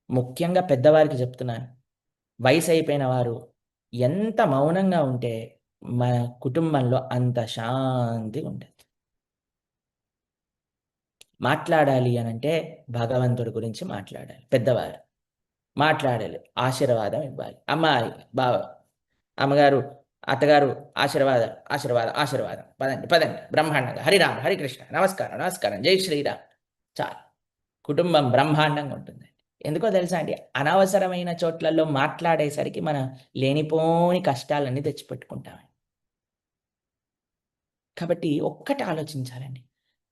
ముఖ్యంగా పెద్దవారికి చెప్తున్నాను, వయసు అయిపోయిన వారు ఎంత మౌనంగా ఉంటే మన కుటుంబంలో అంత శాంతి ఉంటుంది. మాట్లాడాలి అనంటే భగవంతుడి గురించి మాట్లాడాలి, పెద్దవారు మాట్లాడాలి, ఆశీర్వాదం ఇవ్వాలి. అమ్మాయి బావ అమ్మగారు అత్తగారు ఆశీర్వాదం ఆశీర్వాదం ఆశీర్వాదం, పదండి పదండి బ్రహ్మాండంగా, హరిరామ్ హరికృష్ణ, నమస్కారం నమస్కారం, జై శ్రీరామ్, చాలు. కుటుంబం బ్రహ్మాండంగా ఉంటుంది. ఎందుకో తెలుసా అండి, అనవసరమైన చోట్లలో మాట్లాడేసరికి మనం లేనిపోని కష్టాలన్నీ తెచ్చిపెట్టుకుంటామండి. కాబట్టి ఒక్కటి ఆలోచించాలండి,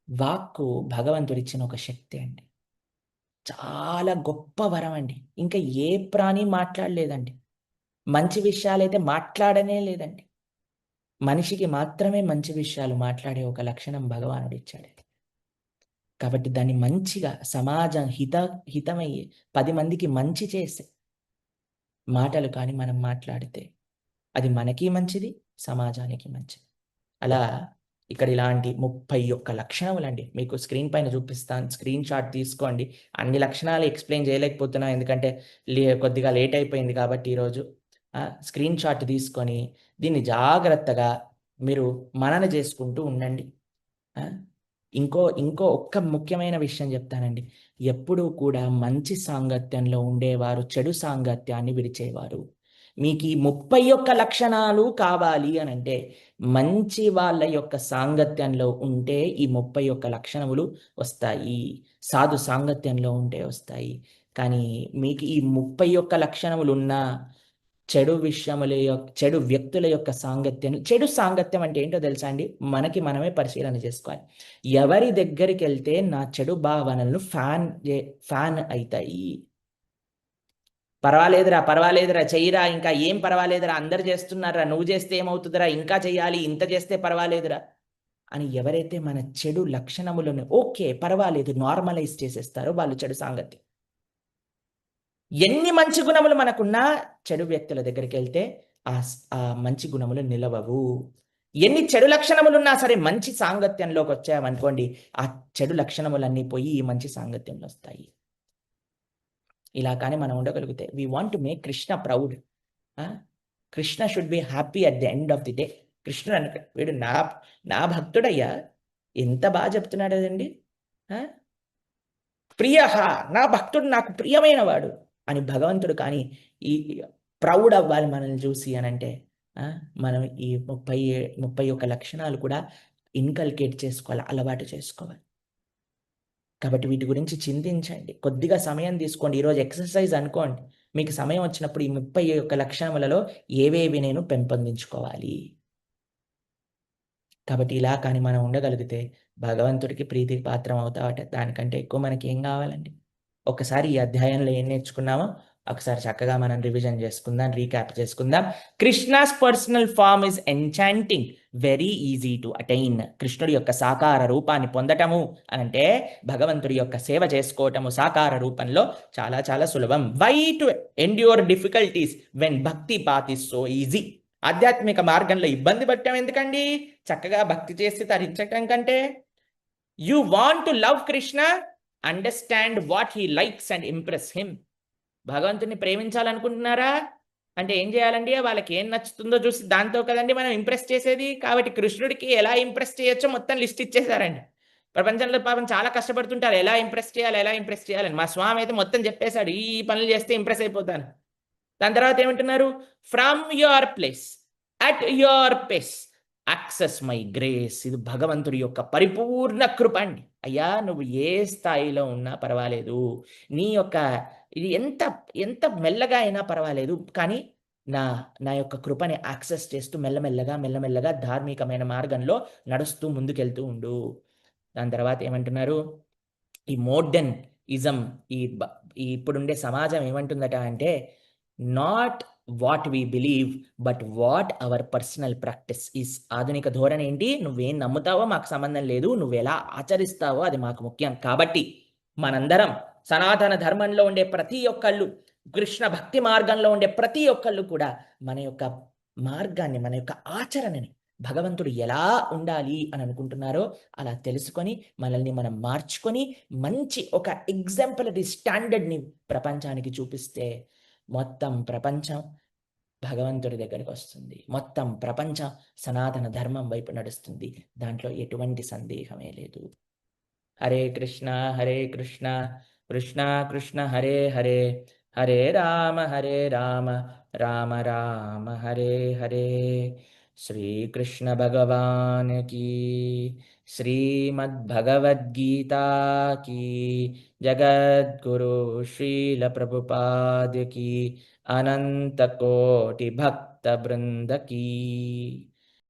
వాక్కు భగవంతుడిచ్చిన ఒక శక్తి అండి, చాలా గొప్ప వరం అండి. ఇంకా ఏ ప్రాణి మాట్లాడలేదండి. మంచి విషయాలైతే మాట్లాడనే లేదండి. మనిషికి మాత్రమే మంచి విషయాలు మాట్లాడే ఒక లక్షణం భగవానుడు ఇచ్చాడు. కాబట్టి దాన్ని మంచిగా సమాజం హితమయ్యే 10 మందికి మంచి చేసే మాటలు కానీ మనం మాట్లాడితే అది మనకి మంచిది, సమాజానికి మంచిది. అలా ఇక్కడ ఇలాంటి 31 లక్షణములండి. మీకు స్క్రీన్ పైన చూపిస్తాను. స్క్రీన్ షాట్ తీసుకోండి. అన్ని లక్షణాలు ఎక్స్‌ప్లెయిన్ చేయలేకపోతున్నా. ఎందుకంటే కొద్దిగా లేట్ అయిపోయింది కాబట్టి ఈరోజు. స్క్రీన్ షాట్ తీసుకొని దీన్ని జాగ్రత్తగా మీరు మనన చేసుకుంటూ ఉండండి. ఇంకో ఒక్క ముఖ్యమైన విషయం చెప్తానండి. ఎప్పుడూ కూడా మంచి సాంగత్యంలో ఉండేవారు చెడు సాంగత్యాన్ని విడిచేవారు. మీకు ఈ 31 లక్షణాలు కావాలి అనంటే మంచి వాళ్ళ యొక్క సాంగత్యంలో ఉంటే ఈ 31 లక్షణములు వస్తాయి. సాధు సాంగత్యంలో ఉంటే వస్తాయి. కానీ మీకు ఈ 31 లక్షణములున్నా చెడు చెడు వ్యక్తుల యొక్క చెడు సాంగత్యం అంటే ఏంటో తెలుసా అండి? మనకి మనమే పరిశీలన చేసుకోవాలి. ఎవరి దగ్గరికి వెళ్తే నా చెడు భావనలను ఫ్యాన్ అవుతాయి. పర్వాలేదురా చెయ్యిరా, ఇంకా ఏం పర్వాలేదురా, అందరు చేస్తున్నారా, నువ్వు చేస్తే ఏమవుతుందిరా, ఇంకా చెయ్యాలి, ఇంత చేస్తే పర్వాలేదురా అని ఎవరైతే మన చెడు లక్షణములను ఓకే పర్వాలేదు నార్మలైజ్ చేసేస్తారో వాళ్ళు చెడు సాంగత్యం. ఎన్ని మంచి గుణములు మనకున్నా చెడు వ్యక్తుల దగ్గరికి వెళ్తే ఆ మంచి గుణములు నిలవవు. ఎన్ని చెడు లక్షణములున్నా సరే మంచి సాంగత్యంలోకి వచ్చామనుకోండి, ఆ చెడు లక్షణములన్నీ పోయి ఈ మంచి సాంగత్యంలో వస్తాయి. ఇలా కానీ మనం ఉండగలిగితే we want to make Krishna proud. Krishna should be happy at the end of the day. కృష్ణుడు అనుక వీడు నా భక్తుడయ్యా, ఎంత బాగా చెప్తున్నాడు కదండి. నా భక్తుడు నాకు ప్రియమైన వాడు అని భగవంతుడు కానీ ఈ ప్రౌడ్ అవ్వాలి మనల్ని చూసి అనంటే మనం ఈ 31 లక్షణాలు కూడా ఇన్కల్కేట్ చేసుకోవాలి, అలవాటు చేసుకోవాలి. కాబట్టి వీటి గురించి చింతించండి, కొద్దిగా సమయం తీసుకోండి. ఈరోజు ఎక్సర్సైజ్ అనుకోండి. మీకు సమయం వచ్చినప్పుడు ఈ 31 లక్షణములలో ఏవేవి నేను పెంపొందించుకోవాలి. కాబట్టి ఇలా కానీ మనం ఉండగలిగితే భగవంతుడికి ప్రీతి పాత్రం అవుతావట. దానికంటే ఎక్కువ మనకి ఏం కావాలండి? ఒకసారి ఈ అధ్యాయంలో ఏం నేర్చుకున్నామో ఒకసారి చక్కగా మనం రివిజన్ చేసుకుందాం, రీక్యాప్ చేసుకుందాం. Krishna's personal form is enchanting, very easy to attain. కృష్ణుడి యొక్క సాకార రూపాన్ని పొందటము అనంటే భగవంతుడి యొక్క సేవ చేసుకోవటము సాకార రూపంలో చాలా చాలా సులభం. Why to endure difficulties when bhakti path is so easy. ఆధ్యాత్మిక మార్గంలో ఇబ్బంది పడటం ఎందుకండి? చక్కగా భక్తి చేసి తరించటం కంటే. You want to love Krishna, understand what he likes and impress him. భగవంతుని ప్రేమించాలనుకుంటున్నారా అంటే ఏం చేయాలండి? వాళ్ళకి ఏం నచ్చుతుందో చూసి దాంతో కదండి మనం ఇంప్రెస్ చేసేది. కాబట్టి కృష్ణుడికి ఎలా ఇంప్రెస్ చేయొచ్చో మొత్తం లిస్ట్ ఇచ్చేశారండి. ప్రపంచంలో పాపం చాలా కష్టపడుతుంటారు ఎలా ఇంప్రెస్ చేయాలని. మా స్వామి అయితే మొత్తం చెప్పేశాడు, ఈ పనులు చేస్తే ఇంప్రెస్ అయిపోతాను. దాని తర్వాత ఏమంటున్నారు? From your place at your pace access my grace. ఇది భగవంతుడి యొక్క పరిపూర్ణ కృప అండి. అయ్యా నువ్వు ఏ స్థాయిలో ఉన్నా పర్వాలేదు, నీ యొక్క ఇది ఎంత మెల్లగా అయినా పర్వాలేదు, కానీ నా యొక్క కృపని యాక్సెస్ చేస్తూ మెల్లమెల్లగా ధార్మికమైన మార్గంలో నడుస్తూ ముందుకెళ్తూ ఉండు. దాని తర్వాత ఏమంటున్నారు? ఈ మోడర్న్ ఇజం, ఇప్పుడుండే సమాజం ఏమంటుందట అంటే not what we believe but what our personal practice is. ఆధునిక ధోరణి ఏంటి? నువ్వేం నమ్ముతావో మాకు సంబంధం లేదు, నువ్వు ఎలా ఆచరిస్తావో అది మాకు ముఖ్యం. కాబట్టి మనందరం సనాతన ధర్మంలో ఉండే ప్రతి ఒక్కళ్ళు, కృష్ణ భక్తి మార్గంలో ఉండే ప్రతి ఒక్కళ్ళు కూడా మన యొక్క మార్గాన్ని, మన యొక్క ఆచరణని భగవంతుడు ఎలా ఉండాలి అని అనుకుంటున్నారో అలా తెలుసుకొని మనల్ని మనం మార్చుకొని మంచి ఒక ఎగ్జాంపులరీ స్టాండర్డ్ని ప్రపంచానికి చూపిస్తే మొత్తం ప్రపంచం భగవంతుడి దగ్గరికి వస్తుంది. మొత్తం ప్రపంచం సనాతన ధర్మం వైపు నడుస్తుంది. దాంట్లో ఎటువంటి సందేహమే లేదు. హరే కృష్ణ కృష్ణ కృష్ణ హరే హరే, హరే రామ రామ రామ హరే హరే. శ్రీకృష్ణ భగవాన్ కీ, శ్రీమద్భగవద్గీతా కీ, జగద్గురు శ్రీల ప్రభుపాద కీ, అనంత కోటి భక్త బృంద కీ.